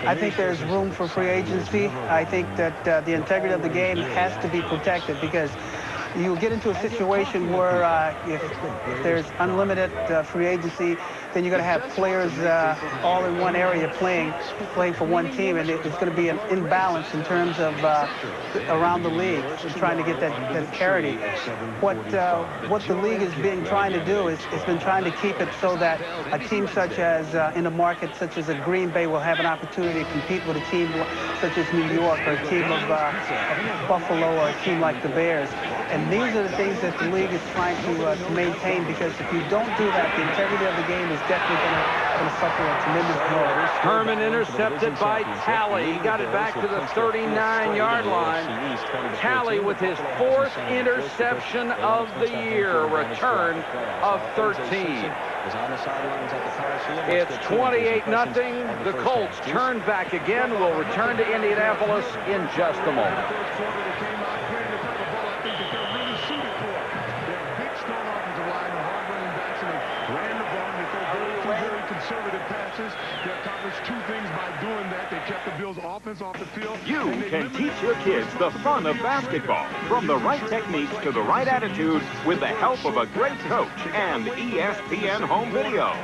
I think there's room for free agency. I think that the integrity of the game has to be protected, because you get into a situation where if there's unlimited free agency, then you're going to have players all in one area playing for one team, and it's going to be an imbalance in terms of around the league, trying to get that parity. What the league has been trying to do is it's been trying to keep it so that a team such as in a market such as a Green Bay will have an opportunity to compete with a team such as New York, or a team of Buffalo, or a team like the Bears. And these are the things that the league is trying to maintain, because if you don't do that, the integrity of the game is definitely going to suffer a tremendous blow. Herman intercepted by Talley. He got it back to the 39-yard line. Talley with his fourth interception of the year, a return of 13. It's 28-0. The Colts turn back again. We'll return to Indianapolis in just a moment. Conservative passes. They accomplished two things by doing that. They kept the Bills' offense off the field. You can teach your kids the fun of basketball, from the right techniques to the right attitude, with the help of a great coach and ESPN home video.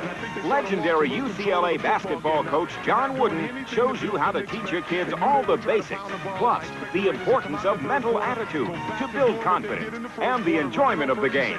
Legendary UCLA basketball coach John Wooden shows you how to teach your kids all the basics, plus the importance of mental attitude to build confidence and the enjoyment of the game.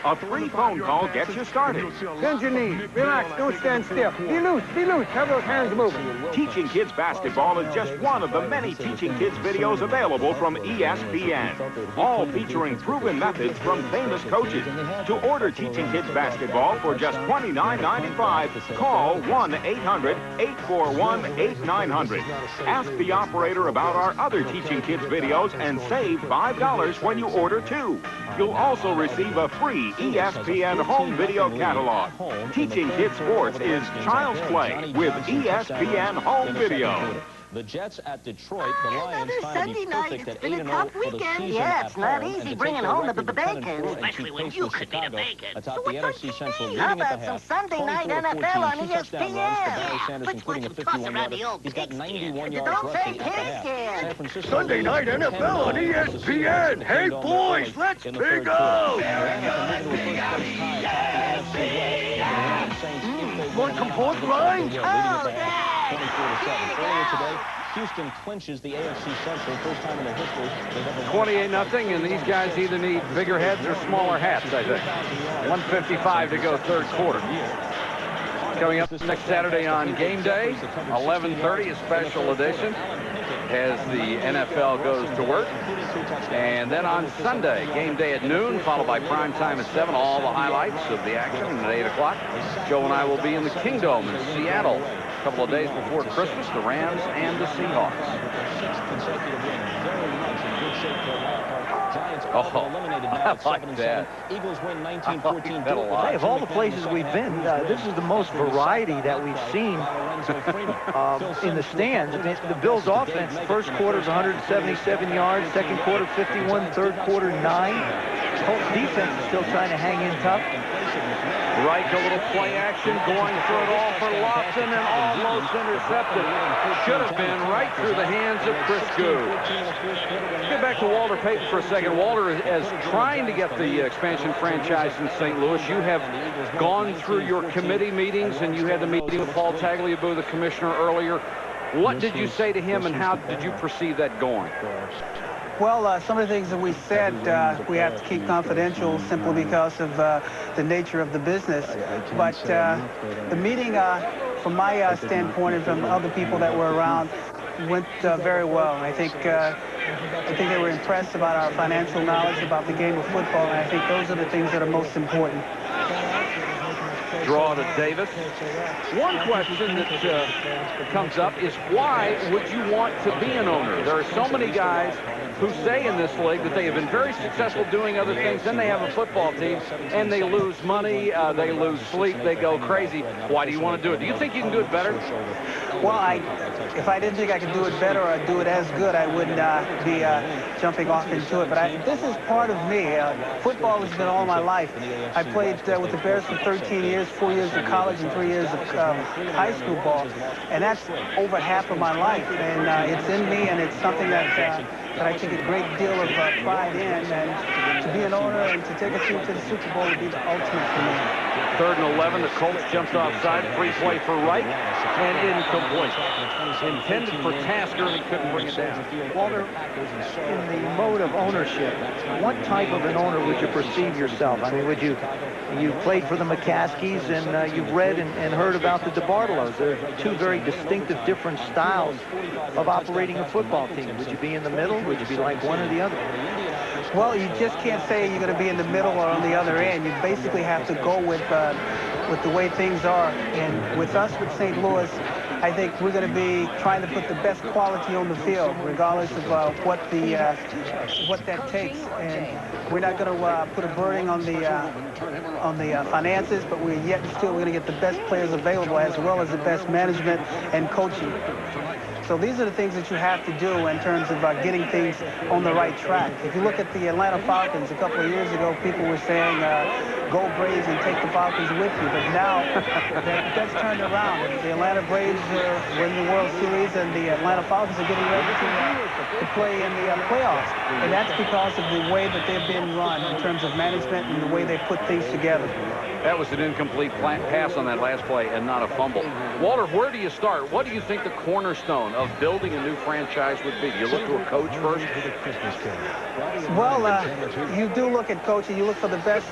A free phone call gets you started. Bend your knees. Relax. Don't stand still. Be loose. Be loose. Have those hands moving. Teaching Kids Basketball is just one of the many Teaching Kids videos available from ESPN, all featuring proven methods from famous coaches. To order Teaching Kids Basketball for just $29.95, call 1-800-841-8900. Ask the operator about our other Teaching Kids videos and save $5 when you order two. You'll also receive a free ESPN home video catalog. Teaching Kids Sports is child's play with ESPN home video. The Jets at Detroit, the Lions trying to be perfect at 8-0 for the season. Yeah, it's not easy bringing home the bacon. Especially when you could be the bacon. Atop the NFC Central, How leading at about the some half. Sunday night NFL on ESPN? He's got 91 yards, he's got 91 yards rushing at the half. San Francisco Sunday night NFL on ESPN. Hey, boys, let's pick up. Want some pork rinds? Oh, yeah. 24-7. Earlier today, Houston clinches the AFC Central, first time in their history they've ever 28-0, and these guys either need bigger heads or smaller hats, I think. 1:55 to go, third quarter. Coming up next Saturday on Game Day, 11:30, a special edition. as the NFL goes to work. And then on Sunday, game day at noon, followed by prime time at 7, all the highlights of the action. And at 8 o'clock, Joe and I will be in the Kingdome in Seattle. A couple of days before Christmas, the Rams and the Seahawks. Oh, I like that. Eagles win 19-14. Hey, of all the places we've been, this is the most variety that we've seen in the stands. The Bills offense, first quarter is 177 yards, second quarter 51, third quarter 9. Colts defense is still trying to hang in tough. Reich, a little play action, going through it all for Lofton and almost intercepted. Should have been right through the hands of Chris Good. Let's get back to Walter Payton for a second. Walter is trying to get the expansion franchise in St. Louis. You have gone through your committee meetings, and you had the meeting with Paul Tagliabue, the commissioner, earlier. What did you say to him, and how did you perceive that going? Well, some of the things that we said we have to keep confidential simply because of the nature of the business. But the meeting, from my standpoint and from other people that were around, went very well. I think they were impressed about our financial knowledge about the game of football, and I think those are the things that are most important. Draw to Davis. One question that comes up is, why would you want to be an owner? There are so many guys who say in this league that they have been very successful doing other things, then they have a football team, and they lose money, they lose sleep, they go crazy. Why do you want to do it? Do you think you can do it better? Well, if I didn't think I could do it better or do it as good, I wouldn't be jumping off into it. But this is part of me. Football has been all my life. I played with the Bears for 13 years, 4 years of college and 3 years of high school ball, and that's over half of my life. And it's in me, and it's something that I take a great deal of pride in. And to be an owner and to take a team to the Super Bowl would be the ultimate for me. 3rd and 11, the Colts jumped offside, free play for Reich, and incomplete. Intended for Tasker, and he couldn't bring it down. Walter, in the mode of ownership, what type of an owner would you perceive yourself? I mean, you played for the McCaskies, and you've read and heard about the DeBartolos. They're two very distinctive, different styles of operating a football team. Would you be in the middle? Would you be like one or the other? Well, you just can't say you're going to be in the middle or on the other end. You basically have to go with the way things are. And with us, with St. Louis, I think we're going to be trying to put the best quality on the field, regardless of what that takes. And we're not going to put a burden on the finances, but we're yet still going to get the best players available, as well as the best management and coaching. So these are the things that you have to do in terms of getting things on the right track. If you look at the Atlanta Falcons, a couple of years ago, people were saying, go Braves and take the Falcons with you. But now that's turned around. The Atlanta Braves win the World Series, and the Atlanta Falcons are getting ready to play in the playoffs. And that's because of the way that they've been run in terms of management and the way they put things together. That was an incomplete pass on that last play and not a fumble. Walter, where do you start? What do you think the cornerstone of building a new franchise would be? Do you look to a coach first? Well, you do look at coaching. You look for the best,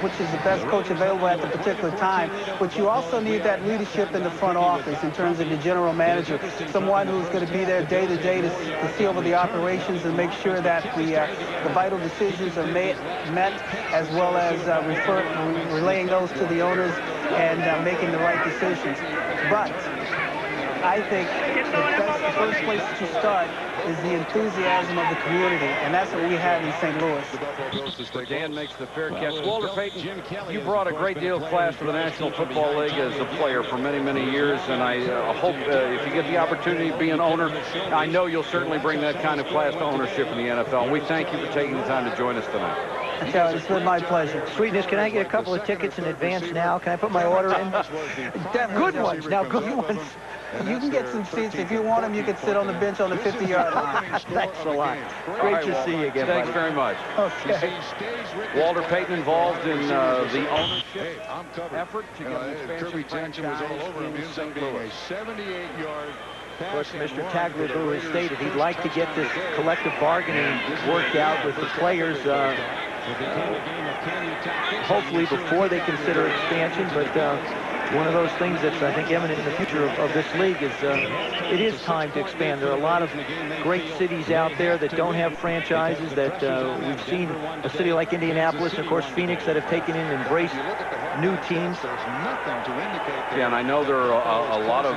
which is the best coach available at the particular time. But you also need that leadership in the front office in terms of the general manager, someone who's going to be there day to day to see over the operations and make sure that the vital decisions are met, as well as relaying those to the owners and making the right decisions. But I think the first place to start is the enthusiasm of the community, and that's what we have in St. Louis. Dan makes the fair catch. Walter Payton, you brought a great deal of class to the National Football League as a player for many, many years, and I hope if you get the opportunity to be an owner, I know you'll certainly bring that kind of class to ownership in the NFL. And we thank you for taking the time to join us tonight. It's been my pleasure. Sweetness, can I get a couple of tickets in advance now? Can I put my order in? Good ones. Now, good ones. You can get some seats. If you want them, you can sit on the bench on the 50-yard line. Thanks a lot. Great to see you again. Thanks very much. Okay. Walter Payton involved in the ownership effort to get an expansion franchise in St. Louis. 78-yard Of course, Mr. Tagliabue has stated he'd like to get this collective bargaining worked out with the players, hopefully before they consider expansion, but one of those things that's, I think, eminent in the future of this league is it is time to expand. There are a lot of great cities out there that don't have franchises that we've seen a city like Indianapolis and, of course, Phoenix that have taken in and embraced new teams. Yeah, and I know there are a lot of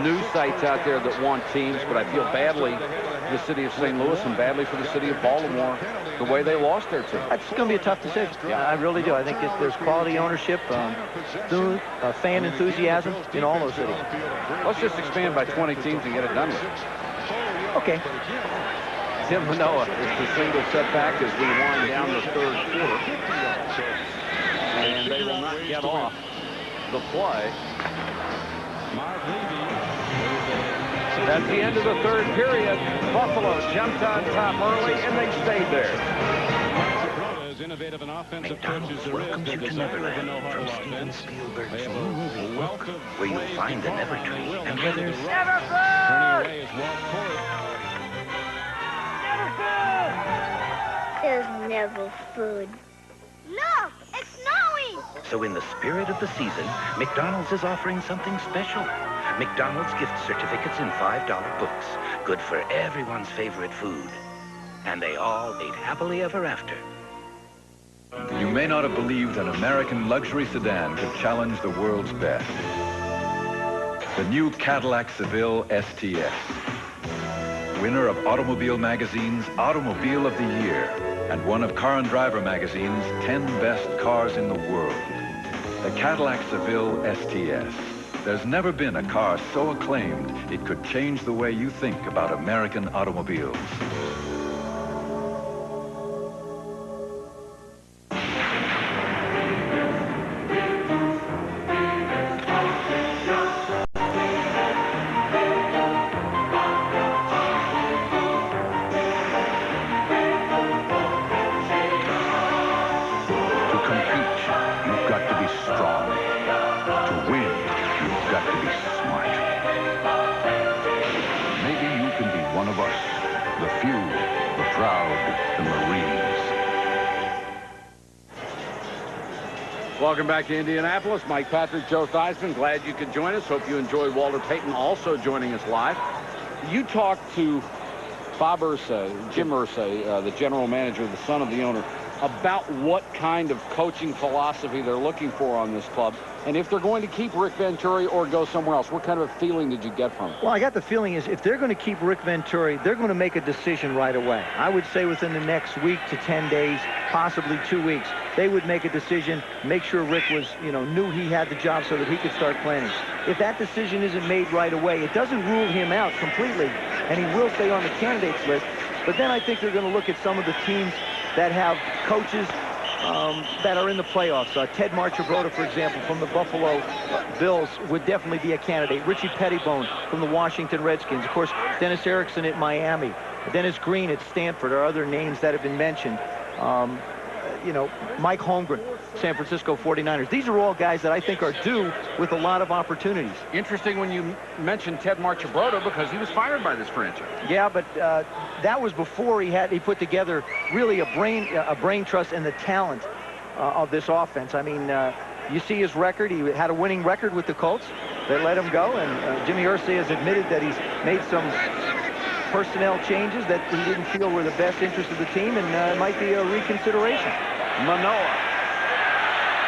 news sites out there that want teams, but I feel badly for the city of St. Louis and badly for the city of Baltimore the way they lost their team. That's going to be a tough decision. Yeah, I really do. I think there's quality ownership, fan enthusiasm in all those cities. Let's just expand by 20 teams and get it done with. Okay. Tim Manoah is the single setback as we wind down the third quarter. And they will not get off the play. At the end of the third period, Buffalo jumped on top early, and they stayed there. McDonald's welcomes you to Neverland from Steven Spielberg's new movie, Look, where you'll find the Never Tree and where there's Never food! There's never food. Look, it's snowing! So in the spirit of the season, McDonald's is offering something special. McDonald's gift certificates in $5 books, good for everyone's favorite food. And they all ate happily ever after. You may not have believed an American luxury sedan could challenge the world's best. The new Cadillac Seville STS. Winner of Automobile Magazine's Automobile of the Year and one of Car and Driver Magazine's 10 best cars in the world. The Cadillac Seville STS. There's never been a car so acclaimed it could change the way you think about American automobiles. Welcome back to Indianapolis. Mike Patrick, Joe Theismann. Glad you could join us. Hope you enjoyed Walter Payton also joining us live. You talked to Bob Irsay, Jim Irsay, the general manager, the son of the owner, about what kind of coaching philosophy they're looking for on this club, and if they're going to keep Rick Venturi or go somewhere else. What kind of a feeling did you get from it? Well, I got the feeling is if they're going to keep Rick Venturi, they're going to make a decision right away. I would say within the next week to 10 days, possibly 2 weeks, they would make a decision, make sure Rick was, knew he had the job so that he could start planning. If that decision isn't made right away, it doesn't rule him out completely, and he will stay on the candidates list. But then I think they're going to look at some of the teams that have coaches that are in the playoffs. Ted Marchibroda, for example, from the Buffalo Bills would definitely be a candidate. Richie Pettibone from the Washington Redskins. Of course, Dennis Erickson at Miami. Dennis Green at Stanford are other names that have been mentioned. Mike Holmgren, San Francisco 49ers. These are all guys that I think are due with a lot of opportunities. Interesting when you mentioned Ted Marchibroda because he was fired by this franchise. Yeah, but that was before he put together really a brain trust and the talent of this offense. I mean, you see his record. He had a winning record with the Colts. They let him go, and Jimmy Irsay has admitted that he's made some personnel changes that he didn't feel were the best interest of the team, and it might be a reconsideration. Manoah,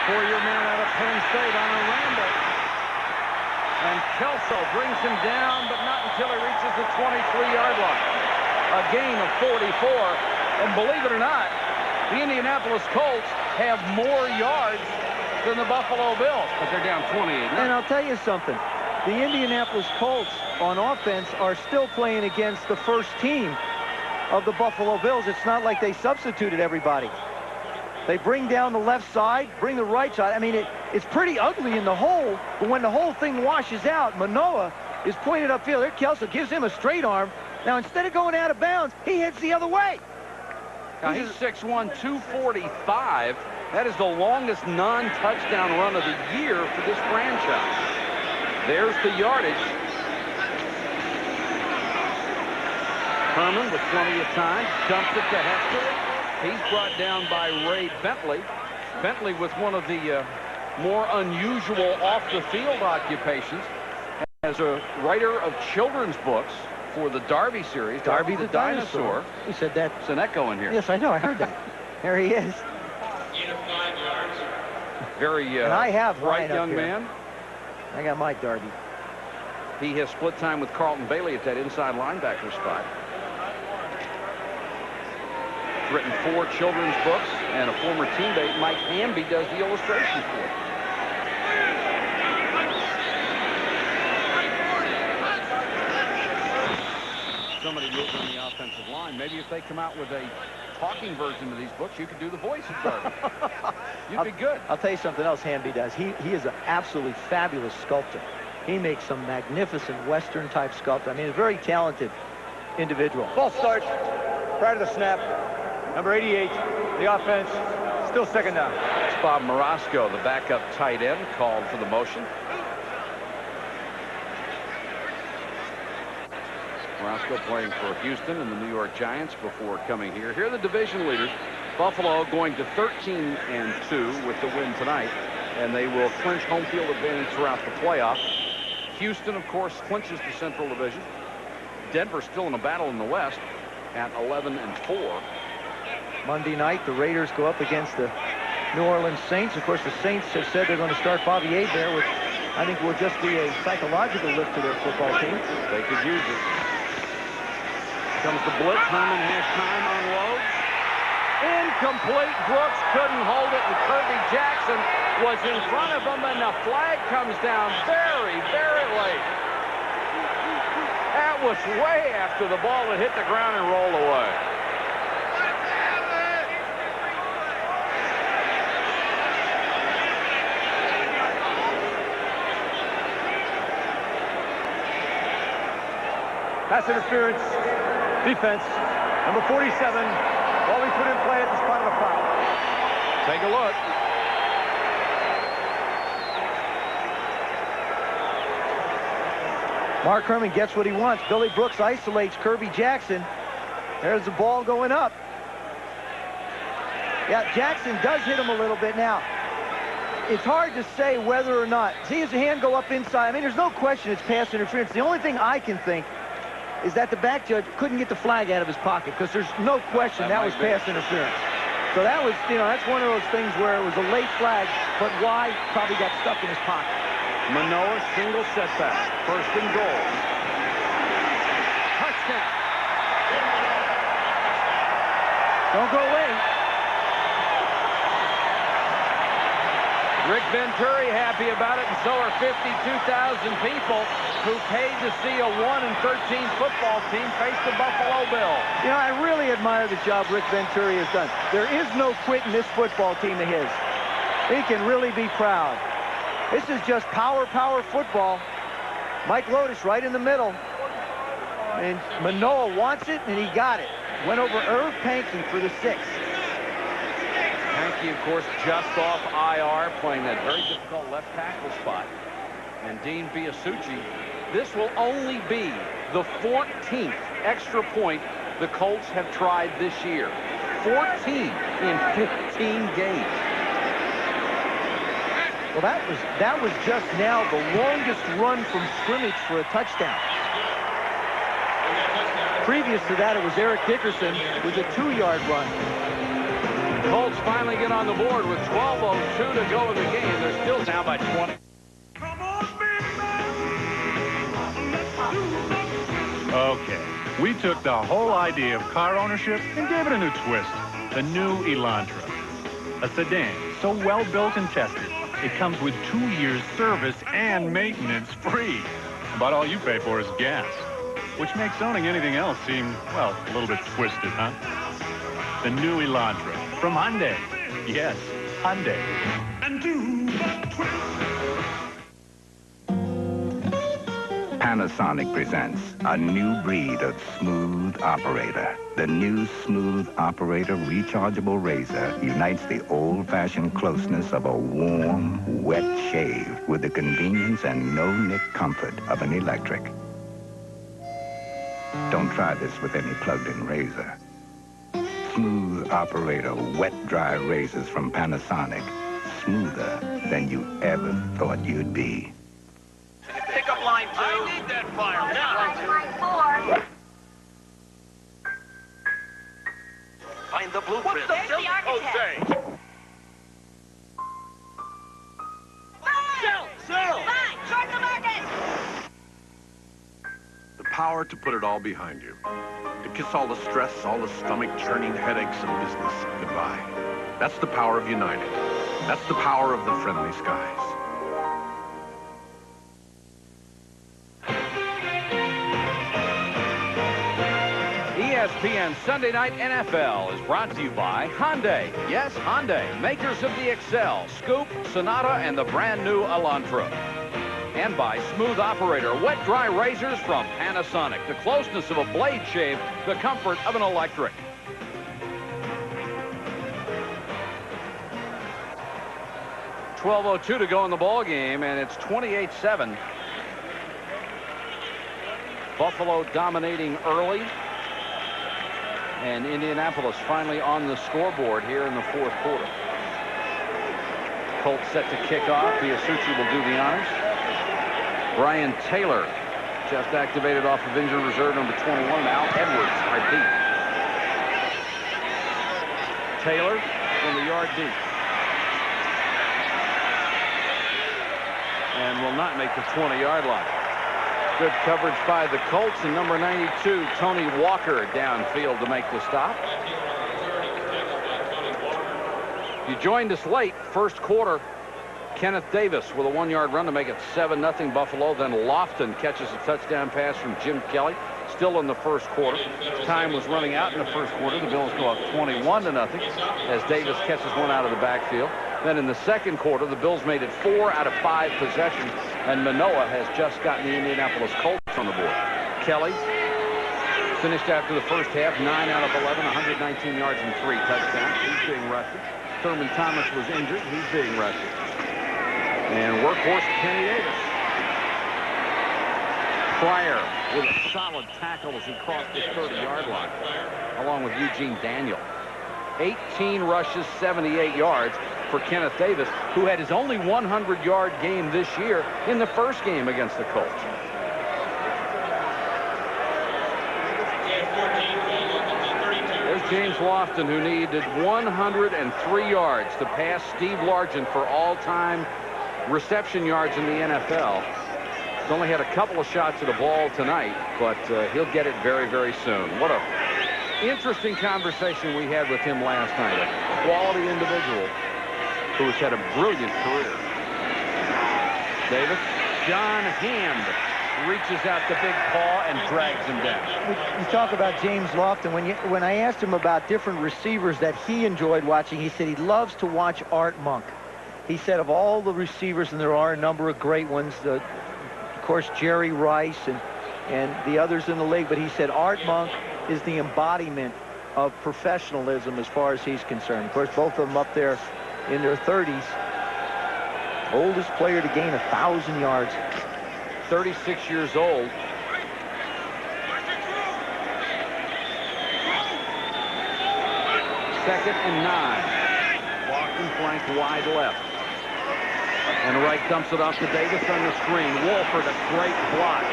four-year man out of Penn State on a ramble. And Kelso brings him down, but not until he reaches the 23-yard line. A gain of 44, and believe it or not, the Indianapolis Colts have more yards than the Buffalo Bills, but they're down 28. And I'll tell you something. The Indianapolis Colts on offense are still playing against the first team of the Buffalo Bills. It's not like they substituted everybody. They bring down the left side, bring the right side. I mean, it's pretty ugly in the hole, but when the whole thing washes out, Manoah is pointed upfield. There, Kelso gives him a straight arm. Now, instead of going out of bounds, he hits the other way. Now, he's 6'1", 245. That is the longest non-touchdown run of the year for this franchise. There's the yardage. Herman with plenty of time. Dumps it to Hester. He's brought down by Ray Bentley. Bentley with one of the more unusual off-the-field occupations as a writer of children's books for the Darby series. Darby the Dinosaur. He said that. It's an echo in here. Yes, I know. I heard that. There he is. Very and I have bright young man. I got my Darby. He has split time with Carlton Bailey at that inside linebacker spot. He's written 4 children's books, and a former teammate, Mike Hamby, does the illustrations for him. Somebody moves on the offensive line. Maybe if they come out with a talking version of these books, you could do the voice of Darby. You'd be good. I'll tell you something else Hamby does. He is an absolutely fabulous sculptor. He makes some magnificent Western-type sculpture. I mean, he's a very talented individual. Ball starts prior to the snap. Number 88, the offense, still second down. It's Bob Morosco, the backup tight end, called for the motion. Morosco playing for Houston and the New York Giants before coming here. Here are the division leaders. Buffalo going to 13-2 with the win tonight, and they will clinch home field advantage throughout the playoffs. Houston, of course, clinches the Central Division. Denver still in a battle in the West at 11-4. Monday night, the Raiders go up against the New Orleans Saints. Of course, the Saints have said they're going to start Bobby Hebert, which I think will just be a psychological lift to their football team. They could use it. Here comes the blitz. Herman has time, unloads. Incomplete. Brooks couldn't hold it, and Kirby Jackson was in front of him, and the flag comes down very, very late. That was way after the ball had hit the ground and rolled away. Pass interference, defense, number 47. Ball we put in play at the spot of a foul. Take a look. Mark Herman gets what he wants. Billy Brooks isolates Kirby Jackson. There's the ball going up. Yeah, Jackson does hit him a little bit now. It's hard to say whether or not. See his hand go up inside. I mean, there's no question it's pass interference. The only thing I can think is that the back judge couldn't get the flag out of his pocket, because there's no question that was pass interference. So that was, you know, that's one of those things where it was a late flag, but why probably got stuck in his pocket. Manoa single setback. 1st and goal. Touchdown. Don't go away. Rick Venturi happy about it, and so are 52,000 people who paid to see a 1-13 football team face the Buffalo Bills. You know, I really admire the job Rick Venturi has done. There is no quit in this football team of his. He can really be proud. This is just power football. Mike Lotus right in the middle. And Manoa wants it, and he got it. Went over Irv Pankey for the 6th. Pankey, of course, just off IR, playing that very difficult left tackle spot. And Dean Biasucci, this will only be the 14th extra point the Colts have tried this year. 14 in 15 games. Well, that was just now the longest run from scrimmage for a touchdown. Previous to that, it was Eric Dickerson with a 2-yard run. Colts finally get on the board with 12:02 to go in the game. They're still down by 20. Okay, we took the whole idea of car ownership and gave it a new twist. The new Elantra. A sedan so well built and tested, it comes with 2 years service and maintenance free. About all you pay for is gas, which makes owning anything else seem, well, a little bit twisted, huh? The new Elantra from Hyundai. Yes, Hyundai. And do the twist. Panasonic presents a new breed of smooth operator. The new Smooth Operator rechargeable razor unites the old-fashioned closeness of a warm, wet shave with the convenience and no-nick comfort of an electric. Don't try this with any plugged-in razor. Smooth Operator wet-dry razors from Panasonic. smoother than you ever thought you'd be. Pick up line 2. I need that fire now. Line 4. Find the blueprint. Jose. The power to put it all behind you. To kiss all the stress, all the stomach-churning headaches of business goodbye. That's the power of United. That's the power of the friendly skies. ESPN Sunday Night NFL is brought to you by Hyundai. Yes, Hyundai, makers of the Excel, Scoop, Sonata, and the brand new Elantra. And by Smooth Operator, wet-dry razors from Panasonic. The closeness of a blade shave, the comfort of an electric. .12:02 to go in the ball game, and it's 28-7. Buffalo dominating early. And Indianapolis finally on the scoreboard here in the fourth quarter. Colts set to kick off. Biasucci will do the honors. Brian Taylor just activated off of injured reserve number 21. Al Edwards are deep. Taylor from the yard deep. And will not make the 20-yard line. Good coverage by the Colts, and number 92, Tony Walker, downfield to make the stop. You joined us late, first quarter. Kenneth Davis with a 1-yard run to make it 7-0 Buffalo. Then Lofton catches a touchdown pass from Jim Kelly. Still in the first quarter. Time was running out in the first quarter. The Bills go up 21-0 as Davis catches one out of the backfield. Then in the second quarter, the Bills made it 4 out of 5 possessions, and Manoa has just gotten the Indianapolis Colts on the board. Kelly finished after the first half, 9 out of 11, 119 yards and 3 touchdowns. He's being rested. Thurman Thomas was injured. He's being rested. And workhorse Kenny Davis. Pryor with a solid tackle as he crossed the 30-yard line, along with Eugene Daniel. 18 rushes, 78 yards for Kenneth Davis, who had his only 100-yard game this year in the first game against the Colts. There's James Lofton, who needed 103 yards to pass Steve Largent for all-time reception yards in the NFL. He's only had a couple of shots at the ball tonight, but he'll get it very, very soon. What a interesting conversation we had with him last night. A quality individual who has had a brilliant career. Davis, John Hand reaches out the big paw and drags him down. You talk about James Lofton. When I asked him about different receivers that he enjoyed watching, he said he loves to watch Art Monk. He said of all the receivers, and there are a number of great ones, of course Jerry Rice and the others in the league, but he said Art Monk is the embodiment of professionalism as far as he's concerned. Of course, both of them up there in their 30s. Oldest player to gain 1,000 yards. 36 years old. Second and 9. Walking flank wide left. And Wright dumps it off to Davis on the screen. Wolford, a great block.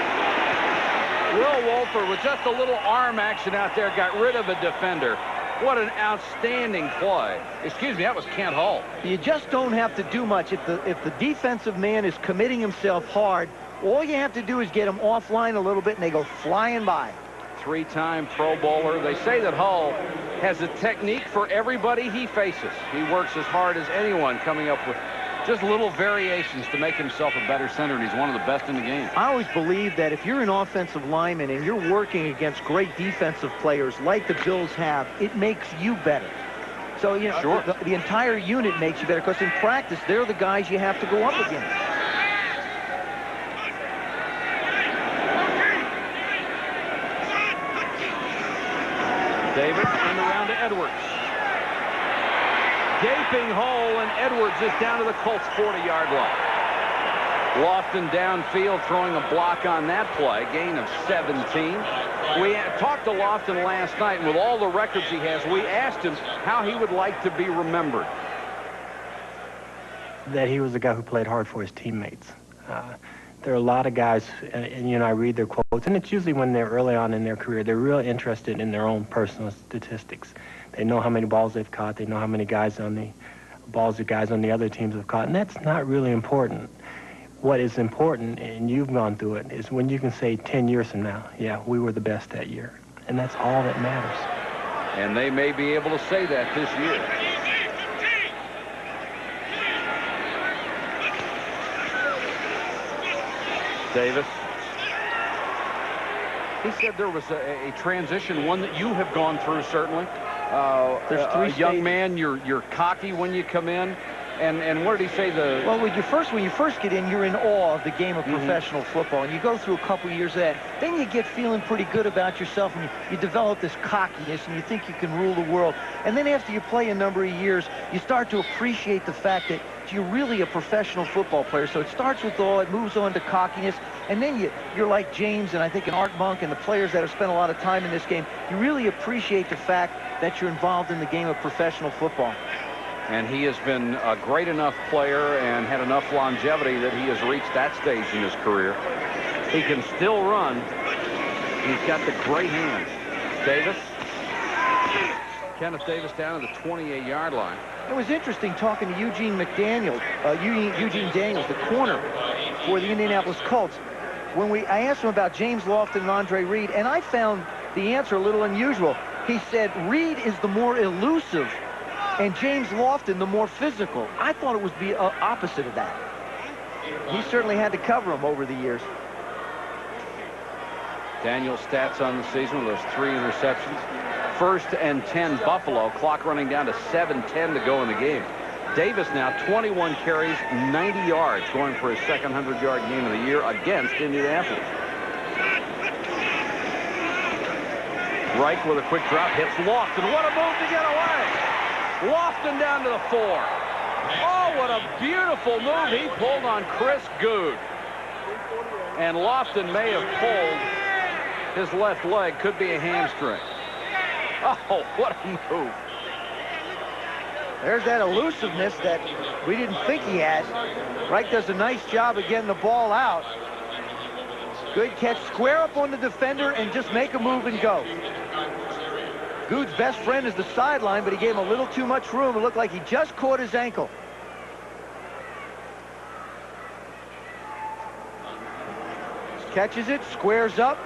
Will Wolford, with just a little arm action out there, got rid of a defender. What an outstanding play. Excuse me, that was Kent Hull. You just don't have to do much. If the defensive man is committing himself hard, all you have to do is get him offline a little bit, and they go flying by. 3-time Pro Bowler. They say that Hull has a technique for everybody he faces. He works as hard as anyone, coming up with just little variations to make himself a better center, and he's one of the best in the game. I always believe that if you're an offensive lineman and you're working against great defensive players like the Bills have, it makes you better. So, you know, sure, the entire unit makes you better, because in practice, they're the guys you have to go up against. Davis turned around to Edwards. Gaping hole, and Edwards is down to the Colts' 40-yard line. Lofton downfield throwing a block on that play, gain of 17. We talked to Lofton last night, and with all the records he has, we asked him how he would like to be remembered. that he was a guy who played hard for his teammates. There are a lot of guys, and you know, I read their quotes, and it's usually when they're early on in their career, they're real interested in their own personal statistics. They know how many balls they've caught. They know how many guys on the balls the guys on the other teams have caught, and that's not really important. What is important, and you've gone through it, is when you can say 10 years from now, yeah, we were the best that year, and that's all that matters. And they may be able to say that this year. Davis. He said there was a transition, one that you have gone through, certainly. There's three a young man, you're cocky when you come in. And what did he say? Well, when you first get in, you're in awe of the game of professional football, and you go through a couple years of that. Then you get feeling pretty good about yourself, and you develop this cockiness, and you think you can rule the world. And then after you play a number of years, you start to appreciate the fact that you're really a professional football player. So it starts with awe, it moves on to cockiness, and then you're like James and I think Art Monk and the players that have spent a lot of time in this game. You really appreciate the fact that you're involved in the game of professional football. And he has been a great enough player and had enough longevity that he has reached that stage in his career. He can still run. He's got the great hands. Davis. Kenneth Davis down to the 28-yard line. It was interesting talking to Eugene Daniels, the corner for the Indianapolis Colts. I asked him about James Lofton and Andre Reed, and I found the answer a little unusual. He said Reed is the more elusive and James Lofton the more physical. I thought it was the opposite of that. He certainly had to cover him over the years. Daniel's stats on the season with those 3 interceptions. 1st and 10 Buffalo, clock running down to 7:10 to go in the game. Davis now 21 carries, 90 yards, going for his second 100-yard game of the year against Indianapolis. Reich with a quick drop, hits Lofton. What a move to get away! Lofton down to the 4. Oh, what a beautiful move he pulled on Chris Good. And Lofton may have pulled his left leg. Could be a hamstring. Oh, what a move. There's that elusiveness that we didn't think he had. Reich does a nice job of getting the ball out. Good catch. Square up on the defender and just make a move and go. Good's best friend is the sideline, but he gave him a little too much room. It looked like he just caught his ankle. Catches it, squares up,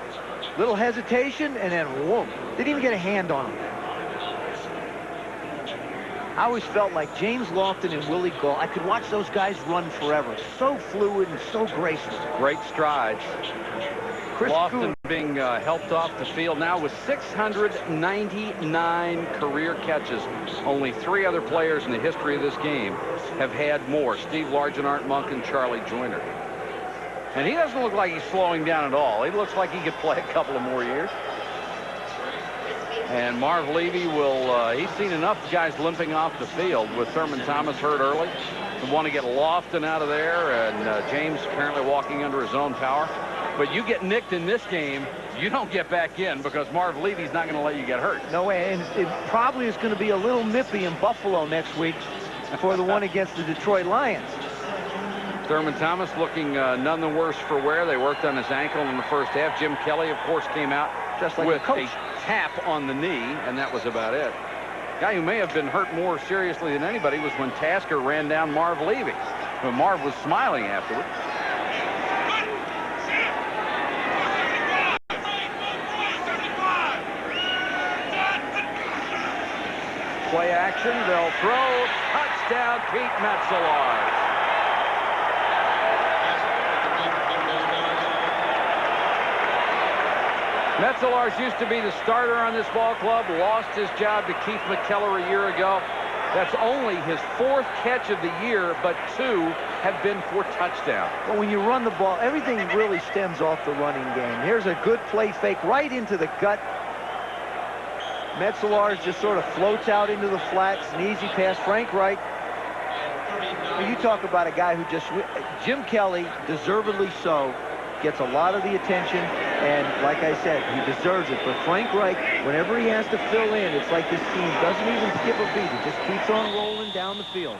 little hesitation, and then whoa. Didn't even get a hand on him. I always felt like James Lofton and Willie Gaul. I could watch those guys run forever. So fluid and so graceful. Great strides. Lofton being helped off the field now with 699 career catches. Only 3 other players in the history of this game have had more. Steve Largent, Art Monk, and Charlie Joyner. And he doesn't look like he's slowing down at all. He looks like he could play a couple of more years. And Marv Levy will, he's seen enough guys limping off the field with Thurman Thomas hurt early. To want to get Lofton out of there, and James apparently walking under his own power. But you get nicked in this game, you don't get back in because Marv Levy's not going to let you get hurt. No way, and it probably is going to be a little nippy in Buffalo next week for the one against the Detroit Lions. Thurman Thomas looking none the worse for wear. They worked on his ankle in the first half. Jim Kelly, of course, came out just like with a tap on the knee, and that was about it. Guy who may have been hurt more seriously than anybody was when Tasker ran down Marv Levy. But Marv was smiling afterward. Play action, they'll throw. Touchdown, Pete Metzelaars. Metzelaars used to be the starter on this ball club, lost his job to Keith McKellar a year ago. That's only his 4th catch of the year, but 2 have been for touchdowns. But when you run the ball, everything really stems off the running game. Here's a good play fake right into the gut. Metzelaars just sort of floats out into the flats. An easy pass. Frank Reich. You talk about a guy who just... Jim Kelly, deservedly so, gets a lot of the attention, and like I said, he deserves it. But Frank Reich, whenever he has to fill in, it's like this team doesn't even skip a beat. It just keeps on rolling down the field.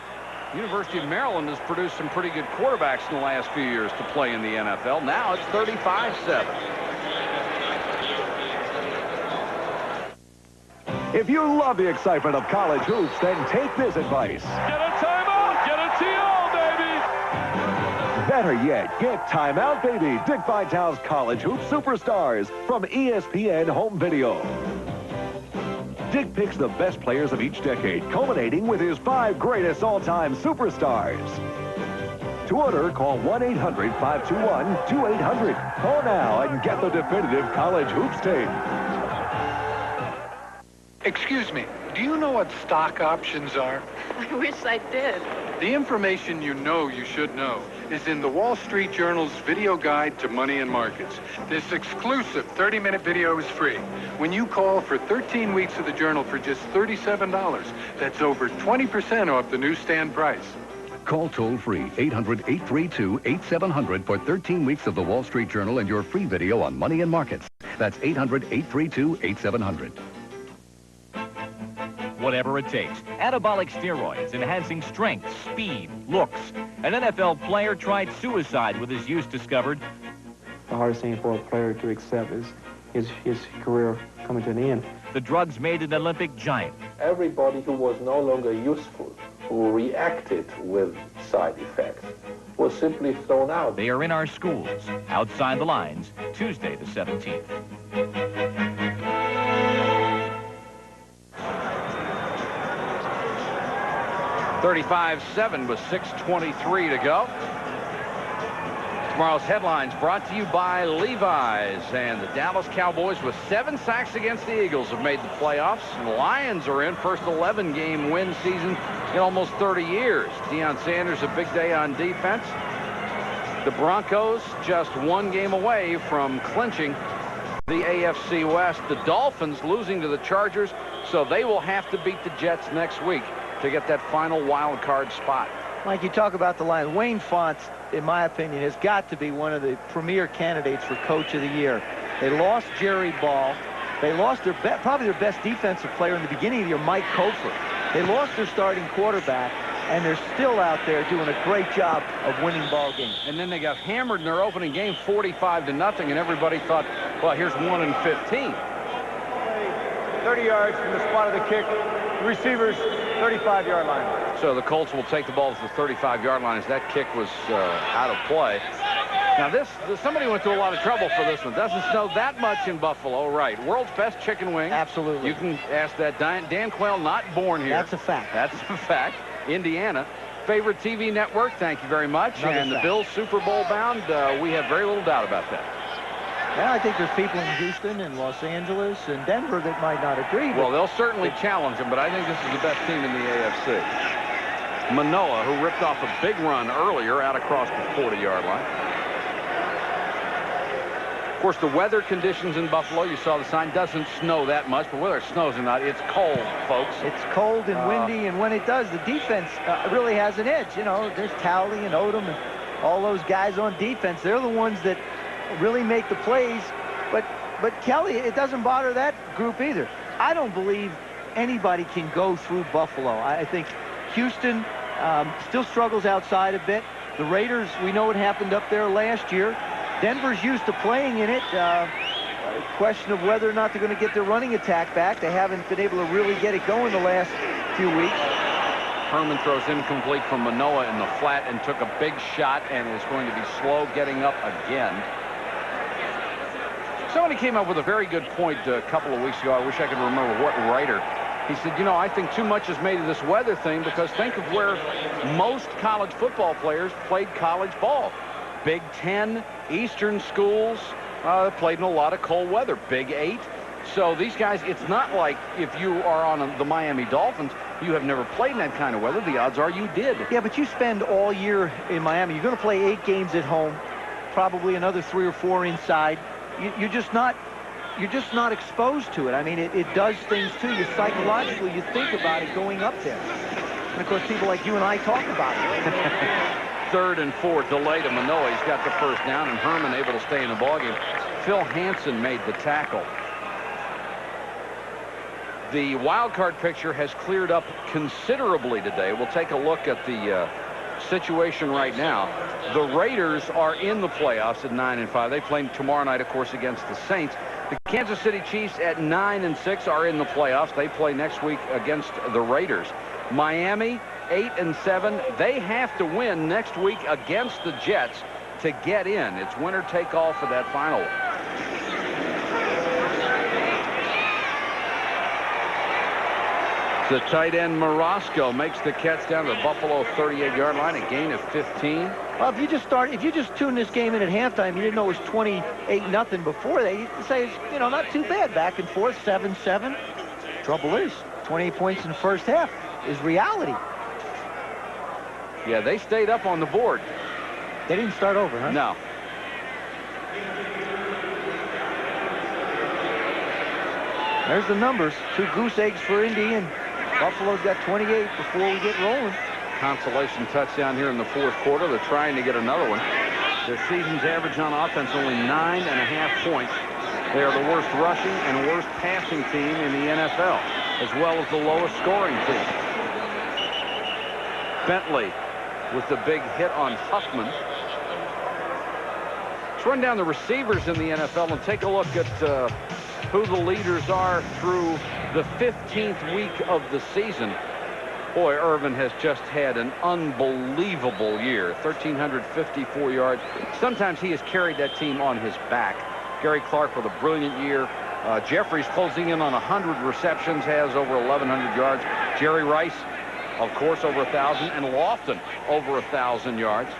University of Maryland has produced some pretty good quarterbacks in the last few years to play in the NFL. Now it's 35-7. If you love the excitement of college hoops, then take this advice. Get a timeout! Get a TO, baby! Better yet, get Timeout Baby, Dick Vitale's College Hoop Superstars from ESPN Home Video. Dick picks the best players of each decade, culminating with his 5 greatest all-time superstars. To order, call 1-800-521-2800. Call now and get the definitive college hoops tape. Excuse me, do you know what stock options are? I wish I did. The information you know you should know is in the Wall Street Journal's video guide to money and markets. This exclusive 30-minute video is free. When you call for 13 weeks of the journal for just $37, that's over 20% off the newsstand price. Call toll-free 800-832-8700 for 13 weeks of the Wall Street Journal and your free video on money and markets. That's 800-832-8700. Whatever it takes. Anabolic steroids, enhancing strength, speed, looks. An NFL player tried suicide with his use discovered. The hardest thing for a player to accept is his career coming to an end. The drugs made an Olympic giant. Everybody who was no longer useful, who reacted with side effects, was simply thrown out. They are in our schools, outside the lines, Tuesday the 17th. 35-7 with 6:23 to go. Tomorrow's headlines brought to you by Levi's. And the Dallas Cowboys, with 7 sacks against the Eagles, have made the playoffs. The Lions are in first 11-game win season in almost 30 years. Deion Sanders, a big day on defense. The Broncos just 1 game away from clinching the AFC West. The Dolphins losing to the Chargers, so they will have to beat the Jets next week to get that final wild card spot. Mike, you talk about the Lions. Wayne Fontes, in my opinion, has got to be one of the premier candidates for Coach of the Year. They lost Jerry Ball. They lost their probably their best defensive player in the beginning of the year, Mike Cofer. They lost their starting quarterback, and they're still out there doing a great job of winning ball games. And then they got hammered in their opening game 45-0, and everybody thought, well, here's 1-15. 30 yards from the spot of the kick. The receivers, 35-yard line. So the Colts will take the ball to the 35-yard line as that kick was out of play. Now somebody went to a lot of trouble for this one. Doesn't snow that much in Buffalo, right? World's best chicken wing. Absolutely. You can ask that. Dan Quayle, not born here. That's a fact. That's a fact. Indiana. Favorite TV network, thank you very much. And the Bills Super Bowl bound, we have very little doubt about that. Yeah, I think there's people in Houston and Los Angeles and Denver that might not agree. Well, they'll certainly challenge them, but I think this is the best team in the AFC. Manoa, who ripped off a big run earlier out across the 40-yard line. Of course, the weather conditions in Buffalo, you saw the sign, doesn't snow that much, but whether it snows or not, it's cold, folks. It's cold and windy, and when it does, the defense really has an edge. You know, there's Towley and Odom and all those guys on defense. They're the ones that really make the plays, but Kelly, it doesn't bother that group either. I don't believe anybody can go through Buffalo. I think Houston still struggles outside a bit. The Raiders, we know what happened up there last year. Denver's used to playing in it. Question of whether or not they're going to get their running attack back. They haven't been able to really get it going the last few weeks. Herman throws incomplete from Manoa in the flat and took a big shot and is going to be slow getting up again. Somebody came up with a very good point a couple of weeks ago. I wish I could remember what writer. He said, you know, I think too much is made of this weather thing because think of where most college football players played college ball. Big Ten, Eastern schools, played in a lot of cold weather. Big 8. So these guys, it's not like if you are on the Miami Dolphins, you have never played in that kind of weather. The odds are you did. Yeah, but you spend all year in Miami. You're going to play 8 games at home, probably another 3 or 4 inside. You're just not exposed to it. I mean, it does things to you psychologically. You think about it going up there. And of course, people like you and I talk about it. 3rd and 4 delay to Manoa. He's got the first down, and Herman able to stay in the ballgame. Phil Hansen made the tackle. The wild card picture has cleared up considerably today. We'll take a look at the situation right now. The Raiders are in the playoffs at 9-5. They play tomorrow night, of course, against the Saints. The Kansas City Chiefs at 9-6 are in the playoffs. They play next week against the Raiders. Miami 8-7. They have to win next week against the Jets to get in. It's winner take all for that final. The tight end Morosco makes the catch down to the Buffalo 38-yard line, a gain of 15. Well, if you just tune this game in at halftime, you didn't know it was 28-0 before. They say it's, you know, not too bad. Back and forth, 7-7. Trouble is, 28 points in the first half is reality. Yeah, they stayed up on the board. They didn't start over, huh? No. There's the numbers. 2 goose eggs for Indy, and Buffalo's got 28 before we get rolling. Consolation touchdown here in the fourth quarter. They're trying to get another one. Their season's average on offense only 9.5 points. They are the worst rushing and worst passing team in the NFL, as well as the lowest scoring team. Bentley with the big hit on Huffman. Let's run down the receivers in the NFL and take a look at who the leaders are through the 15th week of the season. Boy, Irvin has just had an unbelievable year. 1,354 yards. Sometimes he has carried that team on his back. Gary Clark with a brilliant year. Jeffries closing in on 100 receptions, has over 1,100 yards. Jerry Rice, of course, over 1,000. And Lofton over 1,000 yards.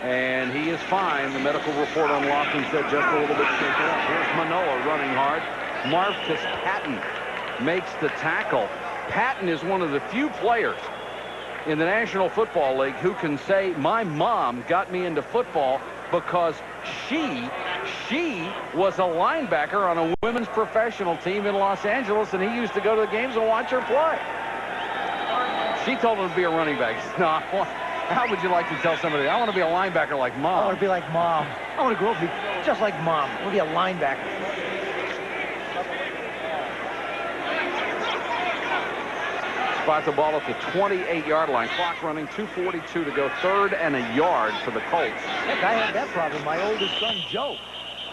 And he is fine. The medical report on Lofton said just a little bit shaken up. Here's Manoa running hard. Marcus Patton makes the tackle. Patton is one of the few players in the National Football League who can say, my mom got me into football because she was a linebacker on a women's professional team in Los Angeles, and he used to go to the games and watch her play. She told him to be a running back. He said, no, how would you like to tell somebody, I want to be a linebacker like Mom? I want to be like Mom. I want to grow up and be just like Mom. I want to be a linebacker. Spot the ball at the 28-yard line. Clock running, 2:42 to go. 3rd and a yard for the Colts. Heck, I had that problem. My oldest son, Joe,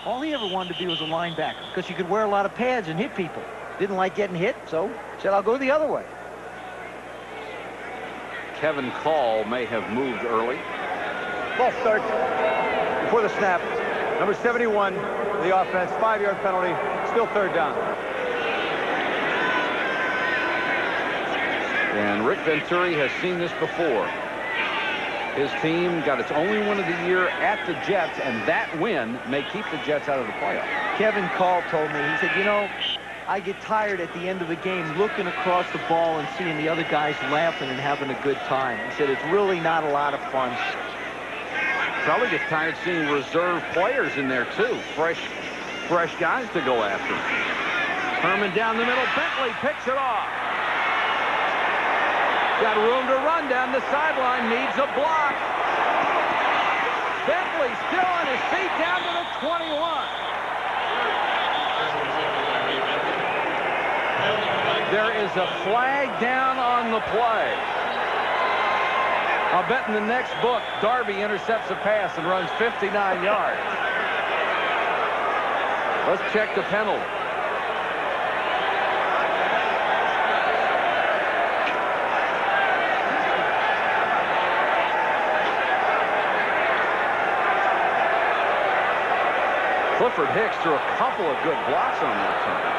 all he ever wanted to be was a linebacker because you could wear a lot of pads and hit people. Didn't like getting hit, so said, I'll go the other way. Kevin Call may have moved early. False start before the snap. Number 71, the offense, 5-yard penalty, still 3rd down. And Rick Venturi has seen this before. His team got its only win of the year at the Jets, and that win may keep the Jets out of the playoffs. Kevin Call told me, he said, you know, I get tired at the end of the game looking across the ball and seeing the other guys laughing and having a good time. He said, it's really not a lot of fun. Probably gets tired seeing reserve players in there, too. Fresh guys to go after. Herman down the middle. Bentley picks it off. Got room to run down the sideline. Needs a block. Bentley still on his feet down to the 21. There is a flag down on the play. I'll bet in the next book, Darby intercepts a pass and runs 59 yards. Let's check the penalty. Clifford Hicks threw a couple of good blocks on that time.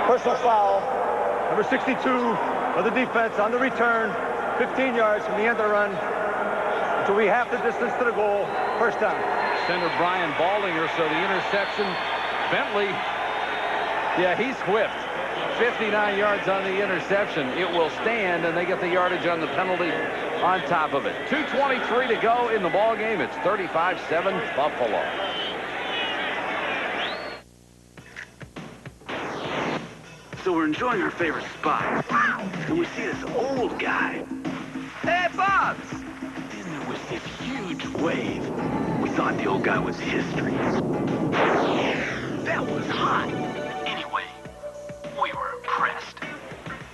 Personal foul, number 62 of the defense on the return, 15 yards from the end of the run, until we half the distance to the goal, 1st down. Center Brian Baldinger, so the interception. Bentley, yeah, he's whipped. 59 yards on the interception. It will stand, and they get the yardage on the penalty on top of it. 2:23 to go in the ball game. It's 35-7 Buffalo. So we're enjoying our favorite spot, and we see this old guy. Hey, Bobs! this huge wave. We thought the old guy was history. That was hot. Anyway, we were impressed.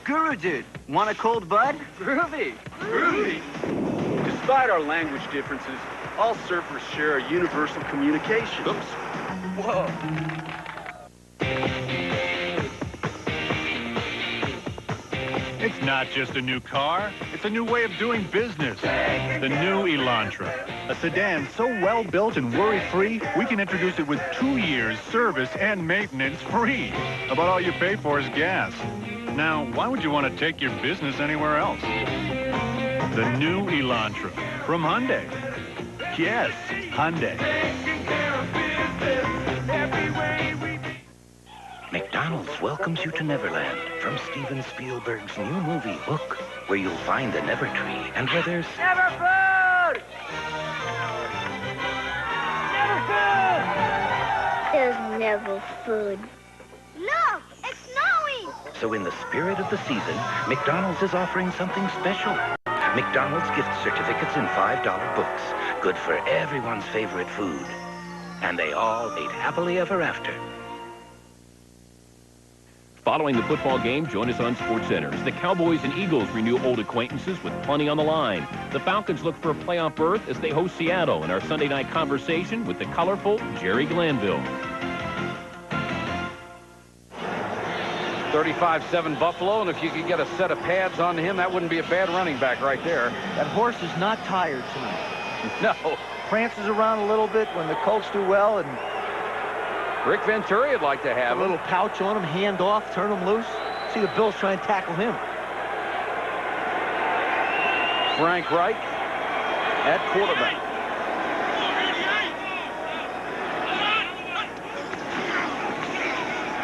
Guru dude, want a cold bud? Groovy. Groovy. Despite our language differences, all surfers share a universal communication. Oops. Whoa. It's not just a new car, it's a new way of doing business. The new Elantra. A sedan so well built and worry-free, we can introduce it with 2 years service and maintenance free. About all you pay for is gas. Now, why would you want to take your business anywhere else? The new Elantra from Hyundai. Yes, Hyundai. McDonald's welcomes you to Neverland from Steven Spielberg's new movie, Hook, where you'll find the Never Tree and where there's... Never food! Never food! There's never food. Look, it's snowing! So in the spirit of the season, McDonald's is offering something special. McDonald's gift certificates in $5 books, good for everyone's favorite food. And they all ate happily ever after. Following the football game, join us on SportsCenter as the Cowboys and Eagles renew old acquaintances with plenty on the line. The Falcons look for a playoff berth as they host Seattle in our Sunday night conversation with the colorful Jerry Glanville. 35-7 Buffalo, and if you could get a set of pads on him, that wouldn't be a bad running back right there. That horse is not tired tonight. No. Prances around a little bit when the Colts do well, and Rick Venturi would like to have a little pouch on him, hand off, turn him loose. See the Bills try and tackle him. Frank Reich at quarterback.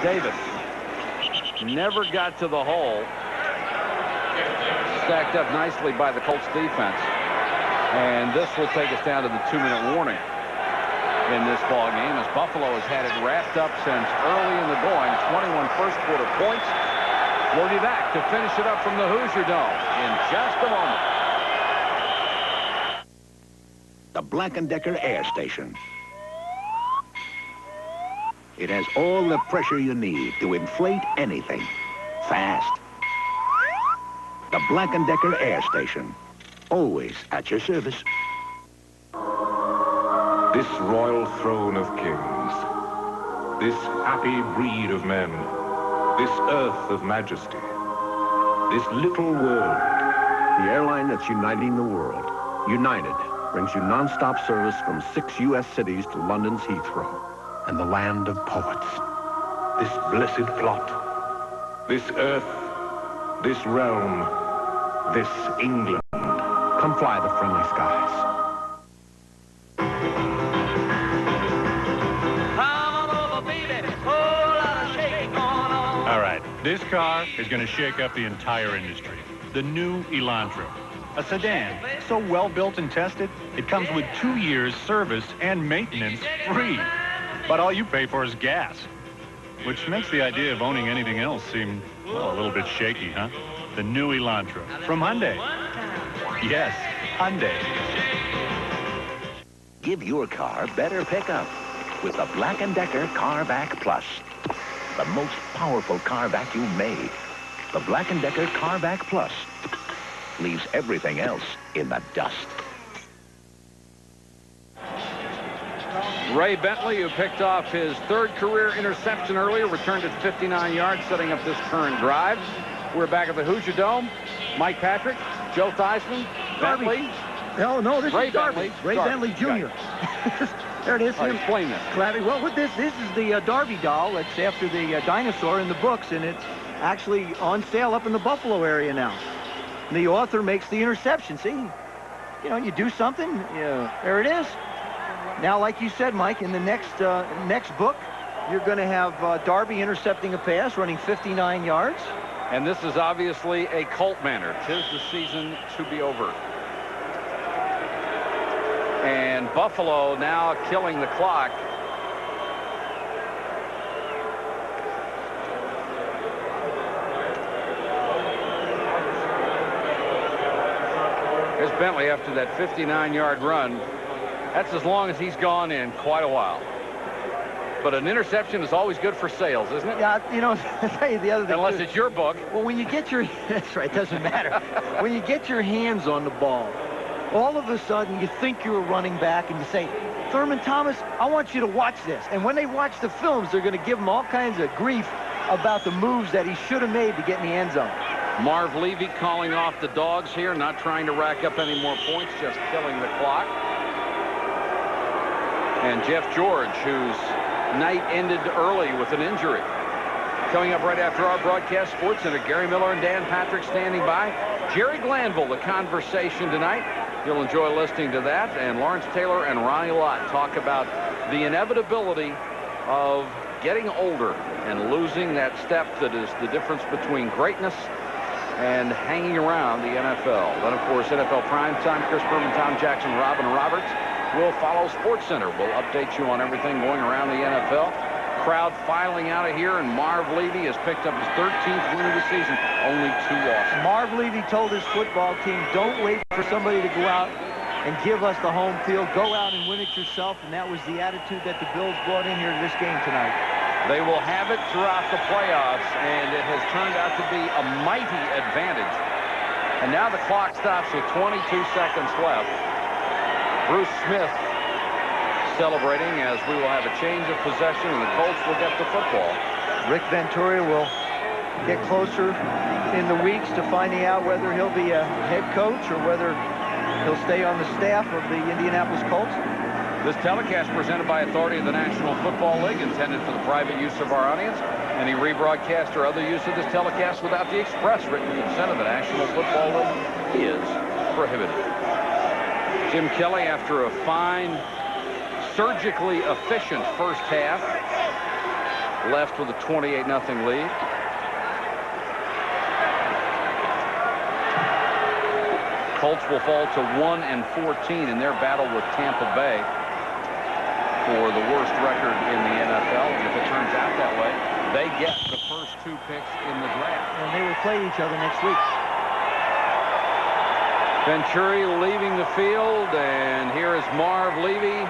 Davis never got to the hole. Stacked up nicely by the Colts defense. And this will take us down to the 2-minute warning in this ball game as Buffalo has had it wrapped up since early in the going. 21 first quarter points. We'll be back to finish it up from the Hoosier Dome in just a moment. The Black & Decker Air Station. It has all the pressure you need to inflate anything fast. The Black & Decker Air Station. Always at your service. This royal throne of kings, this happy breed of men, this earth of majesty, this little world. The airline that's uniting the world. United brings you non-stop service from 6 U.S. cities to London's Heathrow and the land of poets. This blessed plot, this earth, this realm, this England. Come fly the friendly skies. All right, this car is going to shake up the entire industry. The new Elantra. A sedan so well built and tested, it comes with 2 years service and maintenance free. But all you pay for is gas, which makes the idea of owning anything else seem, well, a little bit shaky, huh? The new Elantra from Hyundai. Yes, Hyundai. Give your car better pickup with the Black & Decker Car Vac Plus. The most powerful car vacuum made. The Black & Decker Car Vac Plus leaves everything else in the dust. Ray Bentley, who picked off his 3rd career interception earlier, returned it 59 yards, setting up this current drive. We're back at the Hoosier Dome. Mike Patrick, Joe Theismann, Bentley. No, this Ray is Darby. Bentley. Ray Bentley Jr. There it is. All right, explain this. Clappy. Well, with this is the Darby doll. It's after the dinosaur in the books, and it's actually on sale up in the Buffalo area now. And the author makes the interception. See, you know, you do something, there it is. Now, like you said, Mike, in the next book, you're going to have Darby intercepting a pass, running 59 yards. And this is obviously a Colt manner. 'Tis the season to be over. And Buffalo now killing the clock. Here's Bentley, after that 59-yard run, that's as long as he's gone in quite a while. But an interception is always good for sales, isn't it? Yeah, you know, I'll tell you the other thing. Unless it's your book. Well, when you get your... That's right, it doesn't matter. When you get your hands on the ball, all of a sudden you think you're a running back and you say, Thurman Thomas, I want you to watch this. And when they watch the films, they're going to give him all kinds of grief about the moves that he should have made to get in the end zone. Marv Levy calling off the dogs here, not trying to rack up any more points, just killing the clock. And Jeff George, whose night ended early with an injury. Coming up right after our broadcast, SportsCenter, Gary Miller and Dan Patrick standing by. Jerry Glanville, the conversation tonight. You'll enjoy listening to that. And Lawrence Taylor and Ronnie Lott talk about the inevitability of getting older and losing that step that is the difference between greatness and hanging around the NFL. Then, of course, NFL Primetime, Chris Berman, Tom Jackson, Robin Roberts will follow SportsCenter. We'll update you on everything going around the NFL. Crowd filing out of here, and Marv Levy has picked up his 13th win of the season, only 2 losses. Marv Levy told his football team, don't wait for somebody to go out and give us the home field. Go out and win it yourself, and that was the attitude that the Bills brought in here to this game tonight. They will have it throughout the playoffs, and it has turned out to be a mighty advantage. And now the clock stops with 22 seconds left. Bruce Smith celebrating as we will have a change of possession, and the Colts will get the football. Rick Ventura will get closer in the weeks to finding out whether he'll be a head coach or whether he'll stay on the staff of the Indianapolis Colts. This telecast presented by authority of the National Football League, intended for the private use of our audience. Any rebroadcast or other use of this telecast without the express written consent of the National Football League is prohibited. Jim Kelly, after a fine, surgically efficient first half, left with a 28-0 lead. Colts will fall to 1-14 in their battle with Tampa Bay for the worst record in the NFL. And if it turns out that way, they get the first 2 picks in the draft. And they will play each other next week. Venturi leaving the field, and here is Marv Levy.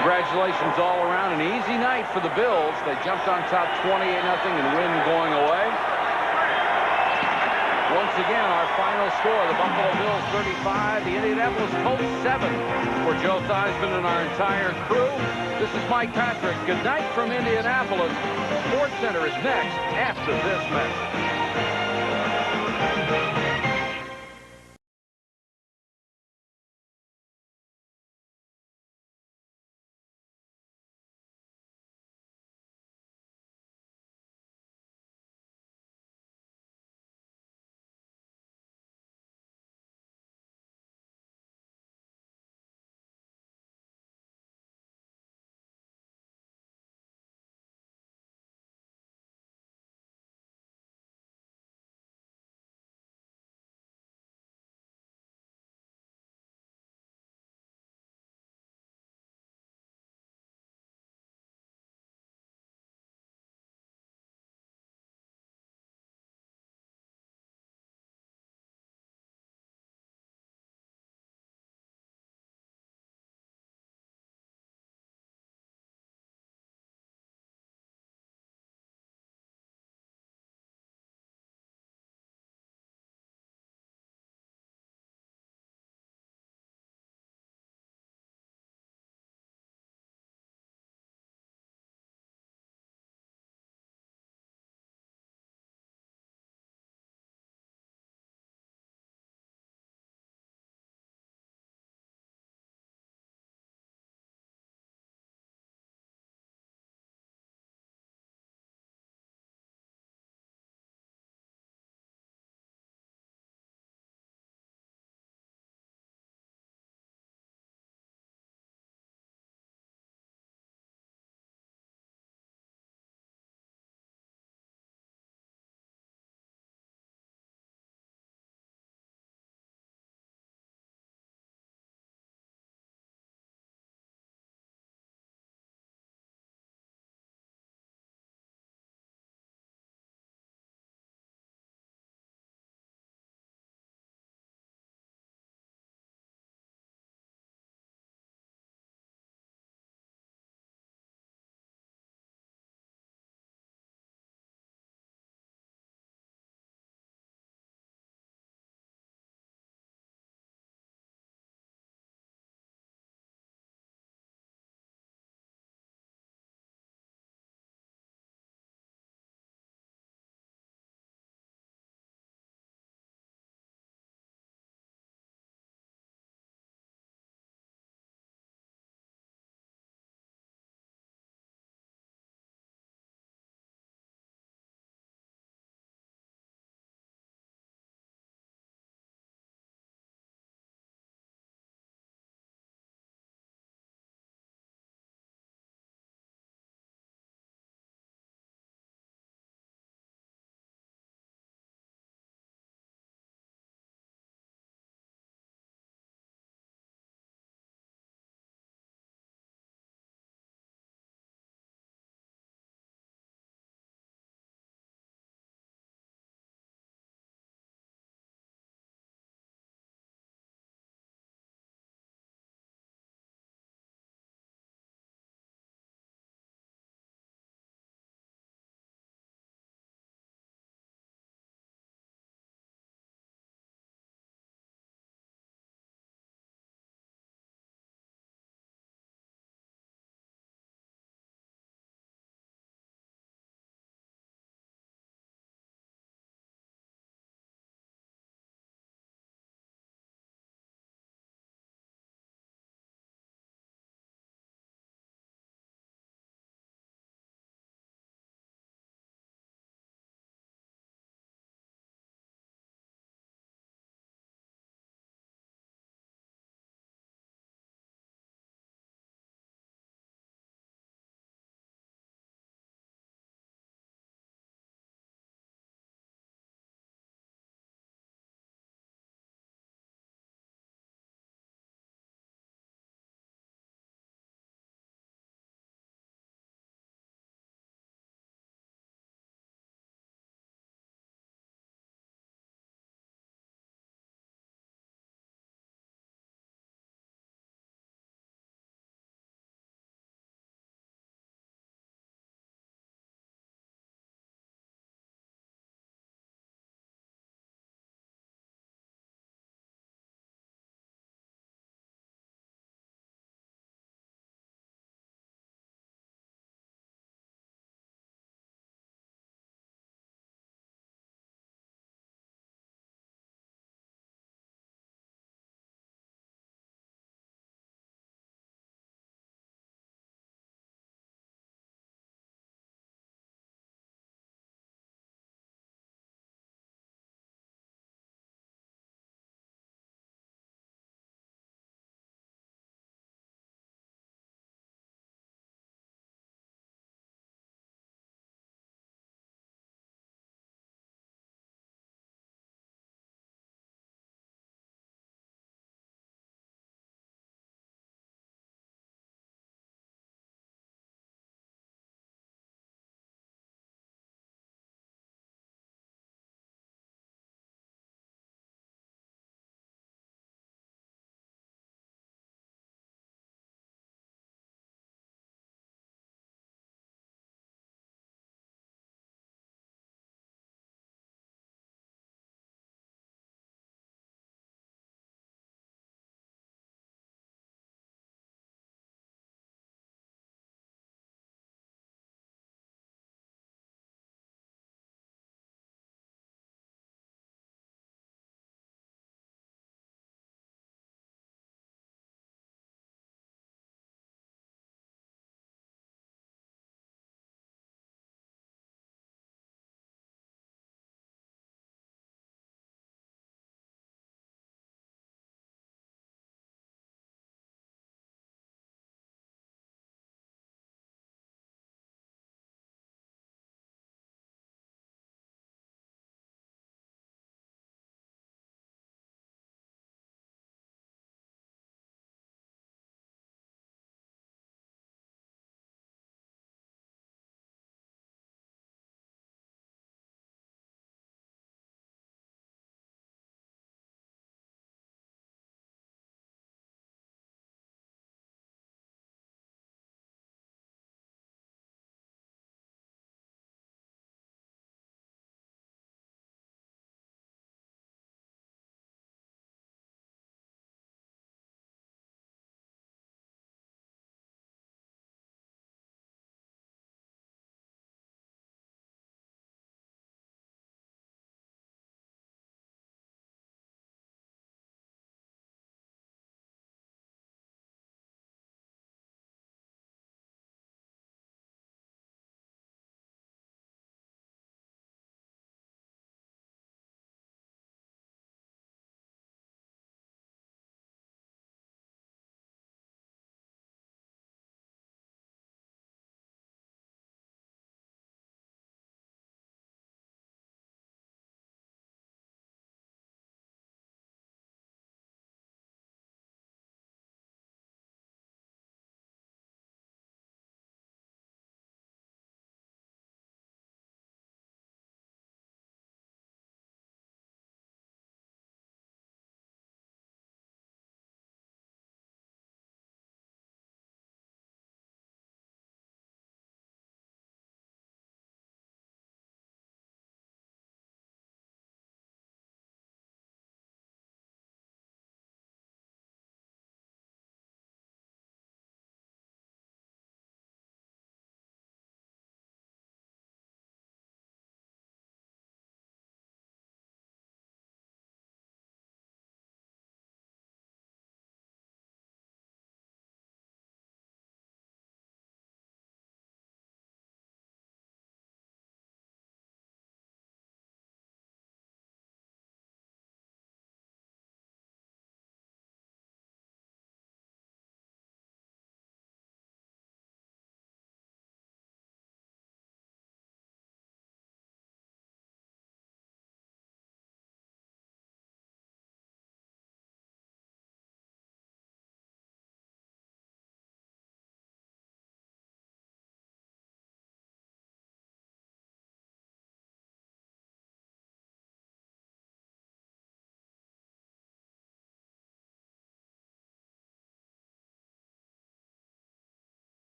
Congratulations all around. An easy night for the Bills. They jumped on top 28-0 and win going away. Once again, our final score, the Buffalo Bills 35, the Indianapolis Colts 7. For Joe Theismann and our entire crew, this is Mike Patrick. Good night from Indianapolis. SportsCenter is next after this message.